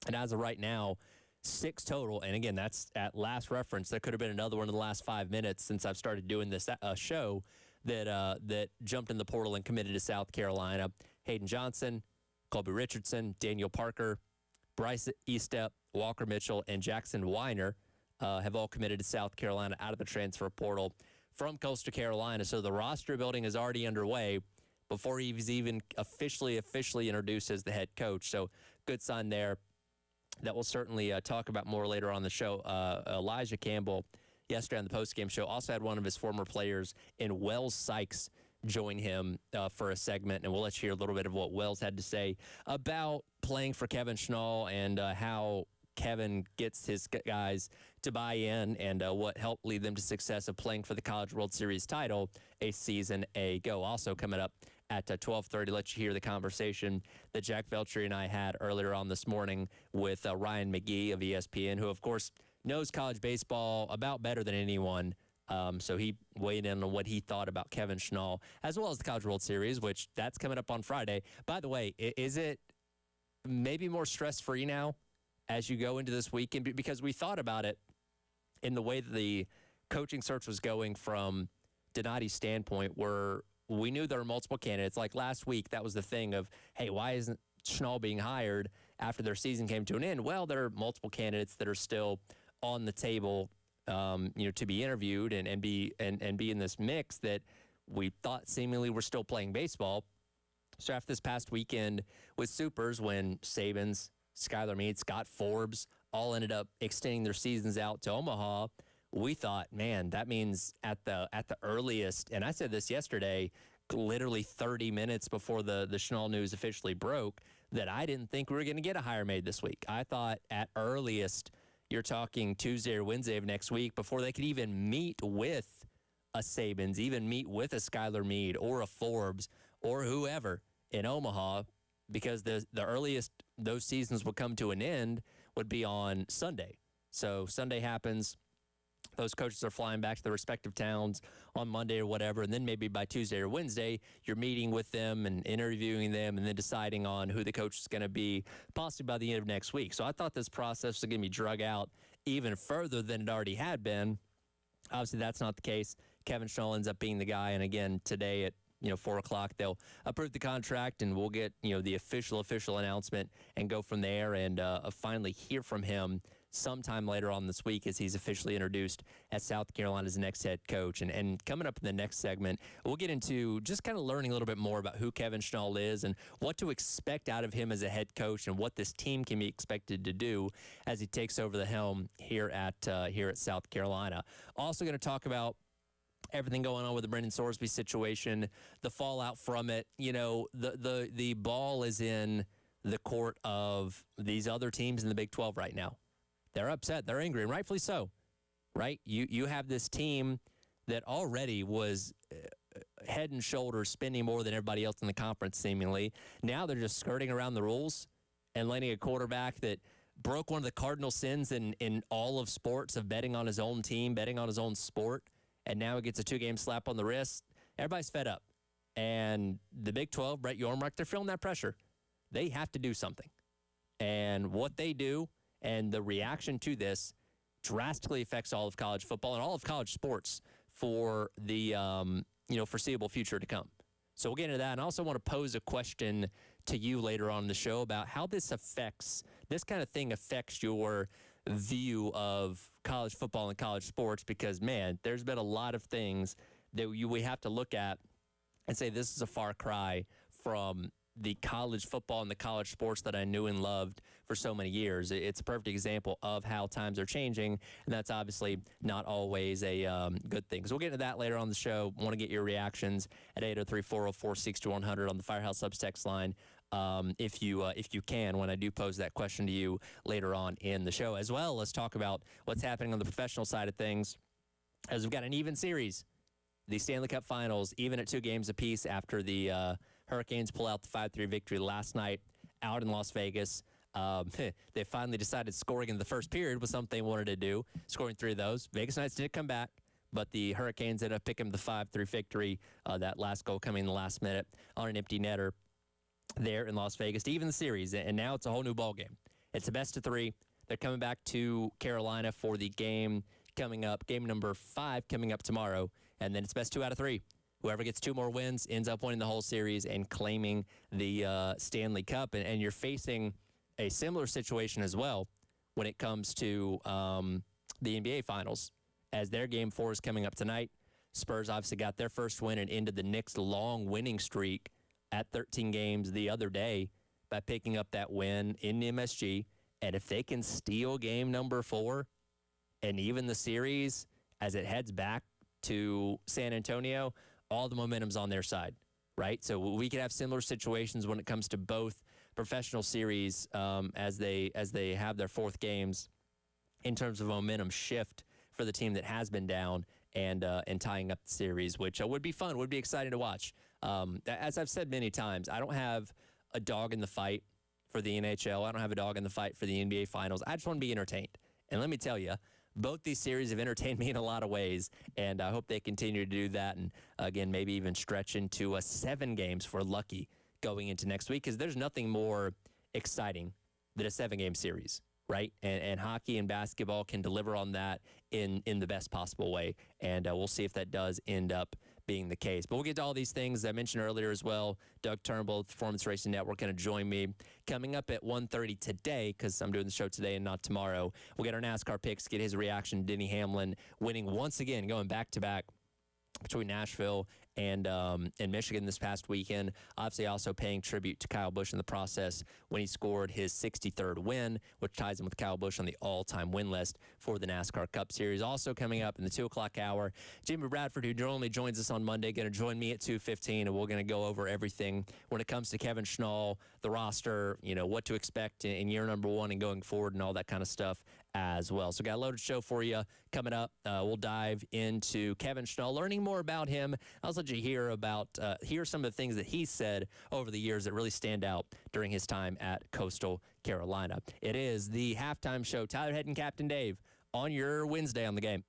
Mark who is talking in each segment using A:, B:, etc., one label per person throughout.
A: And as of right now, 6 total. And again, that's at last reference. There could have been another one in the last 5 minutes since I've started doing this show that jumped in the portal and committed to South Carolina. Hayden Johnson, Colby Richardson, Daniel Parker, Bryce Eastep, Walker Mitchell, and Jackson Weiner have all committed to South Carolina out of the transfer portal from Coastal Carolina. So the roster building is already underway before he's even officially introduced as the head coach. So good sign there. That we'll certainly talk about more later on the show. Elijah Campbell, yesterday on the postgame show, also had one of his former players in Wells Sykes join him for a segment, and we'll let you hear a little bit of what Wells had to say about playing for Kevin Schnall and how Kevin gets his guys to buy in and what helped lead them to success of playing for the College World Series title a season ago. Also coming up at 12:30, let you hear the conversation that Jack Veltri and I had earlier on this morning with Ryan McGee of ESPN, who, of course, knows college baseball about better than anyone. So he weighed in on what he thought about Kevin Schnall, as well as the College World Series, which that's coming up on Friday. By the way, is it maybe more stress-free now as you go into this weekend? Because we thought about it in the way that the coaching search was going from Donati's standpoint, where we knew there were multiple candidates. Like last week, that was the thing of, hey, why isn't Schnall being hired after their season came to an end? Well, there are multiple candidates that are still on the table, to be interviewed and be in this mix that we thought seemingly were still playing baseball. So after this past weekend with Supers, when Sabins, Skylar Meade, Scott Forbes all ended up extending their seasons out to Omaha, we thought, man, that means at the earliest, and I said this yesterday, literally 30 minutes before the Schnall news officially broke, that I didn't think we were going to get a hire made this week. I thought at earliest you're talking Tuesday or Wednesday of next week before they could even meet with a Sabins, even meet with a Skylar Meade or a Forbes or whoever in Omaha, because the earliest those seasons would come to an end would be on Sunday. So Sunday happens. Those coaches are flying back to their respective towns on Monday or whatever, and then maybe by Tuesday or Wednesday, you're meeting with them and interviewing them and then deciding on who the coach is going to be possibly by the end of next week. So I thought this process was going to be drug out even further than it already had been. Obviously, that's not the case. Kevin Schnall ends up being the guy, and again, today at 4 o'clock, they'll approve the contract, and we'll get the official announcement and go from there and finally hear from him sometime later on this week as he's officially introduced as South Carolina's next head coach. And coming up in the next segment, we'll get into just kind of learning a little bit more about who Kevin Schnall is and what to expect out of him as a head coach and what this team can be expected to do as he takes over the helm here at South Carolina. Also going to talk about everything going on with the Brendan Sorsby situation, the fallout from it. The ball is in the court of these other teams in the Big 12 right now. They're upset. They're angry, and rightfully so, right? You have this team that already was head and shoulders spending more than everybody else in the conference, seemingly. Now they're just skirting around the rules and letting a quarterback that broke one of the cardinal sins in all of sports of betting on his own team, betting on his own sport, and now he gets a 2-game slap on the wrist. Everybody's fed up. And the Big 12, Brett Yormark, they're feeling that pressure. They have to do something. And what they do and the reaction to this drastically affects all of college football and all of college sports for the foreseeable future to come. So we'll get into that. And I also want to pose a question to you later on in the show about how this kind of thing affects your view of college football and college sports, because, man, there's been a lot of things that we have to look at and say this is a far cry from the college football and the college sports that I knew and loved for so many years. It's a perfect example of how times are changing, and that's obviously not always a good thing. So we'll get into that later on the show. Want to get your reactions at 803-404-6100 on the Firehouse Subs text line if you can, when I do pose that question to you later on in the show. As well, let's talk about what's happening on the professional side of things, as we've got an even series. The Stanley Cup Finals, even at 2 games apiece after the Hurricanes pull out the 5-3 victory last night out in Las Vegas. They finally decided scoring in the first period was something they wanted to do, scoring 3 of those. Vegas Knights did come back, but the Hurricanes ended up picking the 5-3 victory, that last goal coming in the last minute on an empty netter there in Las Vegas to even the series. And now it's a whole new ballgame. It's a best of 3. They're coming back to Carolina for the game coming up, game number 5 coming up tomorrow, and then it's best 2 out of 3. Whoever gets 2 more wins ends up winning the whole series and claiming the Stanley Cup. And you're facing a similar situation as well when it comes to the NBA Finals, as their game 4 is coming up tonight. Spurs obviously got their first win and ended the Knicks' long winning streak at 13 games the other day by picking up that win in the MSG. And if they can steal game number 4 and even the series as it heads back to San Antonio, all the momentum's on their side, right? So we could have similar situations when it comes to both professional series as they have their 4th games in terms of momentum shift for the team that has been down and tying up the series, which would be fun, would be exciting to watch. As I've said many times, I don't have a dog in the fight for the NHL. I don't have a dog in the fight for the NBA Finals. I just want to be entertained. And let me tell you, both these series have entertained me in a lot of ways, and I hope they continue to do that. And, again, maybe even stretch into 7 games if we're lucky going into next week, because there's nothing more exciting than a 7-game series, right? And hockey and basketball can deliver on that in the best possible way, and we'll see if that does end up being the case. But we'll get to all these things I mentioned earlier as well. Doug Turnbull, Performance Racing Network, going to join me coming up at 1:30 today, because I'm doing the show today and not tomorrow. We'll get our NASCAR picks, get his reaction. Denny Hamlin winning once again, going back-to-back between Nashville and Michigan this past weekend. Obviously also paying tribute to Kyle Busch in the process when he scored his 63rd win, which ties him with Kyle Busch on the all-time win list for the NASCAR Cup Series. Also coming up in the 2 o'clock hour, Jimmy Bradford, who normally joins us on Monday, going to join me at 2:15, and we're going to go over everything when it comes to Kevin Schnall, the roster, what to expect in year number 1 and going forward and all that kind of stuff as well. So got a loaded show for you coming up. We'll dive into Kevin Schnall, learning more about him. I'll let you hear some of the things that he said over the years that really stand out during his time at Coastal Carolina. It is the halftime show. Tyler Head and Captain Dave on your Wednesday on the game.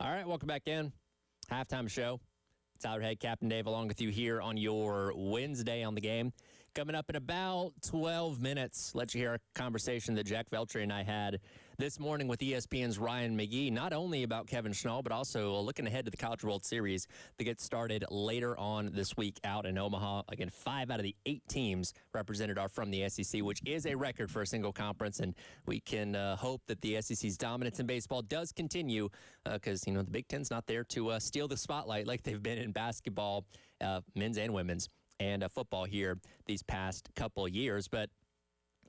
A: All right, welcome back in. Halftime show. Tyler Head, Captain Dave, along with you here on your Wednesday on the game. Coming up in about 12 minutes, let you hear a conversation that Jack Veltri and I had this morning with ESPN's Ryan McGee, not only about Kevin Schnall, but also looking ahead to the College World Series that gets started later on this week out in Omaha. Again, 5 out of the 8 teams represented are from the SEC, which is a record for a single conference, and we can hope that the SEC's dominance in baseball does continue because, the Big Ten's not there to steal the spotlight like they've been in basketball, men's and women's, and football here these past couple of years. But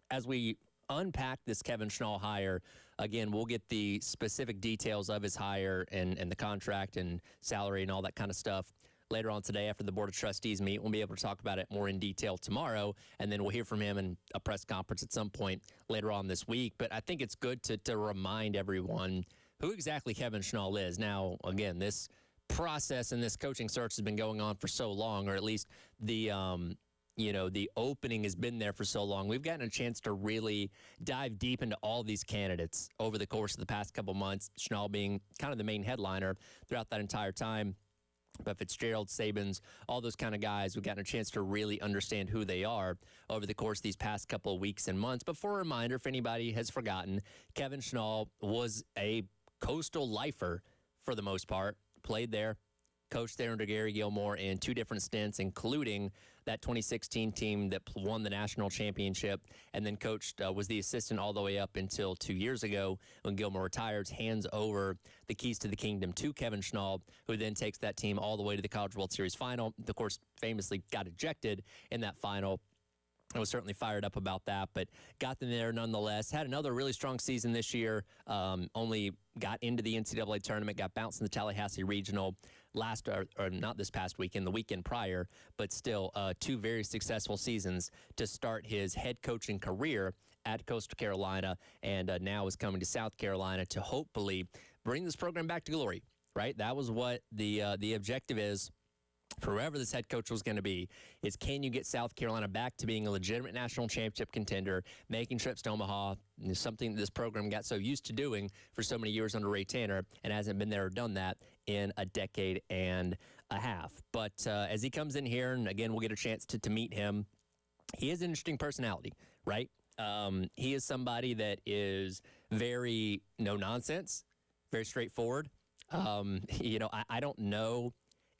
A: as we unpack this Kevin Schnall hire, again, we'll get the specific details of his hire and the contract and salary and all that kind of stuff later on today after the Board of Trustees meet. We'll be able to talk about it more in detail tomorrow, and then we'll hear from him in a press conference at some point later on this week. But I think it's good to remind everyone who exactly Kevin Schnall is. Now, again, this process and this coaching search has been going on for so long, or at least the the opening has been there for so long. We've gotten a chance to really dive deep into all these candidates over the course of the past couple months, Schnall being kind of the main headliner throughout that entire time. But Fitzgerald, Sabins, all those kind of guys, we've gotten a chance to really understand who they are over the course of these past couple of weeks and months. But for a reminder, if anybody has forgotten, Kevin Schnall was a coastal lifer for the most part. Played there, coached there under Gary Gilmore in 2 different stints, including that 2016 team that won the national championship, and then coached, was the assistant all the way up until 2 years ago when Gilmore retires, hands over the keys to the kingdom to Kevin Schnall, who then takes that team all the way to the College World Series final. Of course, famously got ejected in that final. I was certainly fired up about that, but got them there nonetheless. Had another really strong season this year. Only got into the NCAA tournament, got bounced in the Tallahassee Regional or not this past weekend, the weekend prior, but still 2 very successful seasons to start his head coaching career at Coastal Carolina, and now is coming to South Carolina to hopefully bring this program back to glory, right? That was what the objective is for whoever this head coach was going to be, is can you get South Carolina back to being a legitimate national championship contender, making trips to Omaha, something this program got so used to doing for so many years under Ray Tanner, and hasn't been there or done that in a decade and a half. But as he comes in here, and again, we'll get a chance to meet him, he has an interesting personality, right? He is somebody that is very no-nonsense, very straightforward. I don't know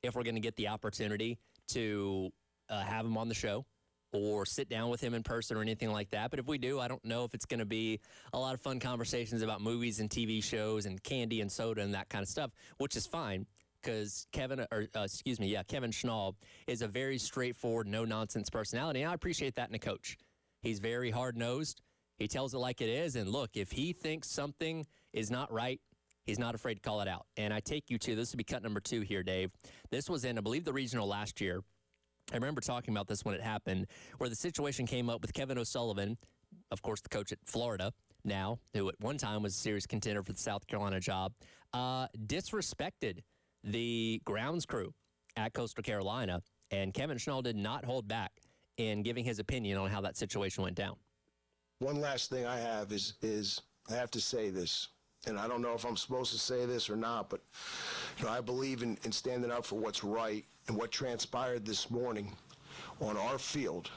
A: if we're going to get the opportunity to have him on the show or sit down with him in person or anything like that. But if we do, I don't know if it's going to be a lot of fun conversations about movies and TV shows and candy and soda and that kind of stuff, which is fine because Kevin Schnall is a very straightforward, no-nonsense personality, and I appreciate that in a coach. He's very hard-nosed. He tells it like it is, and look, if he thinks something is not right, he's not afraid to call it out. And I take you to, this will be cut number 2 here, Dave. This was in, I believe, the regional last year. I remember talking about this when it happened, where the situation came up with Kevin O'Sullivan, of course, the coach at Florida now, who at one time was a serious contender for the South Carolina job, disrespected the grounds crew at Coastal Carolina. And Kevin Schnall did not hold back in giving his opinion on how that situation went down.
B: One last thing I have is I have to say this. And I don't know if I'm supposed to say this or not, but I believe in standing up for what's right. And what transpired this morning on our field,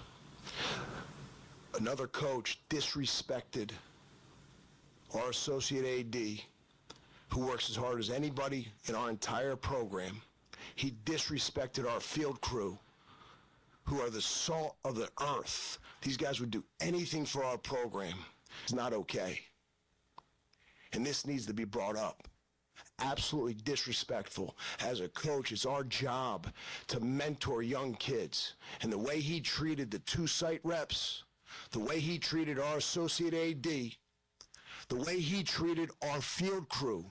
B: another coach disrespected our associate AD, who works as hard as anybody in our entire program. He disrespected our field crew, who are the salt of the earth. These guys would do anything for our program. It's not okay. And this needs to be brought up. Absolutely disrespectful. As a coach, it's our job to mentor young kids. And the way he treated the 2 site reps, the way he treated our associate AD, the way he treated our field crew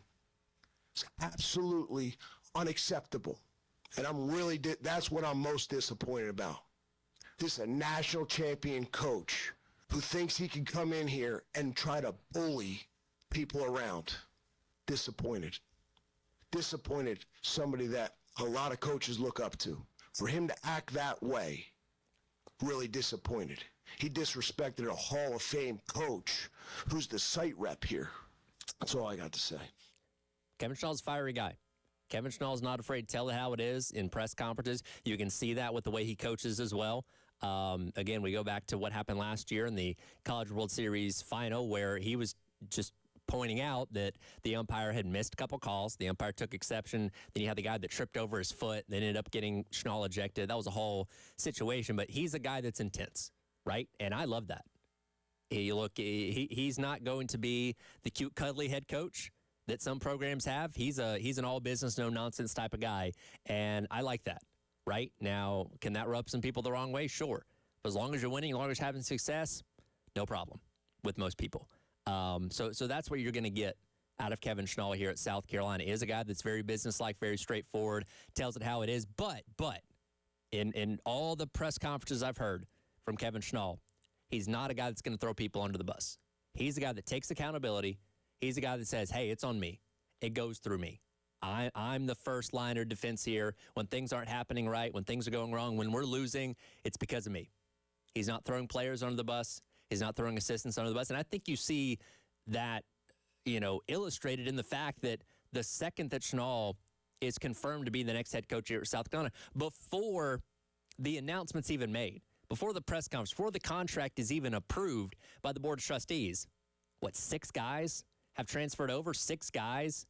B: is absolutely unacceptable. And that's what I'm most disappointed about. This is a national champion coach who thinks he can come in here and try to bully people around. Disappointed. Disappointed, somebody that a lot of coaches look up to. For him to act that way, really disappointed. He disrespected a Hall of Fame coach who's the site rep here. That's all I got to say.
A: Kevin Schnall's a fiery guy. Kevin Schnall's not afraid to tell it how it is in press conferences. You can see that with the way he coaches as well. Again, we go back to what happened last year in the College World Series final, where he was just pointing out that the umpire had missed a couple calls. The umpire took exception. Then you had the guy that tripped over his foot, then ended up getting Schnall ejected. That was a whole situation. But he's a guy that's intense, right? And I love that. He's not going to be the cute, cuddly head coach that some programs have. He's an all business, no nonsense type of guy, and I like that. Right now, can that rub some people the wrong way? Sure, but as long as you're winning, as long as you're having success, no problem with most people. So that's what you're going to get out of Kevin Schnall here at South Carolina. He is a guy that's very businesslike, very straightforward, tells it how it is. But in all the press conferences I've heard from Kevin Schnall, he's not a guy that's going to throw people under the bus. He's a guy that takes accountability. He's a guy that says, hey, it's on me. It goes through me. I'm the first line of defense here. When things aren't happening right, when things are going wrong, when we're losing, it's because of me. He's not throwing players under the bus. He's not throwing assistants under the bus. And I think you see that, illustrated in the fact that the second that Schnall is confirmed to be the next head coach here at South Carolina, before the announcement's even made, before the press conference, before the contract is even approved by the Board of Trustees, 6 guys have transferred over? 6 guys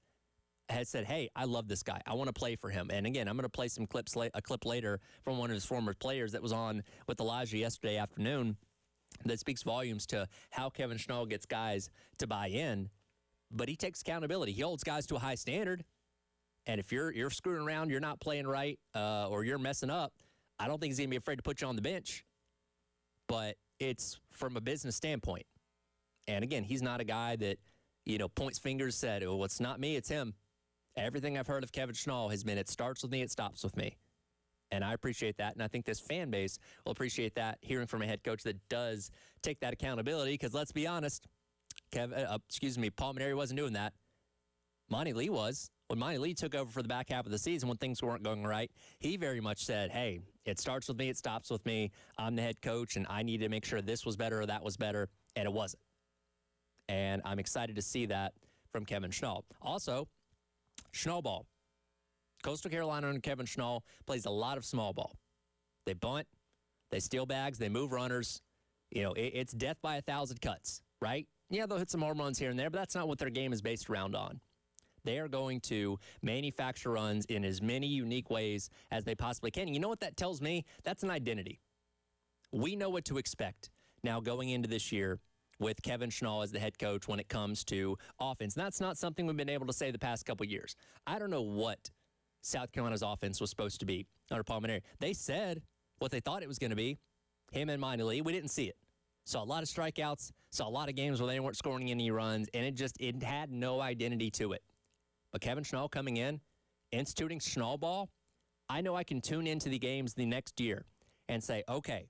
A: had said, hey, I love this guy. I want to play for him. And again, I'm going to play some a clip later from one of his former players that was on with Elijah yesterday afternoon that speaks volumes to how Kevin Schnall gets guys to buy in. But he takes accountability. He holds guys to a high standard. And if you're screwing around, you're not playing right, or you're messing up, I don't think he's going to be afraid to put you on the bench. But it's from a business standpoint. And again, he's not a guy that, points fingers, said, oh, it's not me, it's him. Everything I've heard of Kevin Schnall has been, it starts with me, it stops with me. And I appreciate that. And I think this fan base will appreciate that, hearing from a head coach that does take that accountability. Because let's be honest, Paul Mainieri wasn't doing that. Monty Lee was. When Monty Lee took over for the back half of the season, when things weren't going right, he very much said, hey, it starts with me, it stops with me. I'm the head coach, and I need to make sure this was better or that was better. And it wasn't. And I'm excited to see that from Kevin Schnall. Also, Schnall ball. Coastal Carolina and Kevin Schnall plays a lot of small ball. They bunt, they steal bags, they move runners. It's death by 1,000 cuts, right? Yeah, they'll hit some home runs here and there, but that's not what their game is based around on. They are going to manufacture runs in as many unique ways as they possibly can. You know what that tells me? That's an identity. We know what to expect now going into this year with Kevin Schnall as the head coach when it comes to offense. And that's not something we've been able to say the past couple of years. I don't know what South Carolina's offense was supposed to be under Paul Mainieri. They said what they thought it was going to be, him and Monty Lee. We didn't see it. Saw a lot of strikeouts, saw a lot of games where they weren't scoring any runs, and it had no identity to it. But Kevin Schnall coming in, instituting Schnall ball, I know I can tune into the games the next year and say, okay,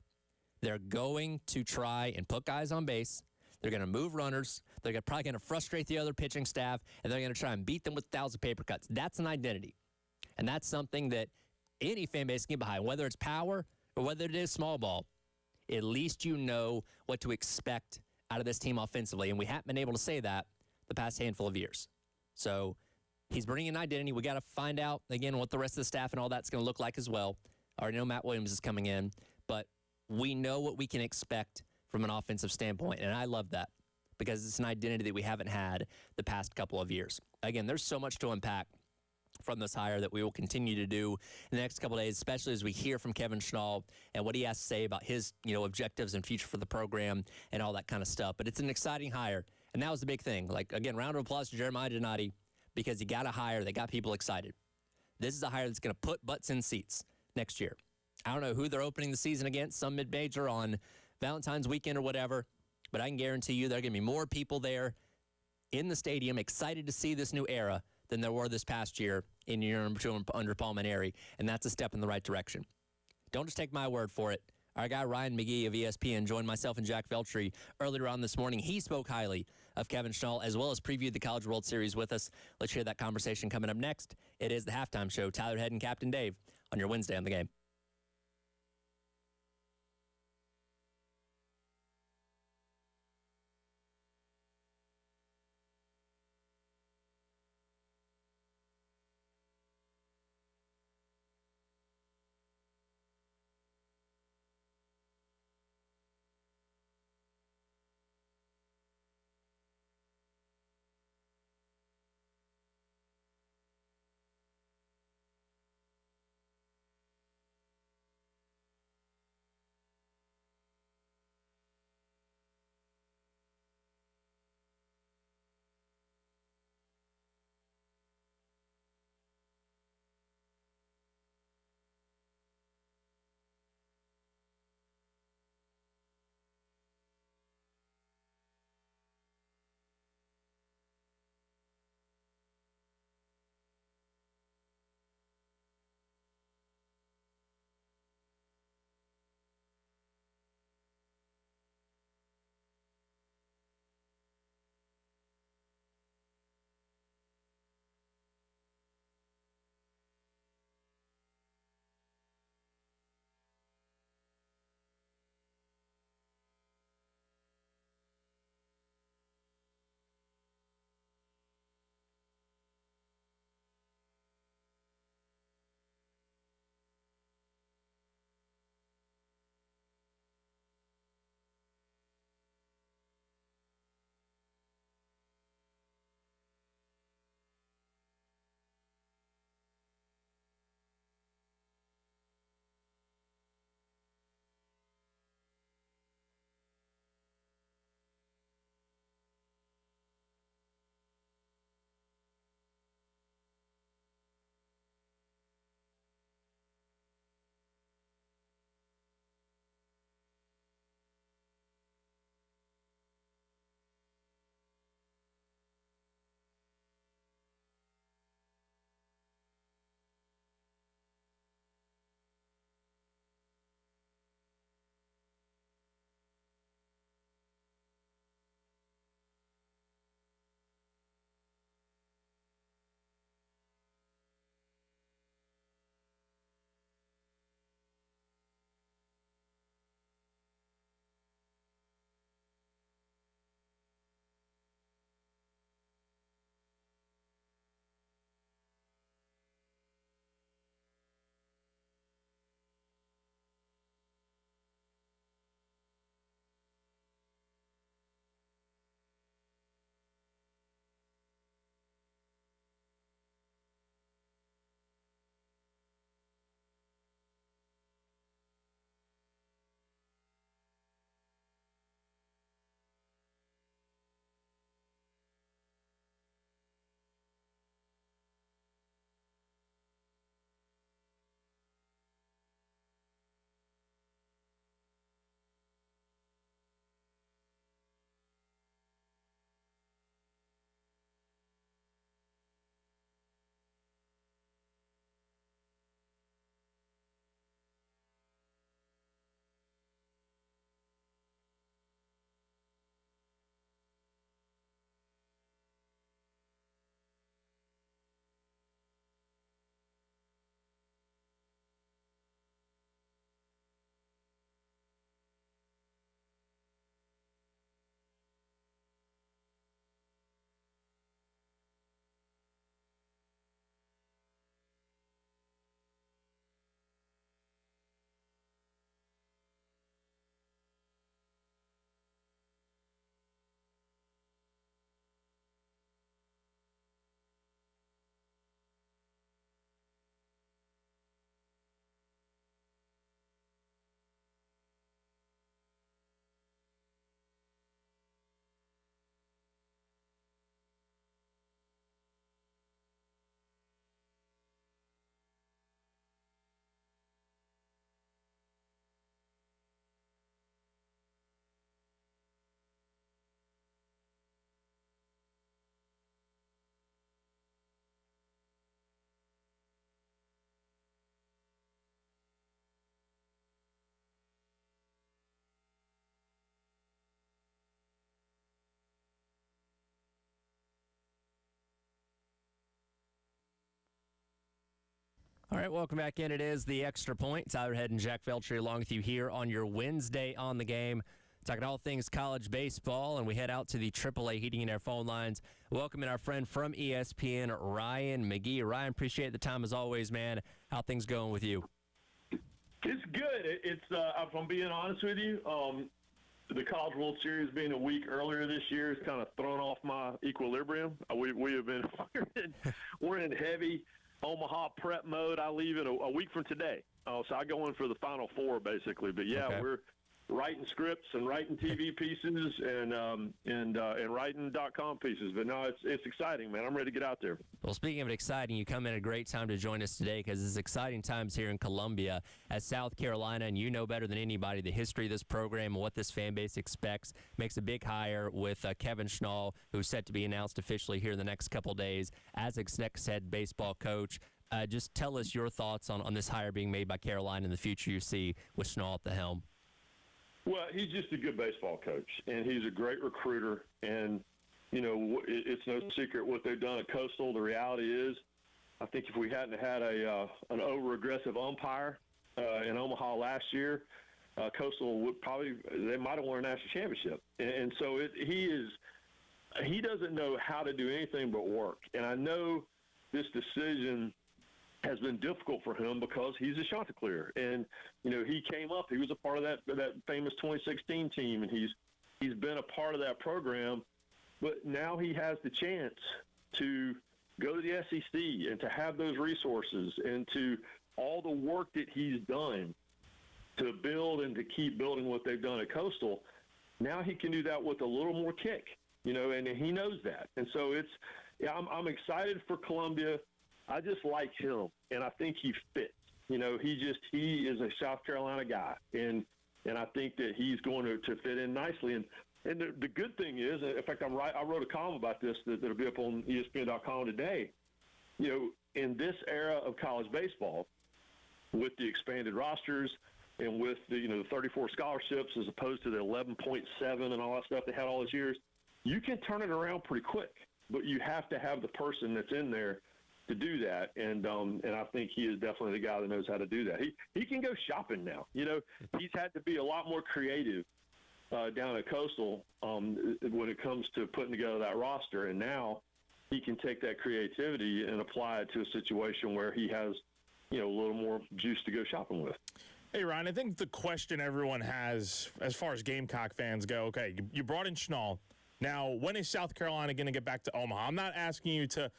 A: they're going to try and put guys on base. They're going to move runners. They're probably going to frustrate the other pitching staff, and they're going to try and beat them with 1,000 paper cuts. That's an identity. And that's something that any fan base can get behind, whether it's power or whether it is small ball. At least you know what to expect out of this team offensively, and we haven't been able to say that the past handful of years. So he's bringing an identity. We got to find out, again, what the rest of the staff and all that's going to look like as well. I already know Matt Williams is coming in, but we know what we can expect from an offensive standpoint, and I love that because it's an identity that we haven't had the past couple of years. Again, there's so much to unpack from this hire that we will continue to do in the next couple of days, especially as we hear from Kevin Schnall and what he has to say about his, objectives and future for the program and all that kind of stuff. But it's an exciting hire, and that was the big thing. Again, round of applause to Jeremiah Donati because he got a hire that got people excited. This is a hire that's going to put butts in seats next year. I don't know who they're opening the season against, some mid-major on Valentine's weekend or whatever, but I can guarantee you there are going to be more people there in the stadium excited to see this new era than there were this past year in year number 2 under Paul Mainieri, and that's a step in the right direction. Don't just take my word for it. Our guy Ryan McGee of ESPN joined myself and Jack Veltri earlier on this morning. He spoke highly of Kevin Schnall as well as previewed the College World Series with us. Let's hear that conversation coming up next. It is the Halftime Show. Tyler Head and Captain Dave on your Wednesday on the Game. All right, welcome back in. It is the Extra Point. Tyler Head and Jack Veltri along with you here on your Wednesday on the Game, talking all things college baseball, and we head out to the AAA Heating and Air phone lines. Welcoming our friend from ESPN, Ryan McGee. Ryan, appreciate the time as always, man. How things going with you?
C: It's good. It's if I'm being honest with you, the College World Series being a week earlier this year has kind of thrown off my equilibrium. We have been we're in heavy Omaha prep mode. I leave in a week from today, so I go in for the Final Four basically. But yeah,
A: okay.
C: We're writing scripts and writing TV pieces and writing .com pieces. But no, it's exciting, man. I'm ready to get out there.
A: Well, speaking of it exciting, you come in at a great time to join us today because it's exciting times here in Columbia as South Carolina, and you know better than anybody the history of this program and what this fan base expects. Makes a big hire with Kevin Schnall, who's set to be announced officially here in the next couple days as its next head baseball coach. Just tell us your thoughts on this hire being made by Carolina and the future you see with Schnall at the helm.
C: Well, he's just a good baseball coach, and he's a great recruiter. And, you know, it's no secret what they've done at Coastal. The reality is, I think if we hadn't had an over-aggressive umpire in Omaha last year, Coastal would they might have won a national championship. And so he doesn't know how to do anything but work. And I know this decision has been difficult for him because he's a Chanticleer, and you know he was a part of that famous 2016 team, and he's been a part of that program, but now he has the chance to go to the SEC and to have those resources and to all the work that he's done to build and to keep building what they've done at Coastal. Now he can do that with a little more kick, you know, and he knows that, and so I'm excited for Columbia. I just like him, and I think he fits. You know, he is a South Carolina guy, and I think that he's going to fit in nicely. And the good thing is, in fact, I wrote a column about this that'll be up on ESPN.com today. You know, in this era of college baseball, with the expanded rosters and with the 34 scholarships as opposed to the 11.7 and all that stuff they had all those years, you can turn it around pretty quick. But you have to have the person that's in there to do that, and I think he is definitely the guy that knows how to do that. He can go shopping now. You know, he's had to be a lot more creative down at Coastal when it comes to putting together that roster, and now he can take that creativity and apply it to a situation where he has, you know, a little more juice to go shopping with.
D: Hey, Ryan, I think the question everyone has as far as Gamecock fans go, okay, you brought in Schnall. Now, when is South Carolina going to get back to Omaha? I'm not asking you to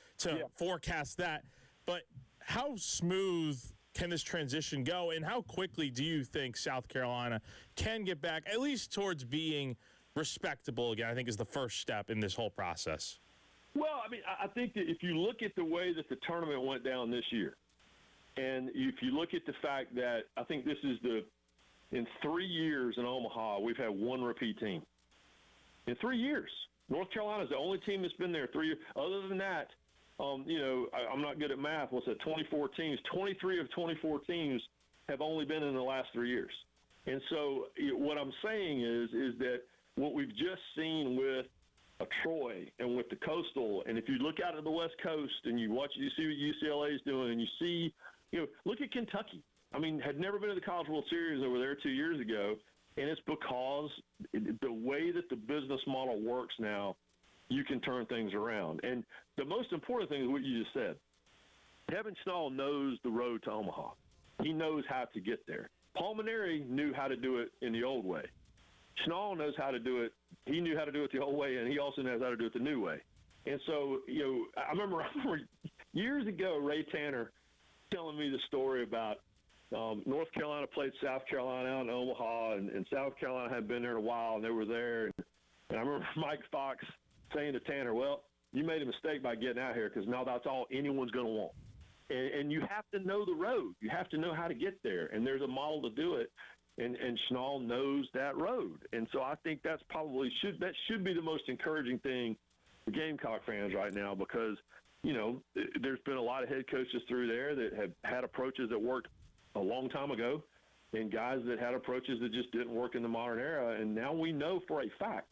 D: forecast that, but how smooth can this transition go, and how quickly do you think South Carolina can get back, at least towards being respectable again, I think is the first step in this whole process?
C: Well, I mean, I think that if you look at the way that the tournament went down this year, and if you look at the fact that I think this is in 3 years in Omaha, we've had one repeat team. In 3 years, North Carolina is the only team that's been there 3 years. Other than that, you know, I'm not good at math. What's that? 24 teams. 23 of 24 teams have only been in the last 3 years. And so what I'm saying is that what we've just seen with Troy and with the Coastal, and if you look out at the West Coast and you see what UCLA is doing, and you see, you know, look at Kentucky. I mean, had never been to the College World Series over there 2 years ago. And it's because the way that the business model works now, you can turn things around. And the most important thing is what you just said. Kevin Schnall knows the road to Omaha. He knows how to get there. Paul Maneri knew how to do it in the old way. Schnall knows how to do it. He knew how to do it the old way, and he also knows how to do it the new way. And so, you know, I remember years ago, Ray Tanner telling me the story about North Carolina played South Carolina out in Omaha, and South Carolina had been there a while, and they were there. And I remember Mike Fox saying to Tanner, well, you made a mistake by getting out here because now that's all anyone's going to want. And you have to know the road. You have to know how to get there, and there's a model to do it. And Schnall knows that road. And so I think that should be the most encouraging thing for Gamecock fans right now because, you know, there's been a lot of head coaches through there that have had approaches that worked a long time ago and guys that had approaches that just didn't work in the modern era. And now we know for a fact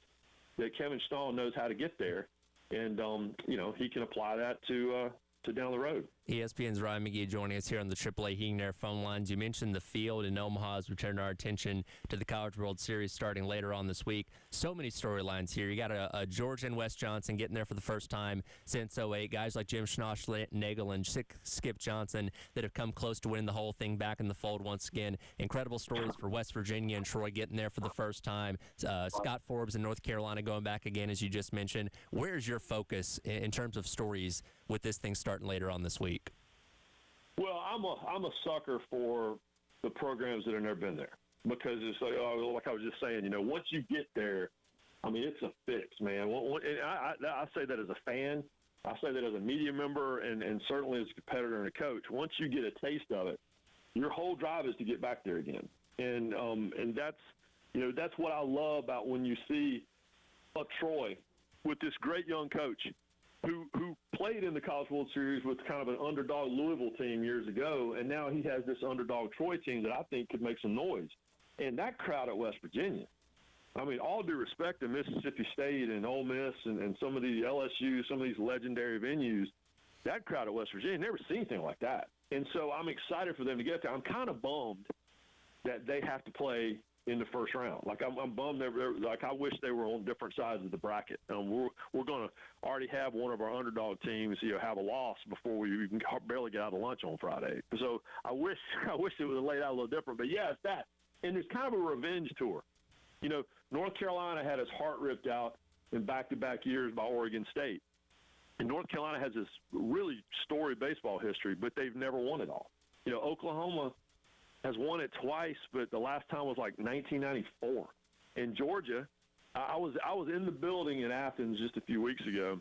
C: that Kevin Schnall knows how to get there. And, you know, he can apply that to down the road.
A: ESPN's Ryan McGee joining us here on the AAA Heating Air phone lines. You mentioned the field in Omaha has returned our attention to the College World Series starting later on this week. So many storylines here. You got a Georgia and Wes Johnson getting there for the first time since '08. Guys like Jim Schnall, Nagel, and Skip Johnson that have come close to winning the whole thing back in the fold once again. Incredible stories for West Virginia and Troy getting there for the first time. Scott Forbes in North Carolina going back again, as you just mentioned. Where's your focus in terms of stories with this thing starting later on this week?
C: Well, I'm a sucker for the programs that have never been there, because it's like I was just saying, once you get there, I mean, it's a fix, man. And I say that as a fan, I say that as a media member, and certainly as a competitor and a coach. Once you get a taste of it, your whole drive is to get back there again, and that's what I love about when you see a Troy with this great young coach who played in the College World Series with kind of an underdog Louisville team years ago, and now he has this underdog Troy team that I think could make some noise. And that crowd at West Virginia, I mean, all due respect to Mississippi State and Ole Miss and some of the LSU, some of these legendary venues, that crowd at West Virginia, never seen anything like that. And so I'm excited for them to get there. I'm kind of bummed that they have to play in the first round. Like, I'm bummed. Like, I wish they were on different sides of the bracket. We're going to already have one of our underdog teams, have a loss before we even barely get out of lunch on Friday. So I wish it was laid out a little different. But yeah, it's that. And there's kind of a revenge tour. North Carolina had its heart ripped out in back-to-back years by Oregon State. And North Carolina has this really storied baseball history, but they've never won it all. Oklahoma has won it twice, but the last time was like 1994. In Georgia, I was in the building in Athens just a few weeks ago,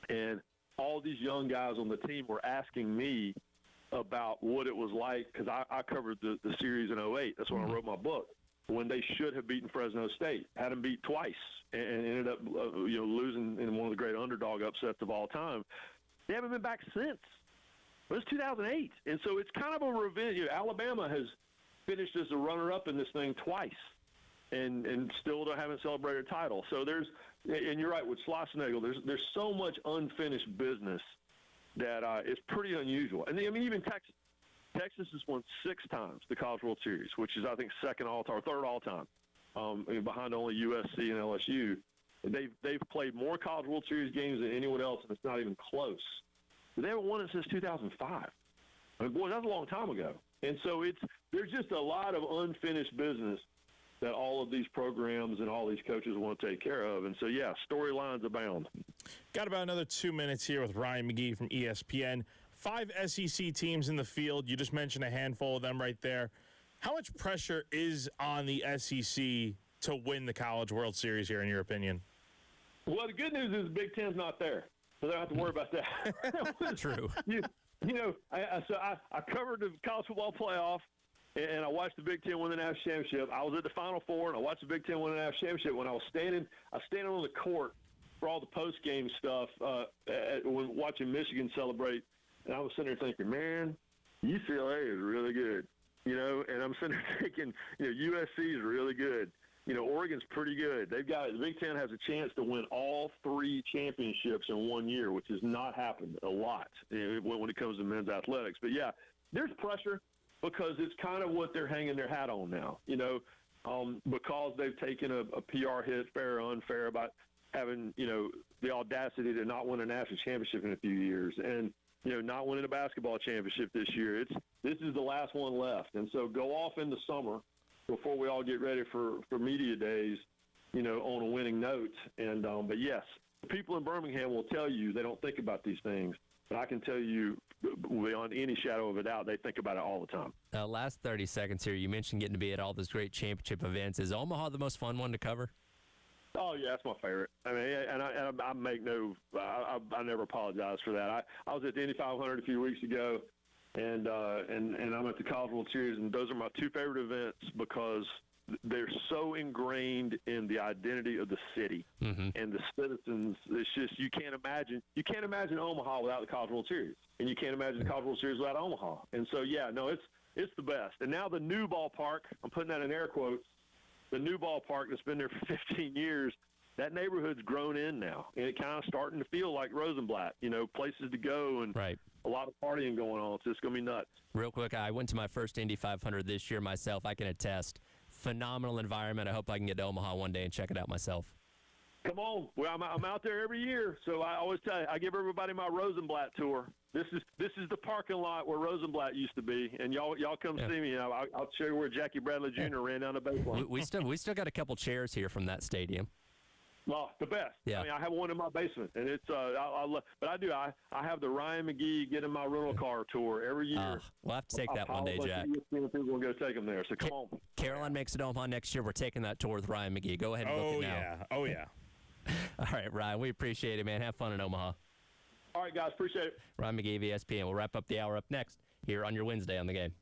C: and all these young guys on the team were asking me about what it was like, because I covered the series in '08. That's when I wrote my book, when they should have beaten Fresno State, had them beat twice, and ended up losing in one of the great underdog upsets of all time. They haven't been back since. It was 2008, and so it's kind of a revenge. Alabama has finished as a runner-up in this thing twice, and still haven't celebrated a title. So and you're right with Schlossnagel, there's so much unfinished business that it's pretty unusual. And I mean, even Texas has won 6 times the College World Series, which is, I think, second all-time or third all-time, behind only USC and LSU. They've played more College World Series games than anyone else, and it's not even close. They haven't won it since 2005. I mean, boy, that's a long time ago. And so there's just a lot of unfinished business that all of these programs and all these coaches want to take care of. And so, yeah, storylines abound.
D: Got about another 2 minutes here with Ryan McGee from ESPN. 5 SEC teams in the field. You just mentioned a handful of them right there. How much pressure is on the SEC to win the College World Series here, in your opinion?
C: Well, the good news is the Big Ten's not there, so they don't have to worry about that.
A: True.
C: I covered the college football playoff, and I watched the Big Ten win the national championship. I was at the Final Four, and I watched the Big Ten win the national championship. When I was standing on the court for all the post-game stuff, when watching Michigan celebrate, and I was sitting there thinking, man, UCLA is really good, and I'm sitting there thinking, USC is really good. Oregon's pretty good. The Big Ten has a chance to win all 3 championships in one year, which has not happened a lot when it comes to men's athletics. But, yeah, there's pressure because it's kind of what they're hanging their hat on now, because they've taken a PR hit, fair or unfair, about having, the audacity to not win a national championship in a few years and, not winning a basketball championship this year. This is the last one left. And so go off in the summer before we all get ready for media days, on a winning note. And but yes, the people in Birmingham will tell you they don't think about these things. But I can tell you, beyond any shadow of a doubt, they think about it all the time.
A: Last 30 seconds here. You mentioned getting to be at all those great championship events. Is Omaha the most fun one to cover?
C: Oh yeah, that's my favorite. I mean, and I make I never apologize for that. I was at the Indy 500 a few weeks ago, and I'm at the College World Series, and those are my 2 favorite events because they're so ingrained in the identity of the city and the citizens. It's just you can't imagine Omaha without the College World Series, and you can't imagine the College World Series without Omaha. And so yeah, no, it's the best. And now the new ballpark, I'm putting that in air quotes. The new ballpark that's been there for 15 years, that neighborhood's grown in now, and it's kind of starting to feel like Rosenblatt, places to go and
A: right.
C: a lot of partying going on. So it's going to be nuts.
A: Real quick, I went to my first Indy 500 this year myself. I can attest. Phenomenal environment. I hope I can get to Omaha one day and check it out myself.
C: Come on. Well, I'm out there every year, so I always tell you, I give everybody my Rosenblatt tour. This is the parking lot where Rosenblatt used to be, and y'all come see me. I'll show you where Jackie Bradley Jr. ran down the baseline.
A: We still got a couple chairs here from that stadium.
C: Oh, the best.
A: Yeah.
C: I mean, I have one in my basement, and it's but I have the Ryan McGee get in my rental car tour every year.
A: We'll have to take that one day, Jack.
C: People will go take them there. So come on.
A: Caroline makes it Omaha next year. We're taking that tour with Ryan McGee. Go ahead and book it now.
D: Oh yeah.
A: All right, Ryan, we appreciate it, man. Have fun in Omaha.
C: All right, guys, appreciate it.
A: Ryan McGee of ESPN. We'll wrap up the hour up next here on your Wednesday on the Game.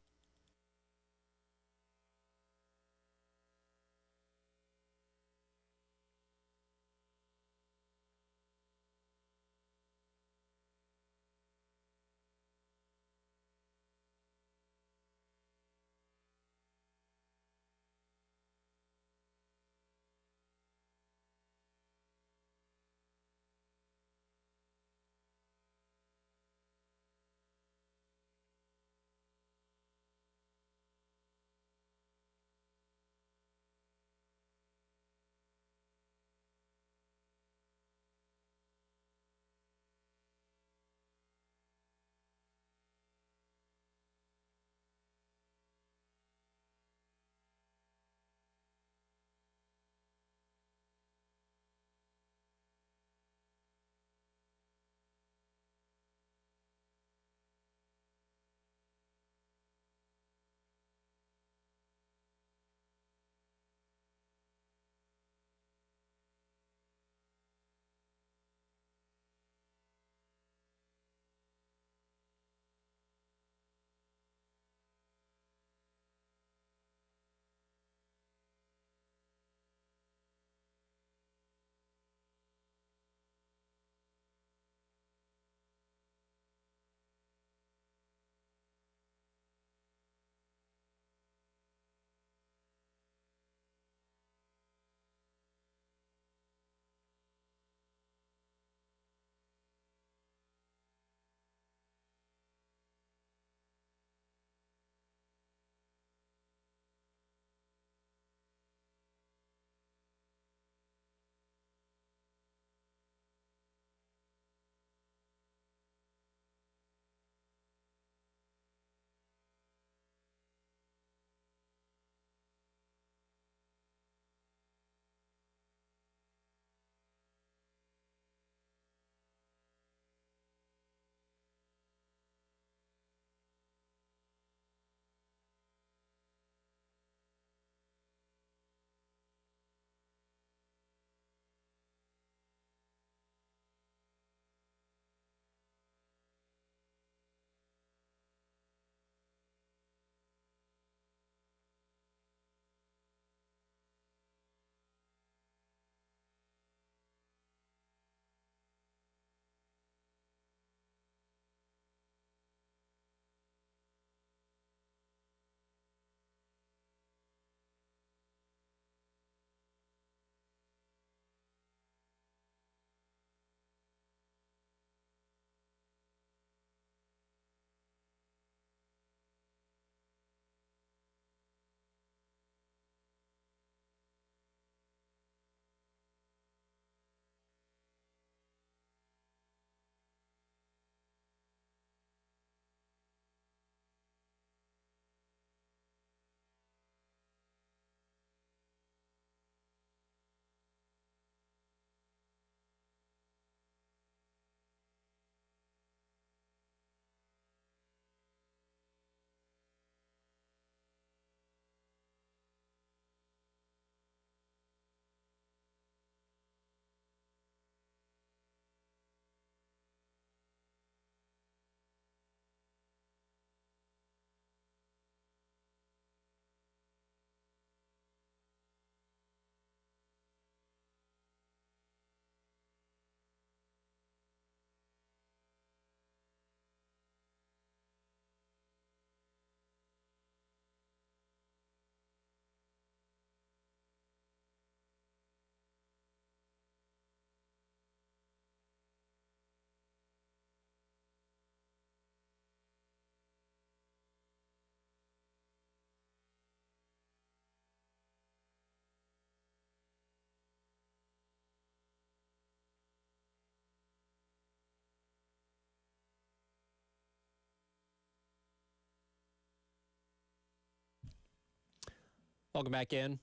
A: Welcome back in.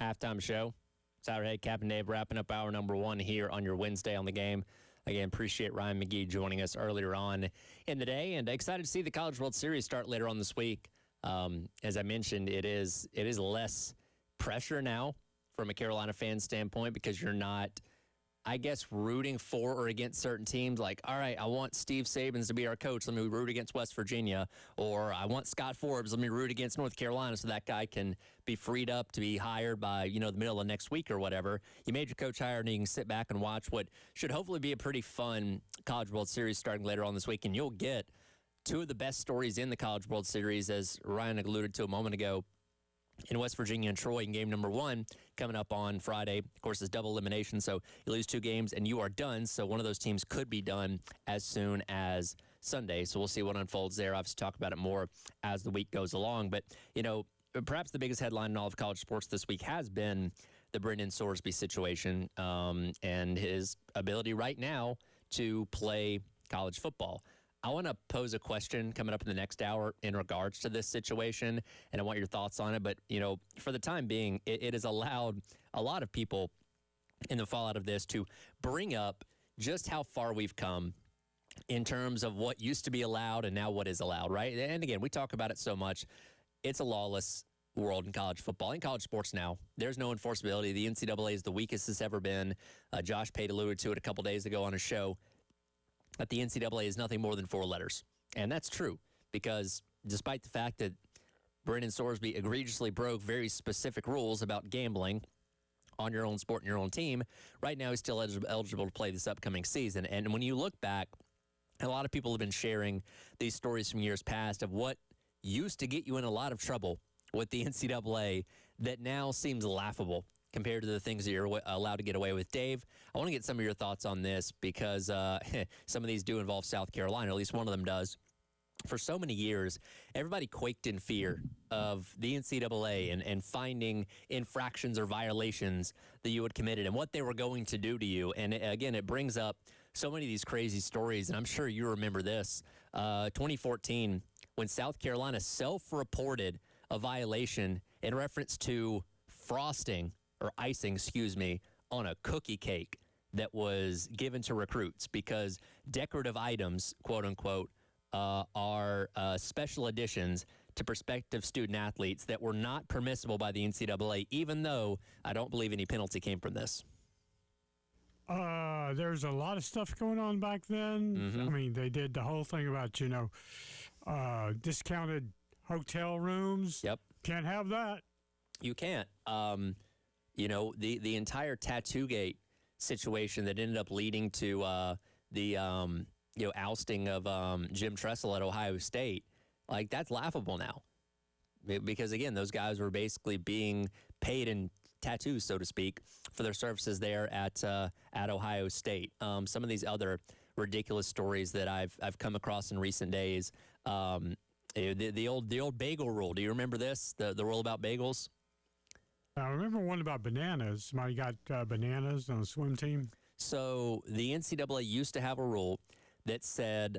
A: Halftime show. Saturday, Captain Dave wrapping up hour number 1 here on your Wednesday on the Game. Again, appreciate Ryan McGee joining us earlier on in the day, and excited to see the College World Series start later on this week. As I mentioned, it is less pressure now from a Carolina fan standpoint because you're not, I guess, rooting for or against certain teams. Like, all right, I want Steve Sabins to be our coach. Let me root against West Virginia. Or I want Scott Forbes. Let me root against North Carolina so that guy can be freed up to be hired by, the middle of next week or whatever. You made your coach hire, and you can sit back and watch what should hopefully be a pretty fun College World Series starting later on this week. And you'll get two of the best stories in the College World Series, as Ryan alluded to a moment ago, in West Virginia and Troy in game number 1 coming up on Friday. Of course, it's double elimination, so you lose 2 games and you are done. So one of those teams could be done as soon as Sunday. So we'll see what unfolds there. Obviously, talk about it more as the week goes along. But, perhaps the biggest headline in all of college sports this week has been the Brendan Sorsby situation and his ability right now to play college football. I want to pose a question coming up in the next hour in regards to this situation, and I want your thoughts on it. But, for the time being, it has allowed a lot of people in the fallout of this to bring up just how far we've come in terms of what used to be allowed and now what is allowed, right? And again, we talk about it so much. It's a lawless world in college football, in college sports now. There's no enforceability. The NCAA is the weakest it's ever been. Josh Pate alluded to it a couple days ago on a show, that the NCAA is nothing more than 4 letters. And that's true, because despite the fact that Brendan Sorsby egregiously broke very specific rules about gambling on your own sport and your own team, right now he's still eligible to play this upcoming season. And when you look back, a lot of people have been sharing these stories from years past of what used to get you in a lot of trouble with the NCAA that now seems laughable compared to the things that you're allowed to get away with. Dave, I want to get some of your thoughts on this because some of these do involve South Carolina, or at least one of them does. For so many years, everybody quaked in fear of the NCAA and finding infractions or violations that you had committed and what they were going to do to you. And again, it brings up so many of these crazy stories, and I'm sure you remember this. 2014, when South Carolina self-reported a violation in reference to frosting or icing, on a cookie cake that was given to recruits because decorative items, quote unquote, are special additions to prospective student athletes that were not permissible by the NCAA, even though I don't believe any penalty came from this.
E: There's a lot of stuff going on back then.
A: Mm-hmm.
E: I mean, they did the whole thing about, discounted hotel rooms.
A: Yep.
E: Can't have that.
A: You can't. The entire Tattoo-gate situation that ended up leading to the ousting of Jim Tressel at Ohio State, like, that's laughable now. Because, again, those guys were basically being paid in tattoos, so to speak, for their services there at Ohio State. Some of these other ridiculous stories that I've come across in recent days. The old bagel rule. Do you remember this? The rule about bagels?
E: I remember one about bananas. Somebody got bananas on the swim team.
A: So the NCAA used to have a rule that said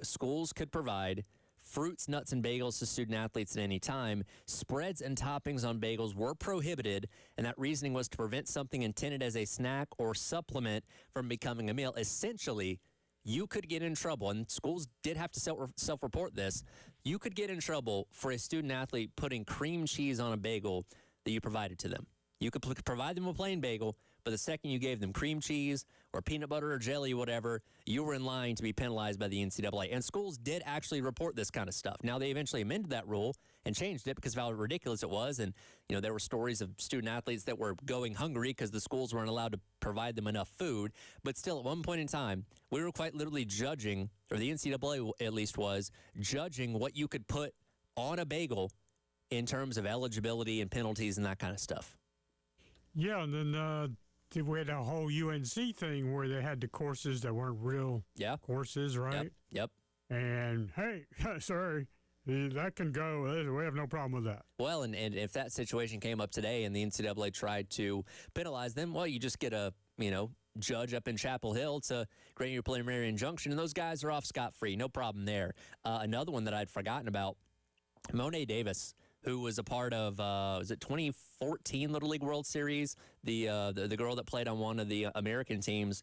A: schools could provide fruits, nuts, and bagels to student athletes at any time. Spreads and toppings on bagels were prohibited, and that reasoning was to prevent something intended as a snack or supplement from becoming a meal. Essentially, you could get in trouble, and schools did have to self-report this. You could get in trouble for a student athlete putting cream cheese on a bagel that you provided to them. You could provide them a plain bagel, but the second you gave them cream cheese or peanut butter or jelly, whatever, you were in line to be penalized by the NCAA. And schools did actually report this kind of stuff. Now, they eventually amended that rule and changed it because of how ridiculous it was. And, there were stories of student athletes that were going hungry because the schools weren't allowed to provide them enough food. But still, at one point in time, we were quite literally judging, or the NCAA at least was, judging what you could put on a bagel in terms of eligibility and penalties and that kind of stuff.
E: Yeah, and then we had a whole UNC thing where they had the courses that weren't real courses, right?
A: Yep.
E: And, hey, sorry, that can go. We have no problem with that.
A: Well, and if that situation came up today and the NCAA tried to penalize them, well, you just get a, judge up in Chapel Hill to grant your preliminary injunction, and those guys are off scot-free. No problem there. Another one that I'd forgotten about, Monet Davis, who was a part of, was it 2014 Little League World Series? The girl that played on one of the American teams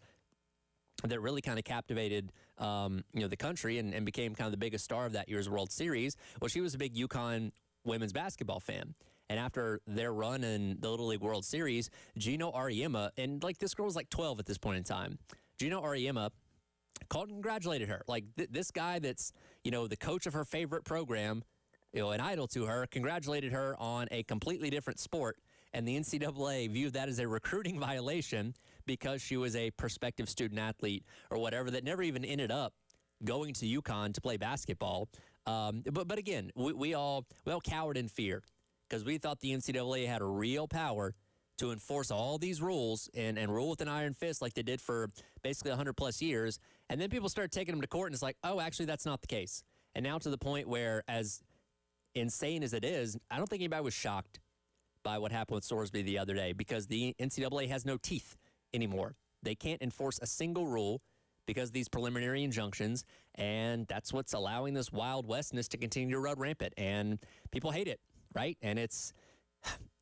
A: that really kind of captivated, the country and became kind of the biggest star of that year's World Series. Well, she was a big UConn women's basketball fan. And after their run in the Little League World Series, Gino Ariema, and like this girl was like 12 at this point in time, Gino Ariema called and congratulated her. Like this guy that's, the coach of her favorite program, an idol to her, congratulated her on a completely different sport. And the NCAA viewed that as a recruiting violation because she was a prospective student athlete or whatever that never even ended up going to UConn to play basketball. But again, we all cowered in fear because we thought the NCAA had a real power to enforce all these rules and rule with an iron fist like they did for basically 100-plus years. And then people started taking them to court, and it's like, oh, actually, that's not the case. And now to the point where, as insane as it is, I don't think anybody was shocked by what happened with Sorsby the other day because the NCAA has no teeth anymore. They can't enforce a single rule because of these preliminary injunctions, and that's what's allowing this Wild Westness to continue to run rampant, and people hate it, right? And it's,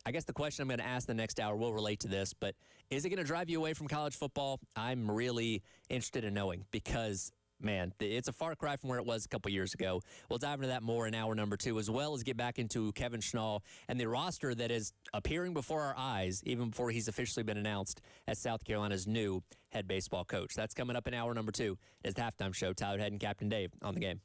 A: I guess the question I'm going to ask the next hour will relate to this, but is it going to drive you away from college football? I'm really interested in knowing because, man, it's a far cry from where it was a couple years ago. We'll dive into that more in hour number 2, as well as get back into Kevin Schnall and the roster that is appearing before our eyes, even before he's officially been announced as South Carolina's new head baseball coach. That's coming up in hour number 2 as the halftime show. Tyler Head and Captain Dave on the game.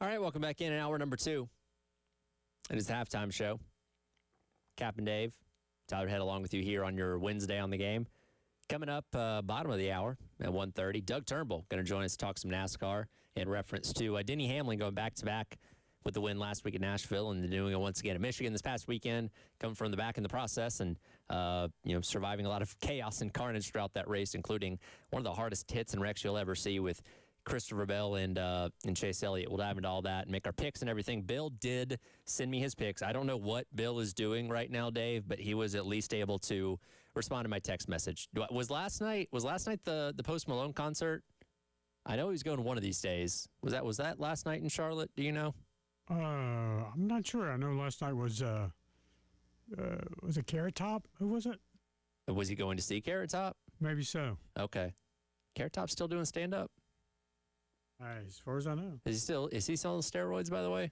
A: All right, welcome back in hour number 2. It is the halftime show. Cap and Dave, Tyler Head along with you here on your Wednesday on the game. Coming up, bottom of the hour at 1:30, Doug Turnbull going to join us to talk some NASCAR in reference to Denny Hamlin going back-to-back with the win last week at Nashville and doing it once again at Michigan this past weekend, coming from the back in the process and, surviving a lot of chaos and carnage throughout that race, including one of the hardest hits and wrecks you'll ever see with Christopher Bell and Chase Elliott. We'll dive into all that and make our picks and everything. Bill did send me his picks. I don't know what Bill is doing right now, Dave, but he was at least able to respond to my text message. Was last night the Post Malone concert? I know he's going one of these days. Was that last night in Charlotte? Do you know?
E: I'm not sure. I know last night was it Carrot Top? Who was it?
A: Was he going to see Carrot Top?
E: Maybe so.
A: Okay. Carrot Top's still doing stand-up?
E: As far as I know.
A: Is he selling steroids, by the way?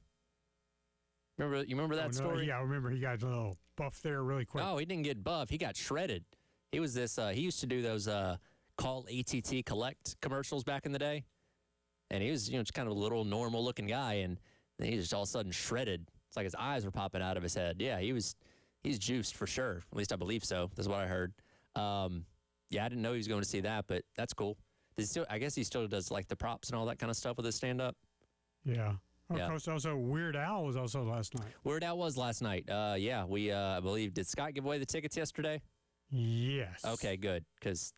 A: You remember that story?
E: Yeah, I remember he got a little buff there really quick.
A: Oh, he didn't get buff. He got shredded. He was he used to do those call ATT collect commercials back in the day. And he was, just kind of a little normal looking guy, and then he just all of a sudden shredded. It's like his eyes were popping out of his head. Yeah, he's juiced for sure. At least I believe so. That's what I heard. Yeah, I didn't know he was going to see that, but that's cool. I guess he still does like the props and all that kind of stuff with his stand-up.
E: Yeah. Of
A: Yeah.
E: course, also Weird Al was also last night.
A: Weird Al was last night. Yeah, we I believe, did Scott give away the tickets yesterday?
E: Yes.
A: Okay, good, because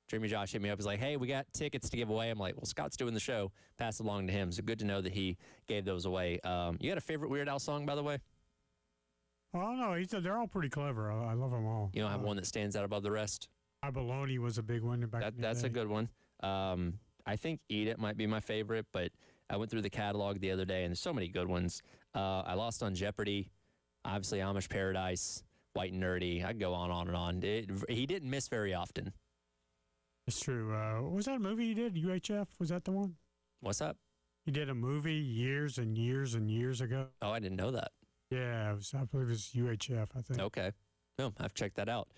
A: Dreamy Josh hit me up. He's like, hey, we got tickets to give away. I'm like, well, Scott's doing the show. Pass it along to him. So good to know that he gave those away. You got a favorite Weird Al song, by the way?
E: Oh, no, they're all pretty clever. I love them all.
A: You don't have one that stands out above the rest?
E: I Baloney was a big one back in the
A: That's
E: day.
A: a good one. I think Eat It might be my favorite, but I went through the catalog the other day, and there's so many good ones. I Lost on Jeopardy, obviously Amish Paradise, White and Nerdy. I could go on and on. He didn't miss very often.
E: It's true. Was that a movie he did? UHF? Was that the one?
A: What's up?
E: He did a movie years and years and years ago.
A: Oh, I didn't know that.
E: Yeah, I believe it was UHF, I think.
A: Okay. No, I've checked that out.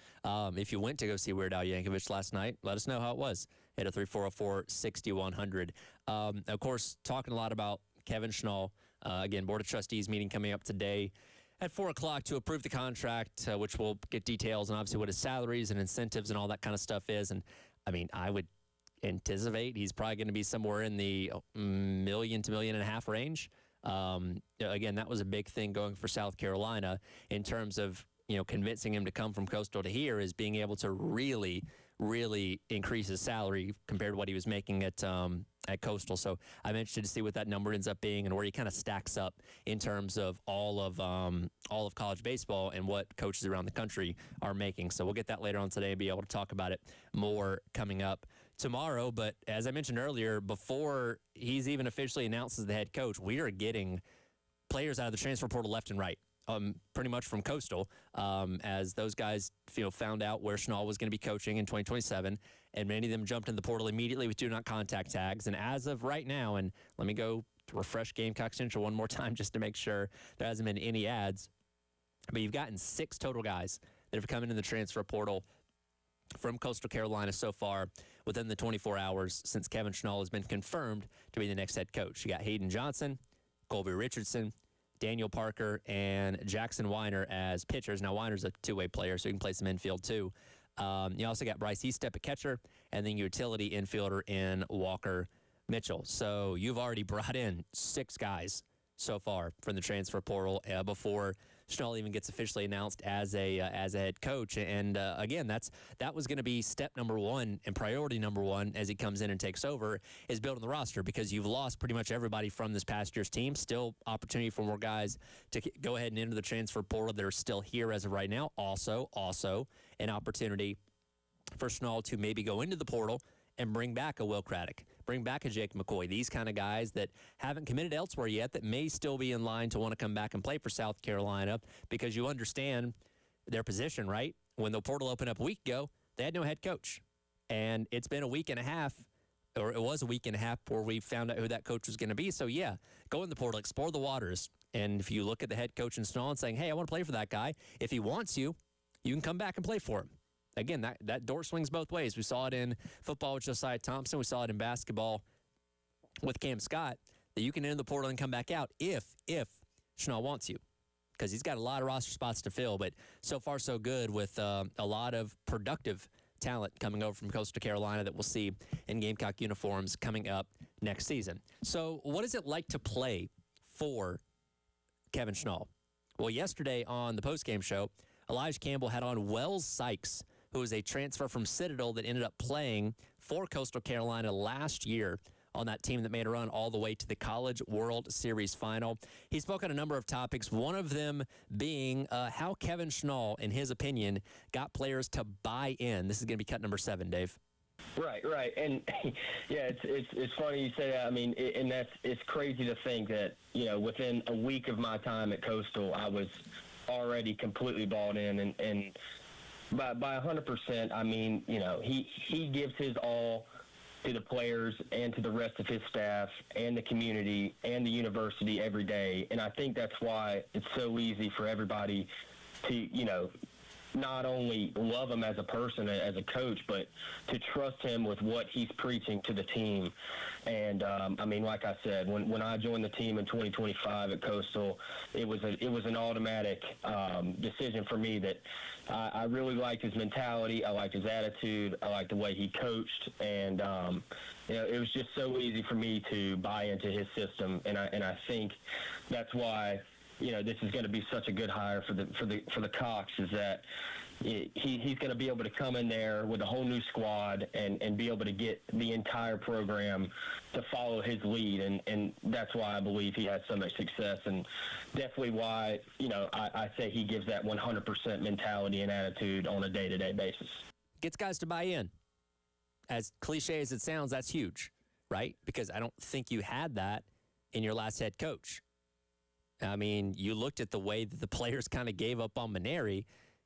A: If you went to go see Weird Al Yankovic last night, let us know how it was. 803-404-6100. Of course, talking a lot about Kevin Schnall. Again, Board of Trustees meeting coming up today at 4 o'clock to approve the contract, which will get details and obviously what his salaries and incentives and all that kind of stuff is. And, I mean, I would anticipate he's probably going to be somewhere in the $1 million to $1.5 million range. Again, that was a big thing going for South Carolina in terms of, convincing him to come from Coastal to here, is being able to really, really increase his salary compared to what he was making at Coastal. So I'm interested to see what that number ends up being and where he kind of stacks up in terms of all of college baseball and what coaches around the country are making. So we'll get that later on today and be able to talk about it more coming up tomorrow. But as I mentioned earlier, before he's even officially announced as the head coach, we are getting players out of the transfer portal left and right. Pretty much from Coastal, as those guys found out where Schnall was going to be coaching in 2027, and many of them jumped in the portal immediately with do not contact tags. And as of right now, and let me go to refresh Gamecock Central one more time just to make sure there hasn't been any ads, but you've gotten 6 total guys that have come into the transfer portal from Coastal Carolina so far within the 24 hours since Kevin Schnall has been confirmed to be the next head coach. You got Hayden Johnson, Colby Richardson, Daniel Parker, and Jackson Weiner as pitchers. Now, Weiner's a two-way player, so he can play some infield, too. You also got Bryce Eastep at catcher, and then utility infielder in Walker Mitchell. So you've already brought in 6 guys so far from the transfer portal before Schnall even gets officially announced as a head coach. And again, that was going to be step number 1 and priority number 1 as he comes in and takes over, is building the roster, because you've lost pretty much everybody from this past year's team. Still opportunity for more guys to go ahead and enter the transfer portal that are still here as of right now. Also an opportunity for Schnall to maybe go into the portal and bring back a Will Craddock, bring back a Jake McCoy, these kind of guys that haven't committed elsewhere yet that may still be in line to want to come back and play for South Carolina, because you understand their position, right? When the portal opened up a week ago, they had no head coach. And it's been a week and a half, or it was a week and a half before we found out who that coach was going to be. So, yeah, go in the portal, explore the waters. And if you look at the head coach in Schnall and saying, hey, I want to play for that guy, if he wants you, you can come back and play for him. Again, that door swings both ways. We saw it in football with Josiah Thompson. We saw it in basketball with Cam Scott. that you can enter the portal and come back out if Schnall wants you, because he's got a lot of roster spots to fill. But so far, so good with a lot of productive talent coming over from Coastal Carolina that we'll see in Gamecock uniforms coming up next season. So what is it like to play for Kevin Schnall? Well, yesterday on the postgame show, Elijah Campbell had on Wells Sykes, who is a transfer from Citadel that ended up playing for Coastal Carolina last year on that team that made a run all the way to the College World Series final. He spoke on a number of topics, one of them being how Kevin Schnall, in his opinion, got players to buy in. This is going to be cut number 7, Dave.
F: Right. And, yeah, it's funny you say that. I mean, it's crazy to think that, within a week of my time at Coastal, I was already completely bought in. And by 100%, I mean, he gives his all to the players and to the rest of his staff and the community and the university every day. And I think that's why it's so easy for everybody to, not only love him as a person, as a coach, but to trust him with what he's preaching to the team. And, I mean, like I said, when I joined the team in 2025 at Coastal, it was an automatic decision for me that I really liked his mentality. I liked his attitude. I liked the way he coached. And, it was just so easy for me to buy into his system. And I think that's why, this is going to be such a good hire for the Cox, is that he's going to be able to come in there with a whole new squad and be able to get the entire program to follow his lead. And that's why I believe he has so much success, and definitely why, I say he gives that 100% mentality and attitude on a day-to-day basis.
A: Gets guys to buy in. As cliche as it sounds, that's huge, right? Because I don't think you had that in your last head coach. I mean, you looked at the way that the players kind of gave up on Maneri.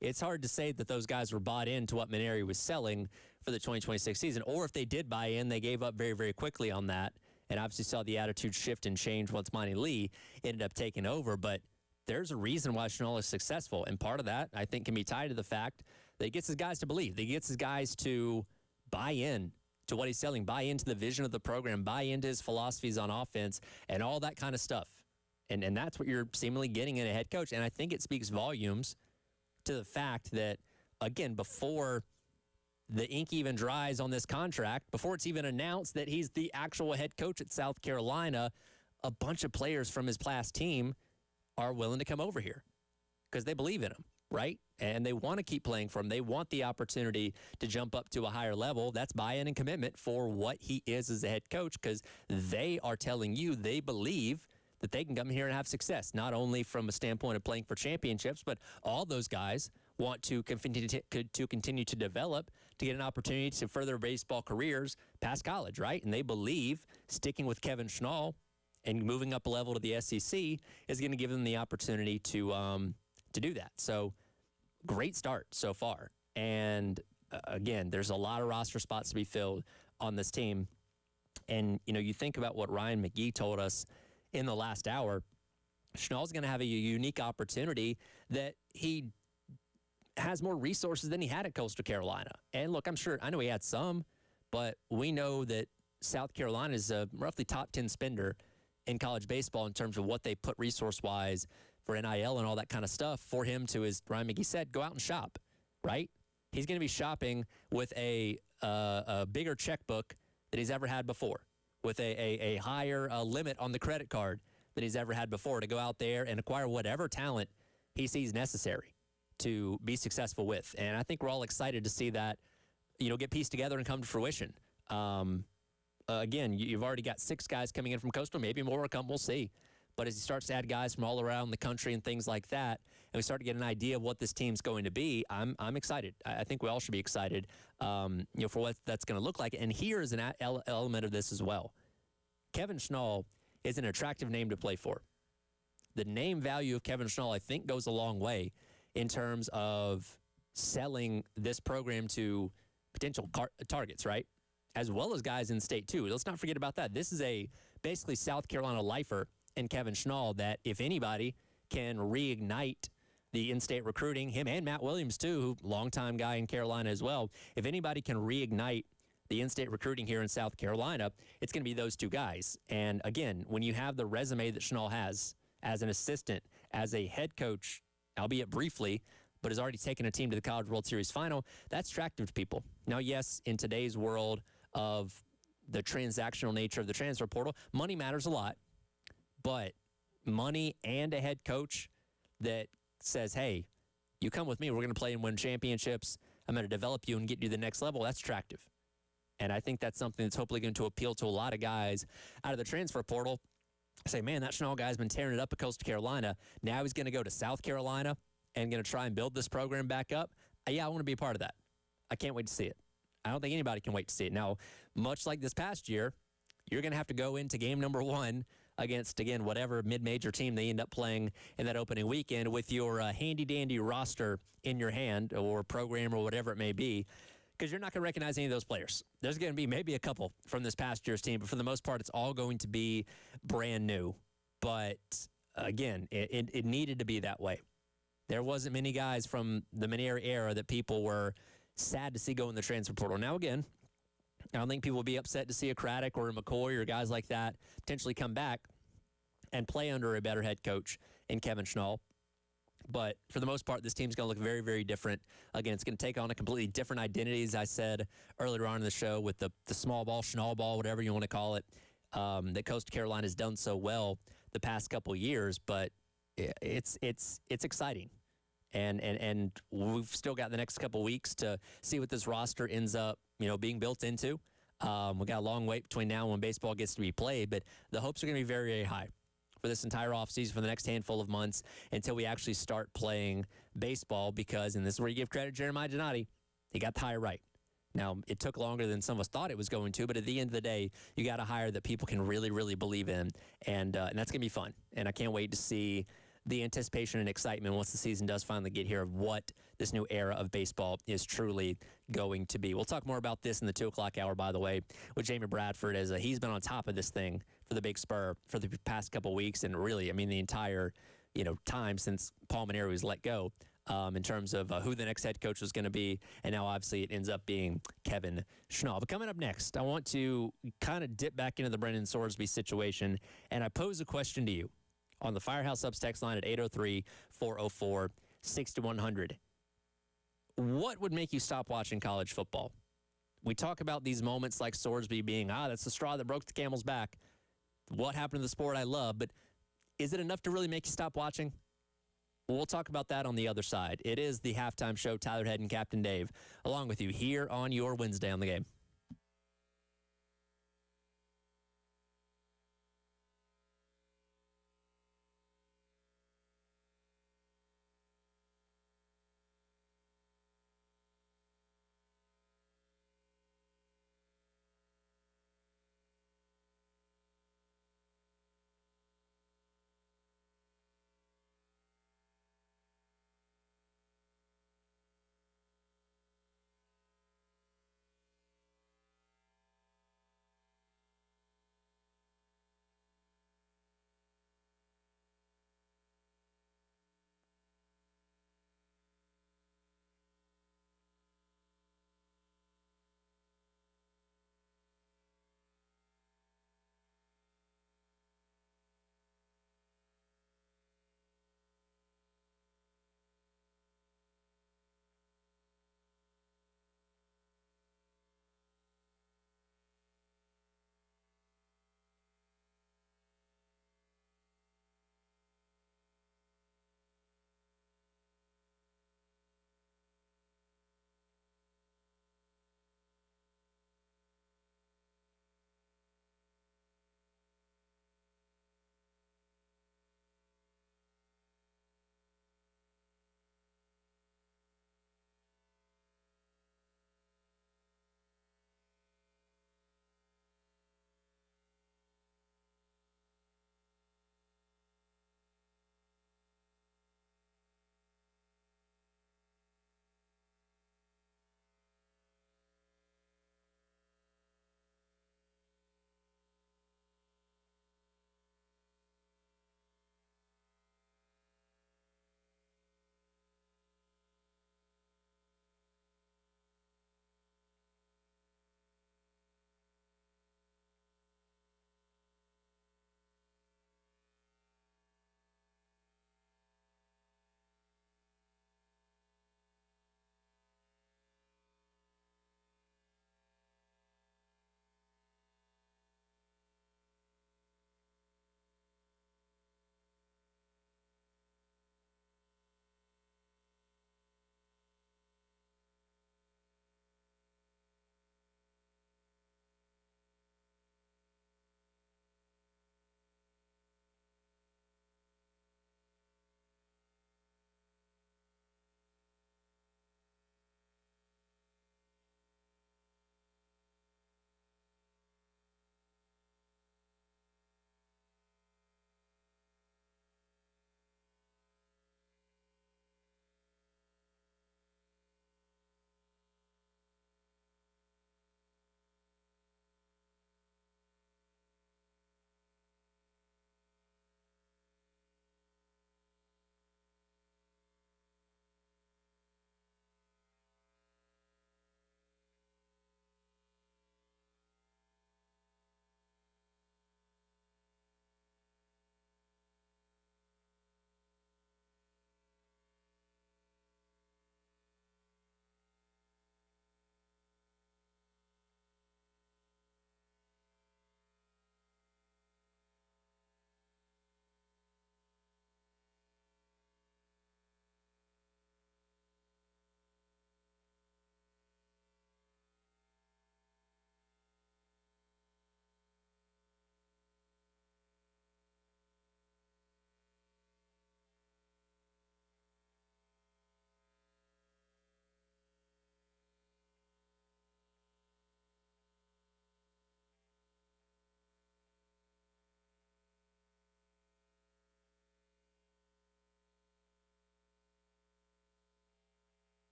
A: It's hard to say that those guys were bought into what Maneri was selling for the 2026 season. Or if they did buy in, they gave up very, very quickly on that. And obviously saw the attitude shift and change once Monty Lee ended up taking over. But there's a reason why Schnall is successful. And part of that, I think, can be tied to the fact that he gets his guys to believe. That he gets his guys to buy in to what he's selling, buy into the vision of the program, buy into his philosophies on offense, and all that kind of stuff. And that's what you're seemingly getting in a head coach. And I think it speaks volumes to the fact that, again, before the ink even dries on this contract, before it's even announced that he's the actual head coach at South Carolina, a bunch of players from his past team are willing to come over here because they believe in him, right? And they want to keep playing for him. They want the opportunity to jump up to a higher level. That's buy-in and commitment for what he is as a head coach, because they are telling you they believe that they can come here and have success, not only from a standpoint of playing for championships, but all those guys want to continue to develop, to get an opportunity to further baseball careers past college, right? And they believe sticking with Kevin Schnall and moving up a level to the SEC is going to give them the opportunity to do that. So great start so far. And again, there's a lot of roster spots to be filled on this team. And, you think about what Ryan McGee told us in the last hour. Schnall's going to have a unique opportunity that he has more resources than he had at Coastal Carolina. And look, I know he had some, but we know that South Carolina is a roughly top 10 spender in college baseball in terms of what they put resource-wise for NIL and all that kind of stuff for him to, as Ryan McGee said, go out and shop, right? He's going to be shopping with a bigger checkbook than he's ever had before, with a higher limit on the credit card than he's ever had before, to go out there and acquire whatever talent he sees necessary to be successful with. And I think we're all excited to see that, get pieced together and come to fruition. Again, you've already got 6 guys coming in from Coastal, maybe more will come, we'll see. But as he starts to add guys from all around the country and things like that, and we start to get an idea of what this team's going to be, I'm excited. I think we all should be excited, for what that's going to look like. And here is an element of this as well. Kevin Schnall is an attractive name to play for. The name value of Kevin Schnall, I think, goes a long way in terms of selling this program to potential targets, right? As well as guys in state, too. Let's not forget about that. This is a basically South Carolina lifer in Kevin Schnall that, if anybody can reignite the in-state recruiting, him and Matt Williams, too, who longtime guy in Carolina as well, if anybody can reignite the the in-state recruiting here in South Carolina, it's going to be those two guys. And again, when you have the resume that Schnall has as an assistant, as a head coach, albeit briefly, but has already taken a team to the College World Series final, that's attractive to people. Now, yes, in today's world of the transactional nature of the transfer portal, money matters a lot, but money and a head coach that says, hey, you come with me, we're going to play and win championships, I'm going to develop you and get you to the next level, that's attractive. And I think that's something that's hopefully going to appeal to a lot of guys out of the transfer portal. Say, man, that Schnall guy's been tearing it up at Coastal Carolina. Now he's going to go to South Carolina and going to try and build this program back up. Yeah, I want to be a part of that. I can't wait to see it. I don't think anybody can wait to see it. Now, much like this past year, you're going to have to go into game number 1 against, again, whatever mid-major team they end up playing in that opening weekend with your handy-dandy roster in your hand or program or whatever it may be, because you're not going to recognize any of those players. There's going to be maybe a couple from this past year's team, but for the most part, it's all going to be brand new. But, again, it needed to be that way. There wasn't many guys from the Minier era that people were sad to see go in the transfer portal. Now, again, I don't think people will be upset to see a Craddock or a McCoy or guys like that potentially come back and play under a better head coach in Kevin Schnall. But for the most part, this team's going to look very, very different. Again, it's going to take on a completely different identity, as I said earlier on in the show, with the small ball, Schnall ball, whatever you want to call it, that Coastal Carolina has done so well the past couple of years. But it's exciting. And we've still got the next couple of weeks to see what this roster ends up, being built into. We got a long wait between now and when baseball gets to be played, but the hopes are going to be very, very high for this entire offseason, for the next handful of months, until we actually start playing baseball, because, and this is where you give credit to Jeremiah Donati, he got the hire right. Now, it took longer than some of us thought it was going to, but at the end of the day, you got a hire that people can really, really believe in, and that's going to be fun. And I can't wait to see the anticipation and excitement once the season does finally get here of what this new era of baseball is truly going to be. We'll talk more about this in the 2 o'clock hour, by the way, with Jamie Bradford, as he's been on top of this thing for the Big Spur for the past couple weeks, and really, the entire, time since Paul Mainieri was let go, in terms of who the next head coach was going to be, and now obviously it ends up being Kevin Schnall. But coming up next, I want to kind of dip back into the Brendan Sorsby situation, and I pose a question to you on the Firehouse Subs text line at 803-404-6100. What would make you stop watching college football? We talk about these moments like Sorsby being, that's the straw that broke the camel's back. What happened to the sport I love? But is it enough to really make you stop watching? Well, we'll talk about that on the other side. It is the halftime show. Tyler Head and Captain Dave, along with you here on your Wednesday on the Game.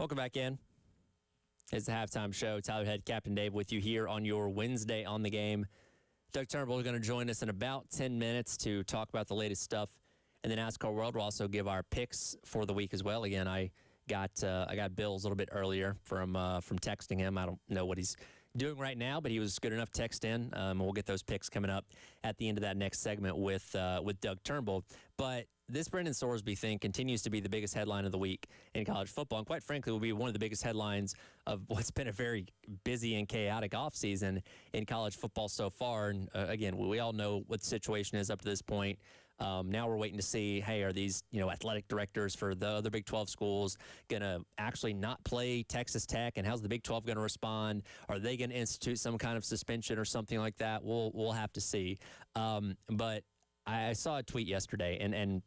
A: Welcome back in. It's the halftime show. Tyler Head, Captain Dave with you here on your Wednesday on the game. Doug Turnbull is going to join us in about 10 minutes to talk about the latest stuff in the NASCAR world. We'll also give our picks for the week as well. Again, I got Bill's a little bit earlier from texting him. I don't know what he's doing right now, but he was good enough to text in. We'll get those picks coming up at the end of that next segment with Doug Turnbull. But this Brendan Sorsby thing continues to be the biggest headline of the week in college football, and quite frankly will be one of the biggest headlines of what's been a very busy and chaotic offseason in college football so far. And again, we all know what the situation is up to this point. Now we're waiting to see, hey, are these athletic directors for the other Big 12 schools going to actually not play Texas Tech, and how's the Big 12 going to respond? Are they going to institute some kind of suspension or something like that? We'll have to see. But I saw a tweet yesterday, and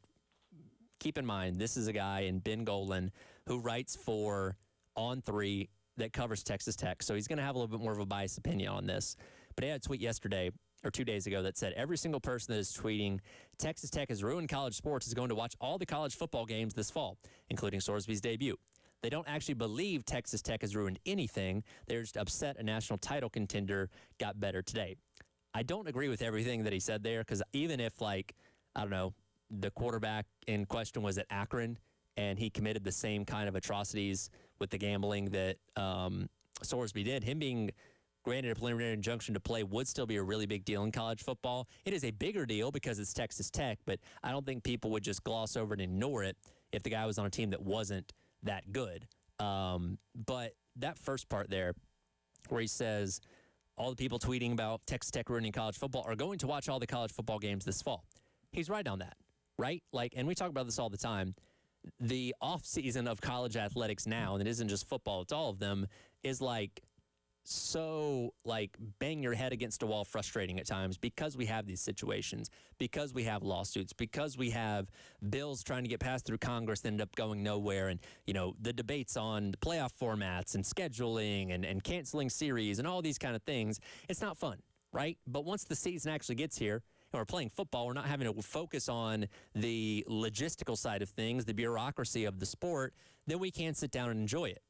A: keep in mind, this is a guy in Ben Golan who writes for On3 that covers Texas Tech, so he's going to have a little bit more of a biased opinion on this. But he had a tweet yesterday or 2 days ago that said, every single person that is tweeting Texas Tech has ruined college sports is going to watch all the college football games this fall, including Sorsby's debut. They don't actually believe Texas Tech has ruined anything. They're just upset a national title contender got better today. I don't agree with everything that he said there, because even if, I don't know, the quarterback in question was at Akron and he committed the same kind of atrocities with the gambling that Sorsby did, him being granted a preliminary injunction to play would still be a really big deal in college football. It is a bigger deal because it's Texas Tech, but I don't think people would just gloss over and ignore it if the guy was on a team that wasn't that good. But that first part there where he says all the people tweeting about Texas Tech ruining college football are going to watch all the college football games this fall. He's right on that, right? And we talk about this all the time. The off-season of college athletics now, and it isn't just football, it's all of them, is so bang your head against a wall frustrating at times, because we have these situations, because we have lawsuits, because we have bills trying to get passed through Congress that end up going nowhere, and the debates on the playoff formats and scheduling and canceling series and all these kind of things. It's not fun, right? But once the season actually gets here and we're playing football, we're not having to focus on the logistical side of things, the bureaucracy of the sport, then we can sit down and enjoy it.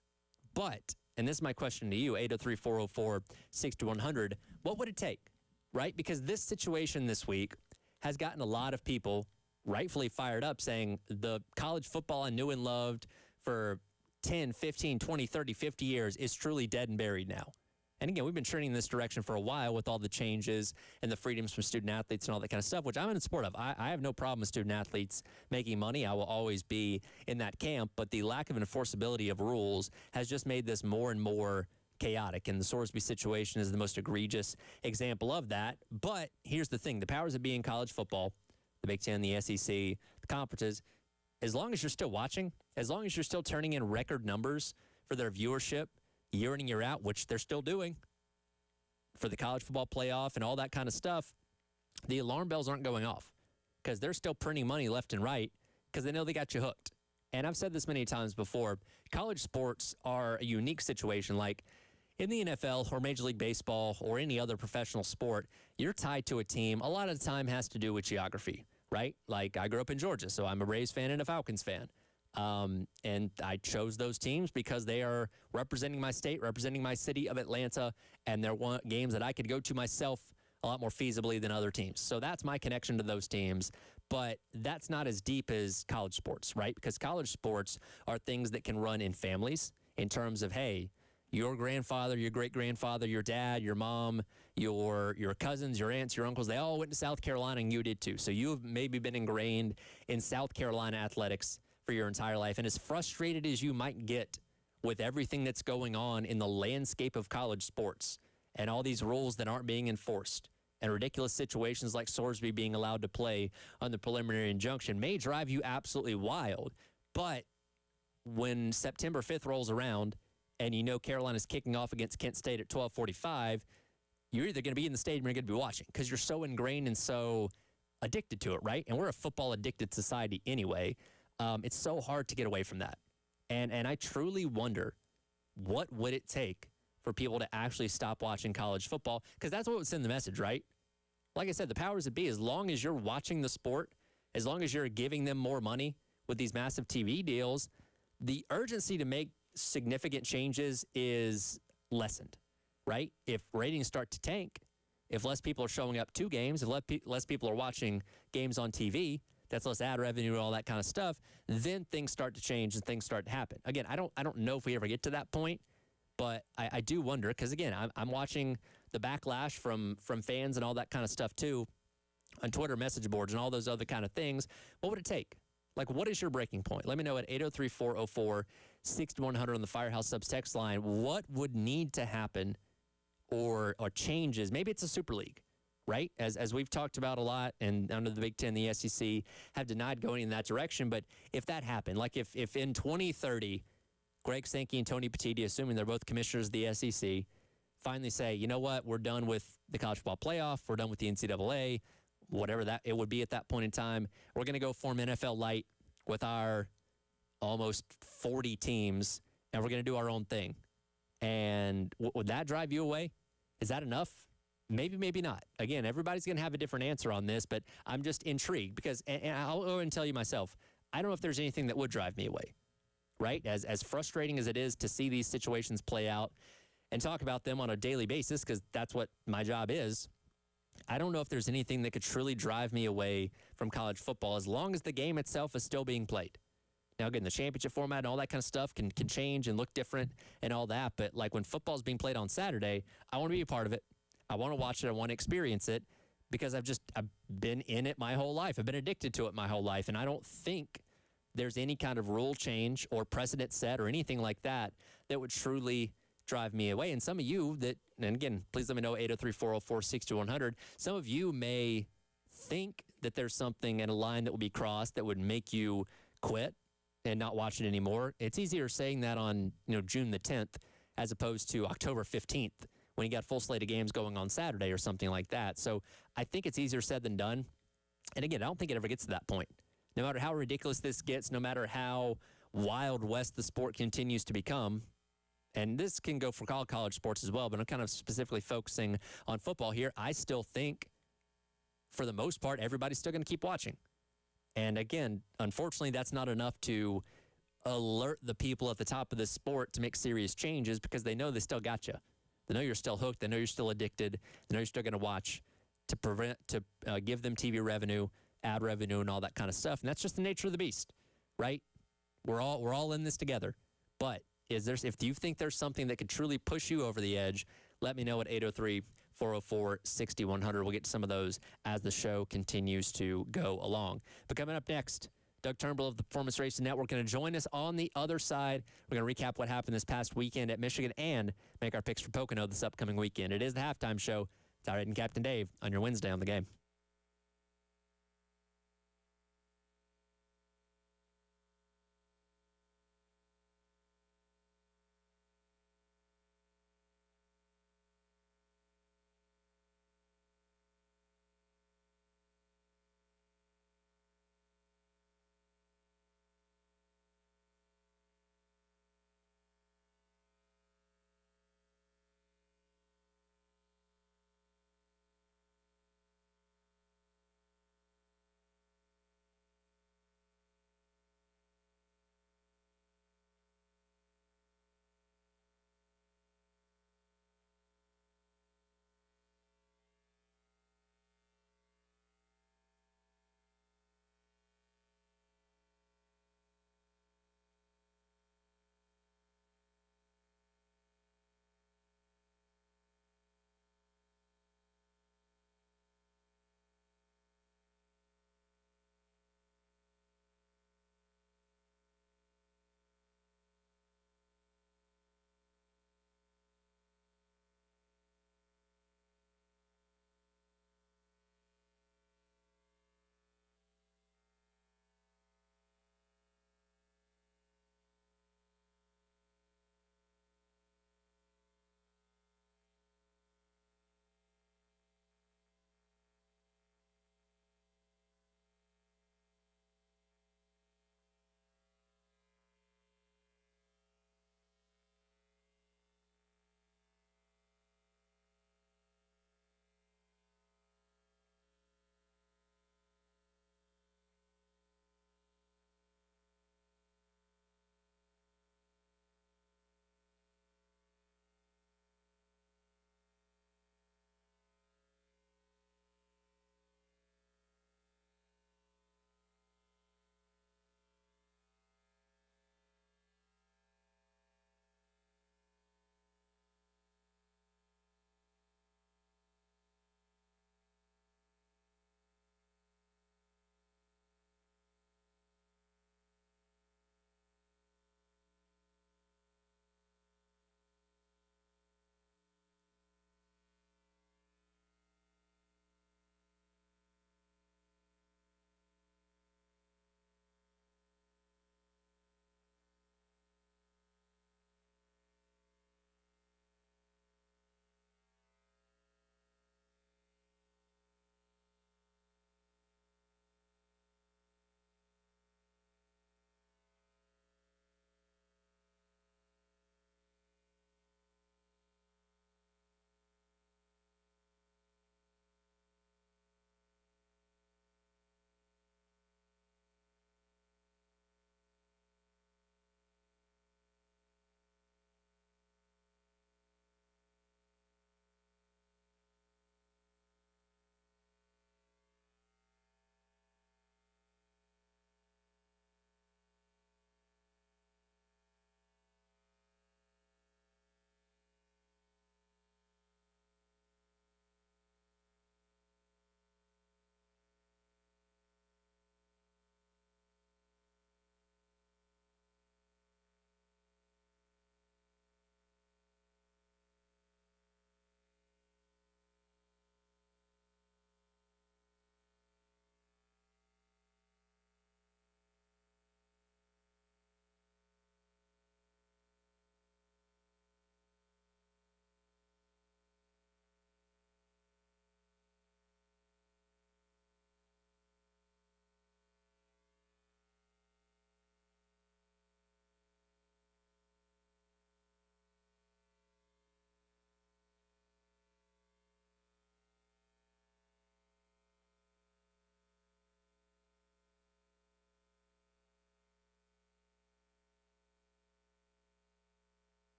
A: But, and this is my question to you, 803-404-6100, what would it take, right? Because this situation this week has gotten a lot of people rightfully fired up, saying the college football I knew and loved for 10, 15, 20, 30, 50 years is truly dead and buried now. And again, we've been trending in this direction for a while with all the changes and the freedoms from student athletes and all that kind of stuff, which I'm in support of. I have no problem with student athletes making money. I will always be in that camp. But the lack of enforceability of rules has just made this more and more chaotic. And the Sorsby situation is the most egregious example of that. But here's the thing. The powers that be in college football, the Big Ten, the SEC, the conferences, as long as you're still watching, as long as you're still turning in record numbers for their viewership, year in and year out, which they're still doing for the college football playoff and all that kind of stuff, the alarm bells aren't going off, because they're still printing money left and right because they know they got you hooked. And I've said this many times before, college sports are a unique situation. Like in the NFL or Major League Baseball or any other professional sport, you're tied to a team. A lot of the time has to do with geography, right? Like I grew up in Georgia, so I'm a Braves fan and a Falcons fan. And I chose those teams because they are representing my state, representing my city of Atlanta, and they're games that I could go to myself a lot more feasibly than other teams. So that's my connection to those teams. But that's not as deep as college sports, right? Because college sports are things that can run in families in terms of, hey, your grandfather, your great-grandfather, your dad, your mom, your cousins, your aunts, your uncles, they all went to South Carolina, and you did too. So you've maybe been ingrained in South Carolina athletics for your entire life. And as frustrated as you might get with everything that's going on in the landscape of college sports and all these rules that aren't being enforced and ridiculous situations like Sorsby being allowed to play under preliminary injunction may drive you absolutely wild. But when September 5th rolls around and you know Carolina's kicking off against Kent State at 12:45, you're either going to be in the stadium or you're going to be watching, because you're so ingrained and so addicted to it, right? And we're a football-addicted society anyway. It's so hard to get away from that. And I truly wonder, what would it take for people to actually stop watching college football? Because that's what would send the message, right? Like I said, the powers that be, as long as you're watching the sport, as long as you're giving them more money with these massive TV deals, the urgency to make significant changes is lessened, right? If ratings start to tank, if less people are showing up to games, if less people are watching games on TV, that's less ad revenue and all that kind of stuff, then things start to change and things start to happen. Again, I don't know if we ever get to that point, but I do wonder, because again, I'm watching the backlash from fans and all that kind of stuff too on Twitter message boards and all those other kind of things. What would it take? Like, what is your breaking point? Let me know at 803-404-6100 on the Firehouse Subs text line. What would need to happen or changes? Maybe it's a Super League, right? As we've talked about a lot, and under the Big Ten, the SEC have denied going in that direction. But if that happened, like if in 2030, Greg Sankey and Tony Petitti, assuming they're both commissioners of the SEC, finally say, you know what, we're done with the college football playoff, we're done with the NCAA, whatever that it would be at that point in time, we're going to go form NFL Light with our almost 40 teams, and we're going to do our own thing. And would that drive you away? Is that enough? Maybe, maybe not. Again, everybody's going to have a different answer on this, but I'm just intrigued because, and I'll go and tell you myself, I don't know if there's anything that would drive me away, right? As frustrating as it is to see these situations play out and talk about them on a daily basis, because that's what my job is, I don't know if there's anything that could truly drive me away from college football as long as the game itself is still being played. Now, again, the championship format and all that kind of stuff can change and look different and all that, but like when football's being played on Saturday, I want to be a part of it. I want to watch it. I want to experience it because I've been in it my whole life. I've been addicted to it my whole life, and I don't think there's any kind of rule change or precedent set or anything like that that would truly drive me away. And some of you that, and again, please let me know, 803-404-6100, some of you may think that there's something in a line that will be crossed that would make you quit and not watch it anymore. It's easier saying that on June the 10th as opposed to October 15th when you got full slate of games going on Saturday or something like that. So I think it's easier said than done. And again, I don't think it ever gets to that point. No matter how ridiculous this gets, no matter how wild west the sport continues to become, and this can go for all college sports as well, but I'm kind of specifically focusing on football here, I still think, for the most part, everybody's still going to keep watching. And again, unfortunately, that's not enough to alert the people at the top of this sport to make serious changes because they know they still got you. They know you're still hooked. They know you're still addicted. They know you're still going to watch to give them TV revenue, ad revenue, and all that kind of stuff. And that's just the nature of the beast, right? We're all in this together. But if you think there's something that could truly push you over the edge, let me know at 803-404-6100. We'll get to some of those as the show continues to go along. But coming up next, Doug Turnbull of the Performance Racing Network going to join us on the other side. We're going to recap what happened this past weekend at Michigan and make our picks for Pocono this upcoming weekend. It is the halftime show. Tyrant and Captain Dave on your Wednesday on the Game.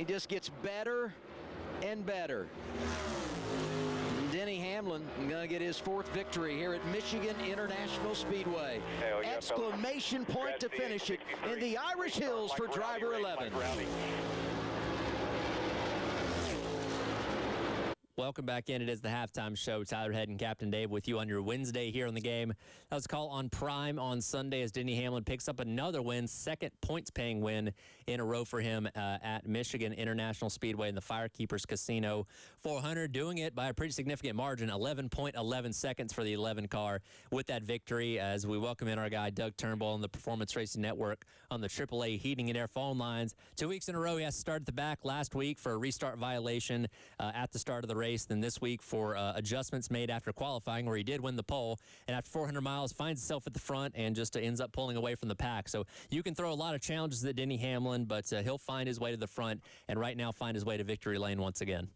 G: He just gets better and better. Denny Hamlin going to get his 4th victory here at Michigan International Speedway. Exclamation point to finish it in the Irish Hills for driver 11.
A: Welcome back in. It is the halftime show. Tyler Head and Captain Dave with you on your Wednesday here on the game. That was a call on Prime on Sunday as Denny Hamlin picks up another win, 2nd points-paying win in a row for him at Michigan International Speedway in the Firekeepers Casino 400, doing it by a pretty significant margin, 11.11 seconds for the 11 car with that victory. As we welcome in our guy Doug Turnbull on the Performance Racing Network on the AAA Heating and Air phone lines. 2 weeks in a row, he has to start at the back last week for a restart violation at the start of the race. Then this week for adjustments made after qualifying, where he did win the pole, and after 400 miles finds himself at the front and just ends up pulling away from the pack. So you can throw a lot of challenges at Denny Hamlin, but he'll find his way to the front and right now find his way to victory lane once again.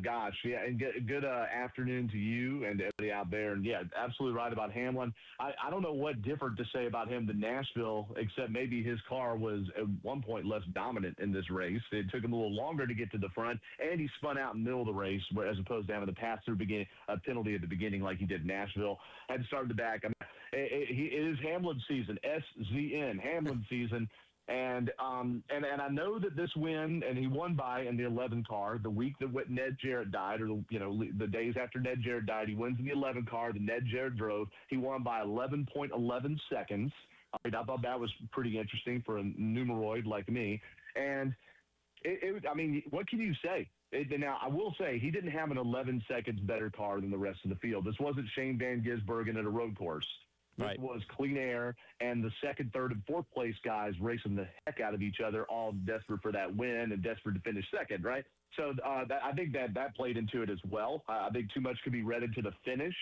H: Gosh, yeah, and good afternoon to you and everybody out there. And, yeah, absolutely right about Hamlin. I don't know what different to say about him than Nashville, except maybe his car was at one point less dominant in this race. It took him a little longer to get to the front, and he spun out in the middle of the race as opposed to having to pass through a penalty at the beginning like he did in Nashville. Had to start at the back. I mean, it is Hamlin season, SZN, Hamlin season. And I know that this win, and he won by in the 11 car the week that Ned Jarrett died, or the days after Ned Jarrett died, he wins in the 11 car that Ned Jarrett drove. He won by 11.11 seconds. I thought that was pretty interesting for a numeroid like me. And I mean, what can you say? Now, I will say he didn't have an 11 seconds better car than the rest of the field. This wasn't Shane Van Gisbergen at a road course. This was clean air, and the 2nd, 3rd, and 4th place guys racing the heck out of each other, all desperate for that win and desperate to finish second, right? So I think that played into it as well. I think too much could be read into the finish,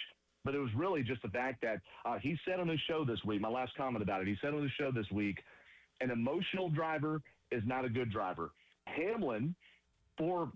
H: but it was really just the fact that he said on his show this week, my last comment about it, he said on his show this week, an emotional driver is not a good driver. Hamlin, for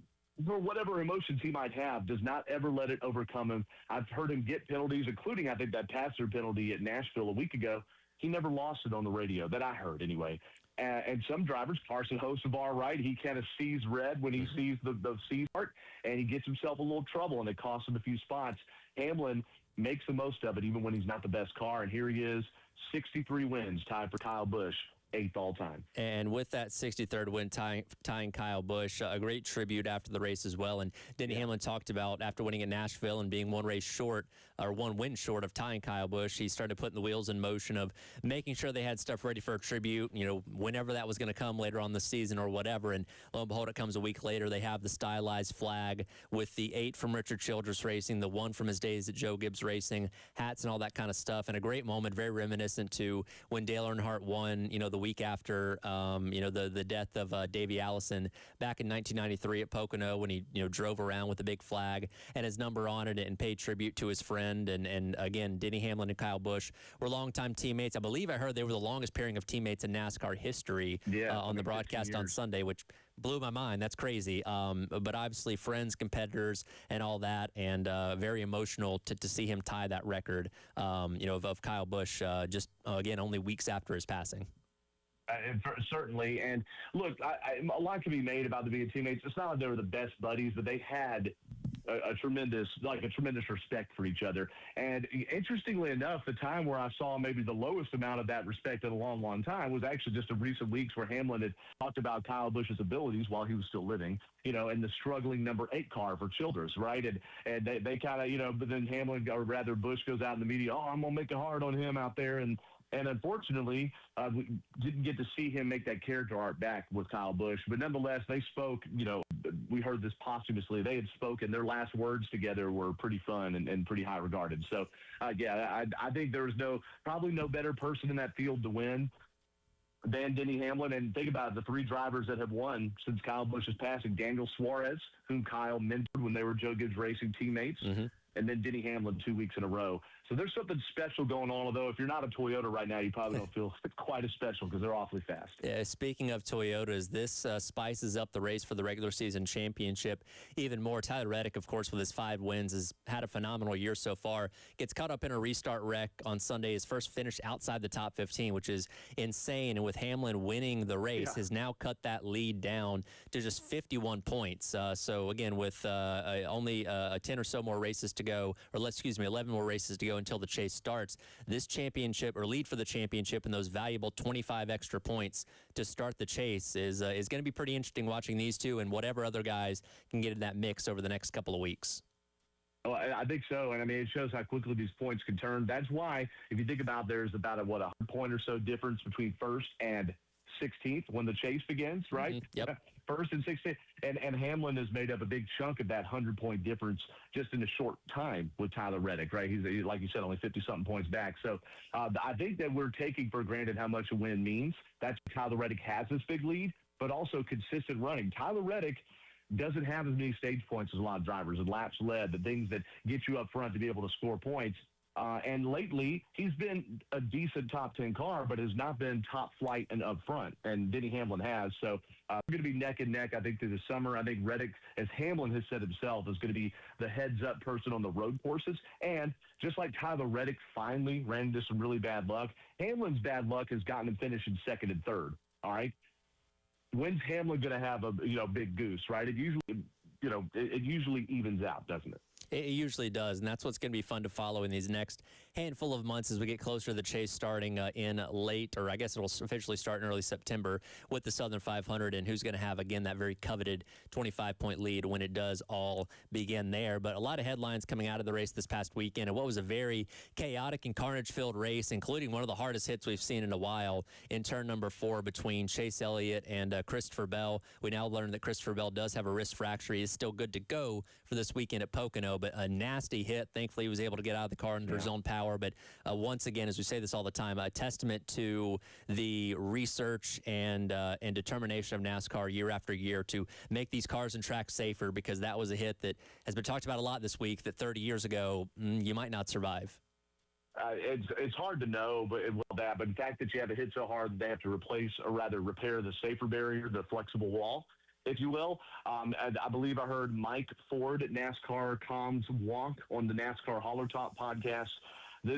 H: whatever emotions he might have, does not ever let it overcome him. I've heard him get penalties, including, I think, that passer penalty at Nashville a week ago. He never lost it on the radio, that I heard anyway. And some drivers, Carson Hocevar, right, he kind of sees red when he sees the C part, and he gets himself a little trouble, and it costs him a few spots. Hamlin makes the most of it, even when he's not the best car, and here he is, 63 wins, tied for Kyle Busch. 8th all time.
A: And with that 63rd win tying Kyle Busch, a great tribute after the race as well. And Denny Hamlin talked about after winning at Nashville and being one win short of tying Kyle Busch, he started putting the wheels in motion of making sure they had stuff ready for a tribute, whenever that was going to come later on the season or whatever. And lo and behold, it comes a week later. They have the stylized flag with the 8 from Richard Childress Racing, the 1 from his days at Joe Gibbs Racing, hats and all that kind of stuff. And a great moment, very reminiscent to when Dale Earnhardt won, the week after, the death of Davey Allison back in 1993 at Pocono when he, drove around with the big flag and his number on it and paid tribute to his friend. And again, Denny Hamlin and Kyle Busch were longtime teammates. I believe I heard they were the longest pairing of teammates in NASCAR history on the broadcast on Sunday, which blew my mind. That's crazy. But obviously friends, competitors, and all that, and very emotional to see him tie that record, of Kyle Busch just, again, only weeks after his passing.
H: Certainly. And look, a lot can be made about the being teammates. It's not like they were the best buddies, but they had a tremendous respect for each other. And interestingly enough, the time where I saw maybe the lowest amount of that respect in a long, long time was actually just in recent weeks where Hamlin had talked about Kyle Busch's abilities while he was still living, in the struggling number 8 car for Childress, right? And they kind of, but then Hamlin, or rather Busch, goes out in the media, I'm going to make it hard on him out there. And unfortunately, we didn't get to see him make that character arc back with Kyle Busch. But nonetheless, they spoke, we heard this posthumously. They had spoken. Their last words together were pretty fun and pretty high regarded. So, I think there was probably no better person in that field to win than Denny Hamlin. And think about it, the 3 drivers that have won since Kyle Busch's passing: Daniel Suarez, whom Kyle mentored when they were Joe Gibbs Racing teammates. and then Denny Hamlin 2 weeks in a row. So there's something special going on, although if you're not a Toyota right now, you probably don't feel quite as special because they're awfully fast.
A: Yeah, speaking of Toyotas, this spices up the race for the regular season championship even more. Tyler Reddick, of course, with his 5 wins, has had a phenomenal year so far. Gets caught up in a restart wreck on Sunday. His first finish outside the top 15, which is insane. And with Hamlin winning the race, has now cut that lead down to just 51 points. So, again, with only 10 or so more races to go, or 11 more races to go until the chase starts, this championship or lead for the championship and those valuable 25 extra points to start the chase is going to be pretty interesting watching these two and whatever other guys can get in that mix over the next couple of weeks.
H: Well, I think so. And, I mean, it shows how quickly these points can turn. That's why, if you think about there's about a 100-point or so difference between first and 16th when the chase begins, right?
A: Mm-hmm. Yep.
H: First and 16th. And Hamlin has made up a big chunk of that 100-point difference just in a short time with Tyler Reddick, right? He's, like you said, only 50-something points back. So I think that we're taking for granted how much a win means. That's why Tyler Reddick has this big lead, but also consistent running. Tyler Reddick doesn't have as many stage points as a lot of drivers, and laps led, the things that get you up front to be able to score points. And lately, he's been a decent top 10 car, but has not been top flight and up front, and Denny Hamlin has. So we're going to be neck and neck, I think, through the summer. I think Reddick, as Hamlin has said himself, is going to be the heads-up person on the road courses. And just like Tyler Reddick finally ran into some really bad luck, Hamlin's bad luck has gotten him finishing second and third, all right? When's Hamlin going to have a big goose, right? It usually evens out, doesn't it?
A: It usually does, and that's what's going to be fun to follow in these next handful of months as we get closer to the chase starting in late, or I guess it'll officially start in early September with the Southern 500, and who's going to have, again, that very coveted 25-point lead when it does all begin there. But a lot of headlines coming out of the race this past weekend, and what was a very chaotic and carnage-filled race, including one of the hardest hits we've seen in a while in turn number 4 between Chase Elliott and Christopher Bell. We now learned that Christopher Bell does have a wrist fracture. He is still good to go for this weekend at Pocono, but a nasty hit. Thankfully, he was able to get out of the car under his own power. But once again, as we say this all the time, a testament to the research and determination of NASCAR year after year to make these cars and tracks safer, because that was a hit that has been talked about a lot this week that 30 years ago, you might not survive.
H: It's hard to know, but the fact that you have a hit so hard that they have to replace, or rather repair, the safer barrier, the flexible wall, if you will. I believe I heard Mike Ford at NASCAR Comms Wonk on the NASCAR Holler Top podcast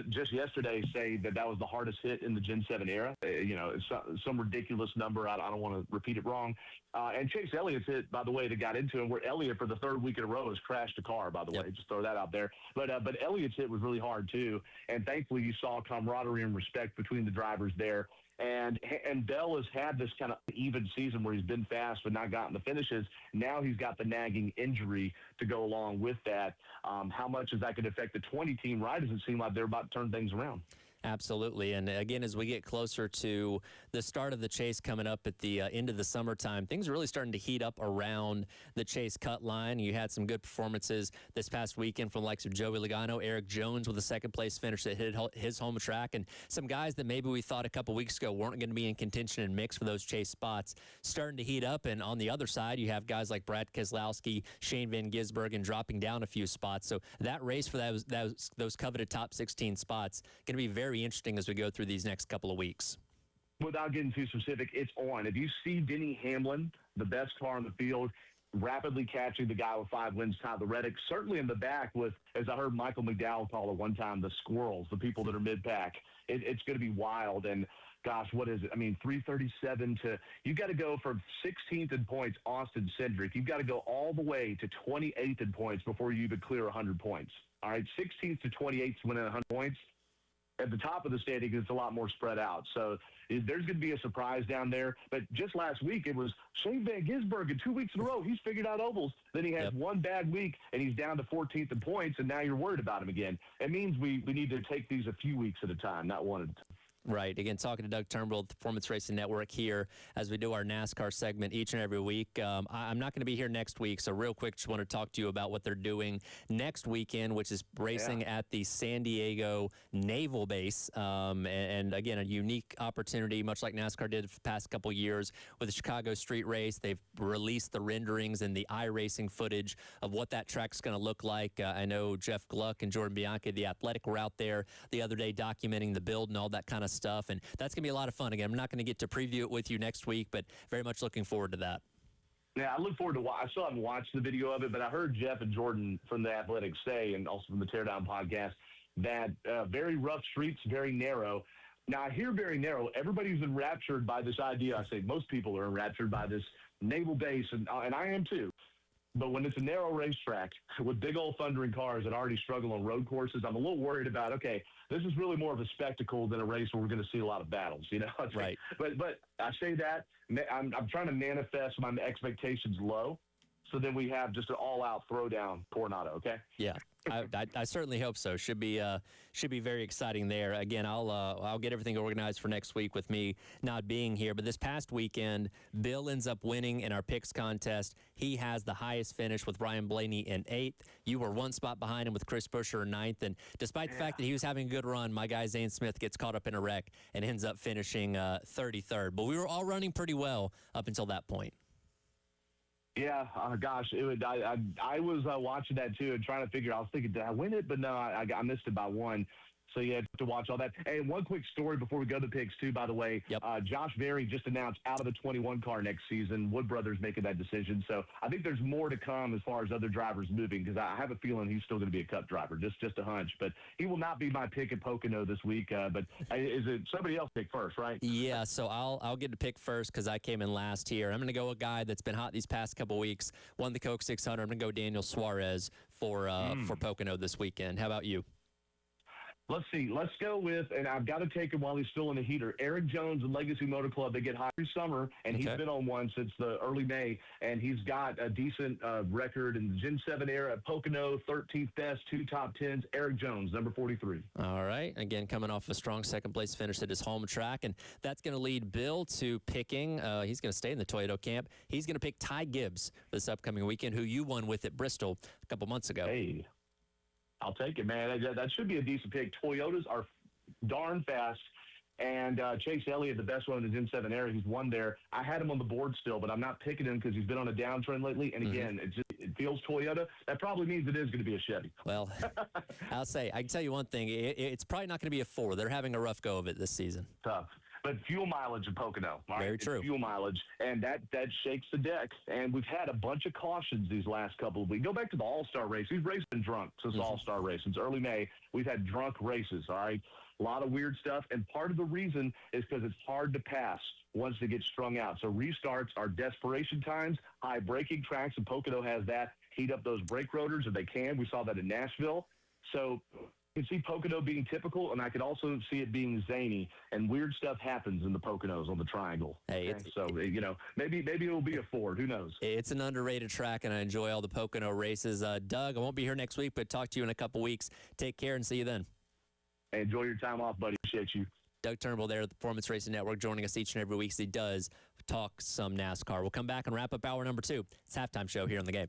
H: just yesterday say that was the hardest hit in the Gen 7 era. It's some ridiculous number. I don't want to repeat it wrong. And Chase Elliott's hit, by the way, that got into him, where Elliott for the third week in a row has crashed a car, by the way. Just throw that out there. But Elliott's hit was really hard, too. And thankfully, you saw camaraderie and respect between the drivers there. And Bell has had this kind of even season where he's been fast but not gotten the finishes. Now he's got the nagging injury to go along with that. How much is that going to affect the 20 team? Right? Doesn't seem like they're about to turn things around.
A: Absolutely. And again, as we get closer to the start of the chase coming up at the end of the summertime, things are really starting to heat up around the chase cut line. You had some good performances this past weekend from the likes of Joey Logano, Eric Jones with a second-place finish that hit his home track, and some guys that maybe we thought a couple weeks ago weren't going to be in contention and mix for those chase spots starting to heat up. And on the other side, you have guys like Brad Keselowski, Shane Van Gisbergen dropping down a few spots. So that race for those coveted top 16 spots going to be very interesting as we go through these next couple of weeks.
H: Without getting too specific, it's on. If you see Denny Hamlin, the best car in the field, rapidly catching the guy with 5 wins, Tyler Reddick, certainly in the back with, as I heard Michael McDowell call it one time, the squirrels, the people that are mid-pack. It's going to be wild. And gosh, what is it? I mean, 337 to – you got to go from 16th in points, Austin Cindric. You've got to go all the way to 28th in points before you even clear 100 points. All right, 16th to 28th to win 100 points. At the top of the standing, it's a lot more spread out. So there's going to be a surprise down there. But just last week, it was Shane Van Gisbergen 2 weeks in a row. He's figured out ovals. Then he has one bad week, and he's down to 14th in points, and now you're worried about him again. It means we need to take these a few weeks at a time, not one at a time.
A: Right. Again, talking to Doug Turnbull, the Performance Racing Network here as we do our NASCAR segment each and every week. I'm not going to be here next week, so real quick, just want to talk to you about what they're doing next weekend, which is racing at the San Diego Naval Base. And again, a unique opportunity, much like NASCAR did for the past couple years with the Chicago Street Race. They've released the renderings and the iRacing footage of what that track's going to look like. I know Jeff Gluck and Jordan Bianchi, the Athletic, were out there the other day documenting the build and all that kind of stuff, and that's going to be a lot of fun. Again, I'm not going to get to preview it with you next week, but very much looking forward to that.
H: Yeah, I look forward to I still haven't watched the video of it, but I heard Jeff and Jordan from the Athletics say, and also from the Teardown podcast, that very rough streets, very narrow. Now, I hear very narrow. Everybody's enraptured by this idea. I say most people are enraptured by this naval base, and I am too. But when it's a narrow racetrack with big old thundering cars that already struggle on road courses, I'm a little worried about, okay, this is really more of a spectacle than a race where we're going to see a lot of battles, you know?
A: Right.
H: But I say that, I'm trying to manifest my expectations low, so then we have just an all-out throwdown Coronado, okay?
A: Yeah. I certainly hope so. Should be very exciting there. Again, I'll get everything organized for next week with me not being here. But this past weekend, Bill ends up winning in our picks contest. He has the highest finish with Ryan Blaney in 8th. You were one spot behind him with Chris Buescher in 9th. And despite the fact that he was having a good run, my guy Zane Smith gets caught up in a wreck and ends up finishing 33rd. But we were all running pretty well up until that point.
H: Yeah, gosh, I was watching that too and trying to figure. I was thinking, did I win it? But no, I missed it by one. So you had to watch all that. And one quick story before we go to the picks too, by the way.
A: Yep.
H: Josh Berry just announced out of the 21 car next season. Wood Brothers making that decision. So I think there's more to come as far as other drivers moving, because I have a feeling he's still going to be a Cup driver. Just a hunch. But he will not be my pick at Pocono this week. But is it somebody else pick first, right?
A: Yeah, so I'll get to pick first because I came in last here. I'm going to go a guy that's been hot these past couple weeks, won the Coke 600. I'm going to go Daniel Suarez for Pocono this weekend. How about you?
H: Let's see. Let's go with, and I've got to take him while he's still in the heater, Eric Jones and Legacy Motor Club. They get hot every summer, and he's been on one since the early May, and he's got a decent record in the Gen 7 era at Pocono, 13th best, 2 top 10s. Eric Jones, number 43.
A: All right. Again, coming off a strong second-place finish at his home track, and that's going to lead Bill to picking. He's going to stay in the Toyota camp. He's going to pick Ty Gibbs this upcoming weekend, who you won with at Bristol a couple months ago.
H: Hey. I'll take it, man. That should be a decent pick. Toyotas are darn fast, and Chase Elliott, the best one in the Gen 7 era, he's won there. I had him on the board still, but I'm not picking him because he's been on a downtrend lately. And again, it feels Toyota. That probably means it is going to be a Chevy.
A: Well, I can tell you one thing. It's probably not going to be a 4. They're having a rough go of it this season.
H: Tough. But fuel mileage in Pocono. Right?
A: Very true.
H: It's fuel mileage, and that shakes the deck. And we've had a bunch of cautions these last couple of weeks. Go back to the All-Star race. We've raced and drunk since the All-Star race. Since early May, we've had drunk races, all right? A lot of weird stuff. And part of the reason is because it's hard to pass once they get strung out. So restarts are desperation times. High braking tracks, and Pocono has that. Heat up those brake rotors if they can. We saw that in Nashville. So I can see Pocono being typical, and I could also see it being zany, and weird stuff happens in the Poconos on the triangle.
A: Hey,
H: okay? So, maybe it will be a Ford. Who knows?
A: It's an underrated track, and I enjoy all the Pocono races. Doug, I won't be here next week, but talk to you in a couple weeks. Take care and see you then.
H: Hey, enjoy your time off, buddy. Appreciate you.
A: Doug Turnbull there at the Performance Racing Network, joining us each and every week as he does talk some NASCAR. We'll come back and wrap up hour number 2. It's halftime show here on the game.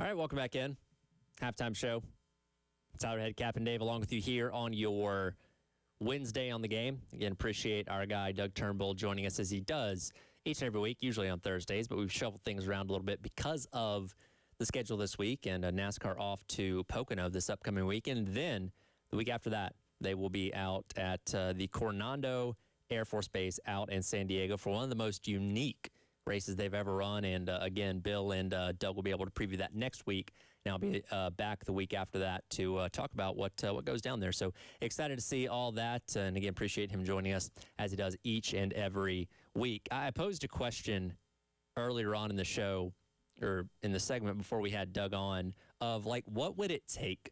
A: All right, welcome back in. Halftime show. Tyler Head, Captain Dave, along with you here on your Wednesday on the game. Again, appreciate our guy Doug Turnbull joining us as he does each and every week, usually on Thursdays, but we've shuffled things around a little bit because of the schedule this week and NASCAR off to Pocono this upcoming weekend. Then the week after that, they will be out at the Coronado Air Force Base out in San Diego for one of the most unique races they've ever run. And again, Bill and Doug will be able to preview that next week. And I'll be back the week after that to talk about what goes down there. So excited to see all that. And again, appreciate him joining us as he does each and every week. I posed a question earlier on in the show, or in the segment before we had Doug on, of like, what would it take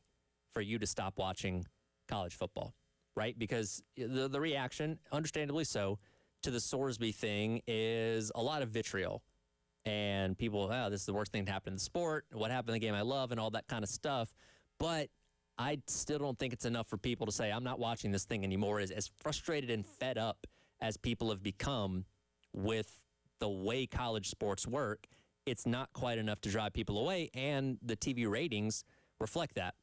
A: for you to stop watching college football, right? Because the reaction, understandably so, to the Sorsby thing is a lot of vitriol. And people, this is the worst thing to happen in the sport. What happened in the game I love and all that kind of stuff. But I still don't think it's enough for people to say, I'm not watching this thing anymore. As frustrated and fed up as people have become with the way college sports work, it's not quite enough to drive people away. And the TV ratings reflect that.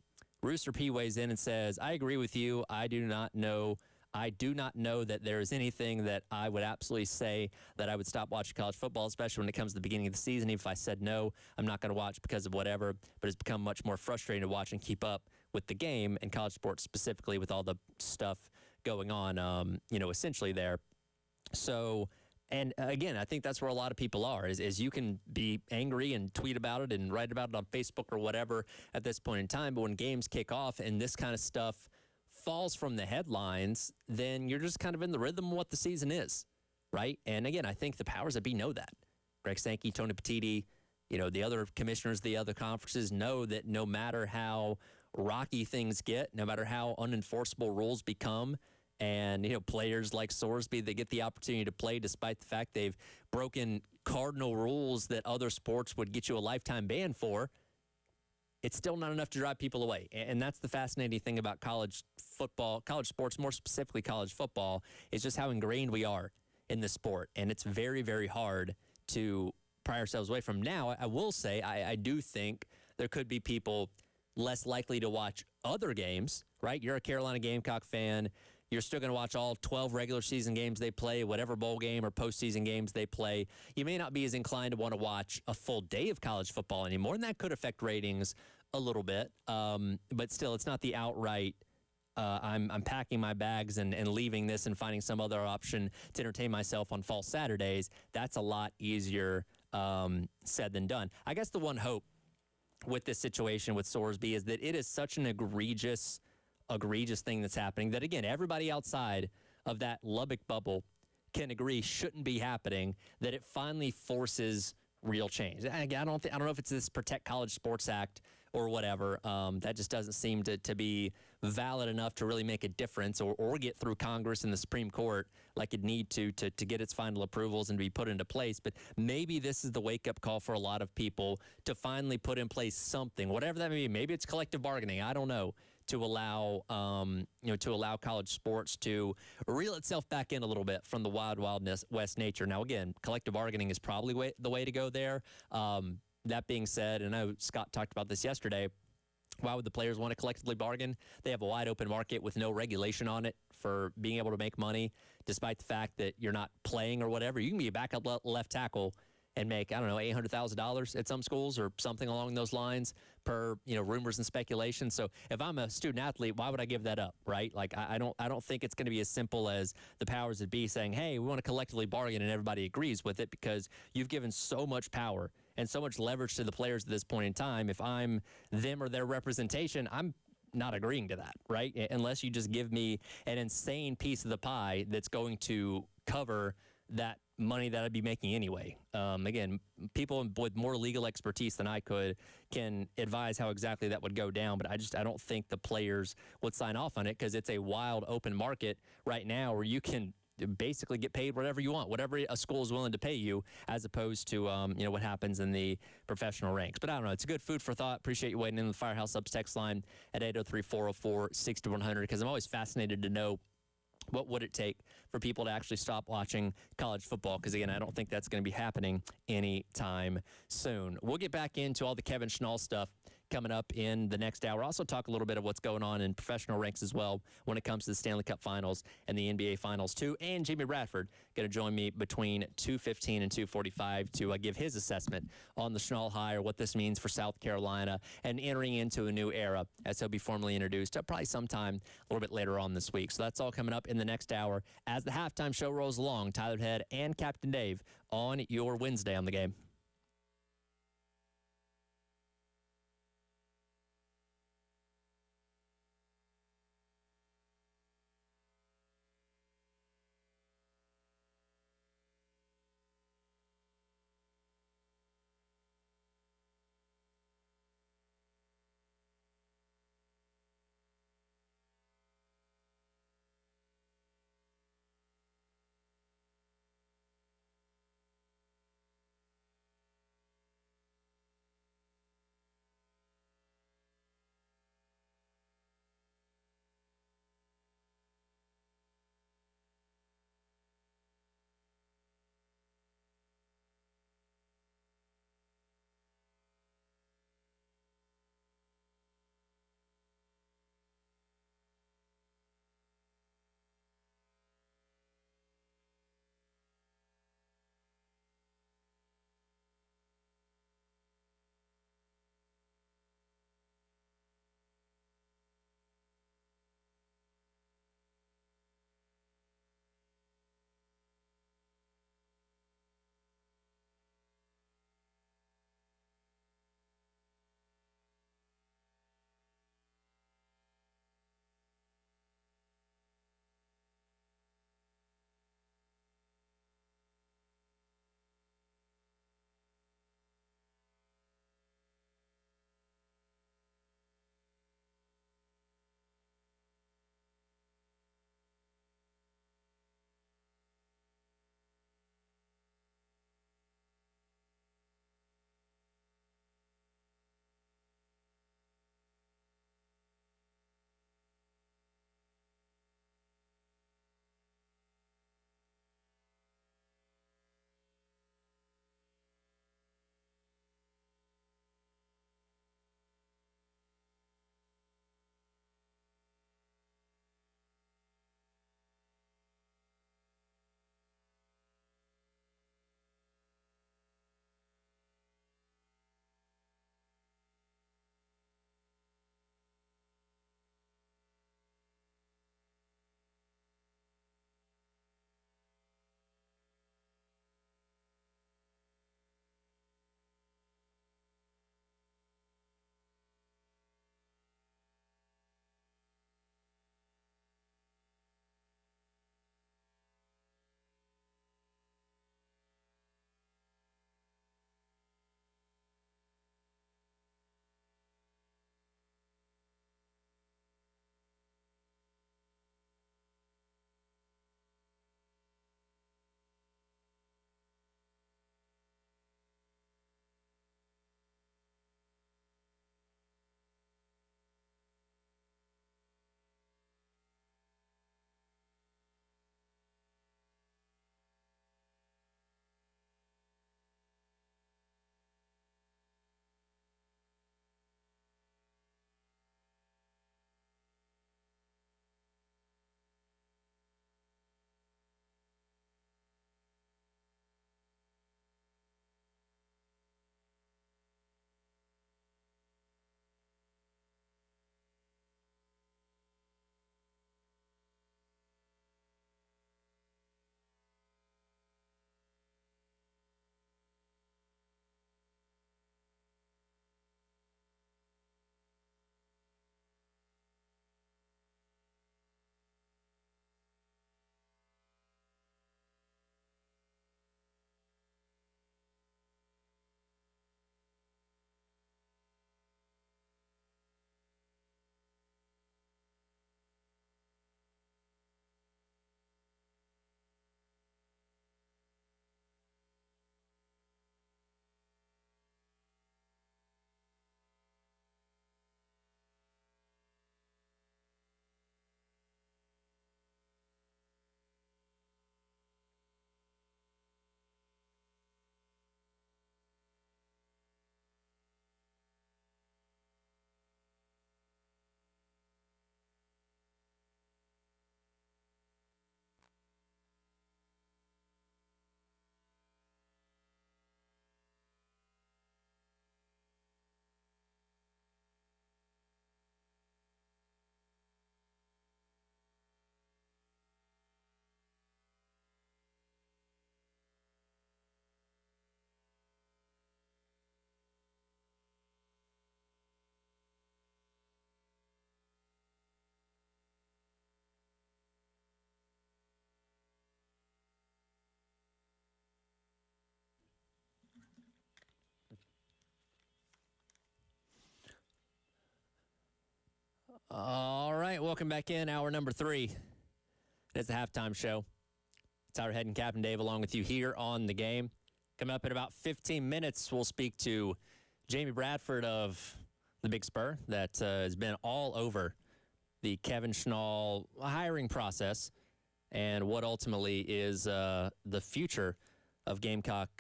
A: Rooster P weighs in and says, I agree with you. I do not know that there is anything that I would absolutely say that I would stop watching college football, especially when it comes to the beginning of the season. Even if I said no, I'm not going to watch because of whatever, but it's become much more frustrating to watch and keep up with the game and college sports specifically with all the stuff going on, essentially there. So, and again, I think that's where a lot of people are, is you can be angry and tweet about it and write about it on Facebook or whatever at this point in time, but when games kick off and this kind of stuff falls from the headlines, then you're just kind of in the rhythm of what the season is, right? And again, I think the powers that be know that. Greg Sankey, Tony Petitti, the other commissioners, the other conferences know that no matter how rocky things get, no matter how unenforceable rules become, and players like Sorsby that get the opportunity to play despite the fact they've broken cardinal rules that other sports would get you a lifetime ban for, it's still not enough to drive people away. And that's the fascinating thing about college football, college sports, more specifically college football, is just how ingrained we are in the sport. And it's very, very hard to pry ourselves away from. Now, I will say, I do think there could be people less likely to watch other games, right? You're a Carolina Gamecock fan. You're still going to watch all 12 regular season games they play, whatever bowl game or postseason games they play. You may not be as inclined to want to watch a full day of college football anymore, and that could affect ratings a little bit. But still, it's not the outright, I'm packing my bags and leaving this and finding some other option to entertain myself on fall Saturdays. That's a lot easier said than done. I guess the one hope with this situation with Sorsby is that it is such an egregious thing that's happening that, again, everybody outside of that Lubbock bubble can agree shouldn't be happening, that it finally forces real change. I don't know if it's this Protect College Sports Act or whatever. That just doesn't seem to be valid enough to really make a difference or get through Congress and the Supreme Court like it need to get its final approvals and be put into place. But maybe this is the wake-up call for a lot of people to finally put in place something, whatever that may be. Maybe it's collective bargaining. I don't know. To allow college sports to reel itself back in a little bit from the wild west nature. Now, again, collective bargaining is probably the way to go there. That being said, and I know Scott talked about this yesterday, why would the players want to collectively bargain? They have a wide open market with no regulation on it for being able to make money, despite the fact that you're not playing or whatever. You can be a backup left tackle and make, $800,000 at some schools or something along those lines per, rumors and speculation. So if I'm a student athlete, why would I give that up, right? Like, I don't think it's going to be as simple as the powers that be saying, hey, we want to collectively bargain, and everybody agrees with it, because you've given so much power and so much leverage to the players at this point in time. If I'm them or their representation, I'm not agreeing to that, right? Unless you just give me an insane piece of the pie that's going to cover that money that I'd be making anyway. Again, people with more legal expertise than I could can advise how exactly that would go down, but I don't think the players would sign off on it, because it's a wild open market right now where you can basically get paid whatever you want, whatever a school is willing to pay you, as opposed to what happens in the professional ranks. But I don't know. It's a good food for thought. Appreciate you waiting in the Firehouse Subs text line at 803-404-6100, because I'm always fascinated to know What would it take for people to actually stop watching college football? Because, again, I don't think that's going to be happening anytime soon. We'll get back into all the Kevin Schnall stuff coming up in the next hour. Also talk a little bit of what's going on in professional ranks as well when it comes to the Stanley Cup Finals and the NBA Finals, too. And Jamie Radford going to join me between 2:15 and 2:45 to give his assessment on the Schnall hire, what this means for South Carolina, and entering into a new era as he'll be formally introduced probably sometime a little bit later on this week. So that's all coming up in the next hour as the halftime show rolls along. Tyler Head and Captain Dave on your Wednesday on the Game. All right, welcome back in. Hour number 3. It's the halftime show. Tyler Head and Captain Dave along with you here on The Game. Coming up in about 15 minutes, we'll speak to Jamie Bradford of the Big Spur that has been all over the Kevin Schnall hiring process and what ultimately is the future of Gamecock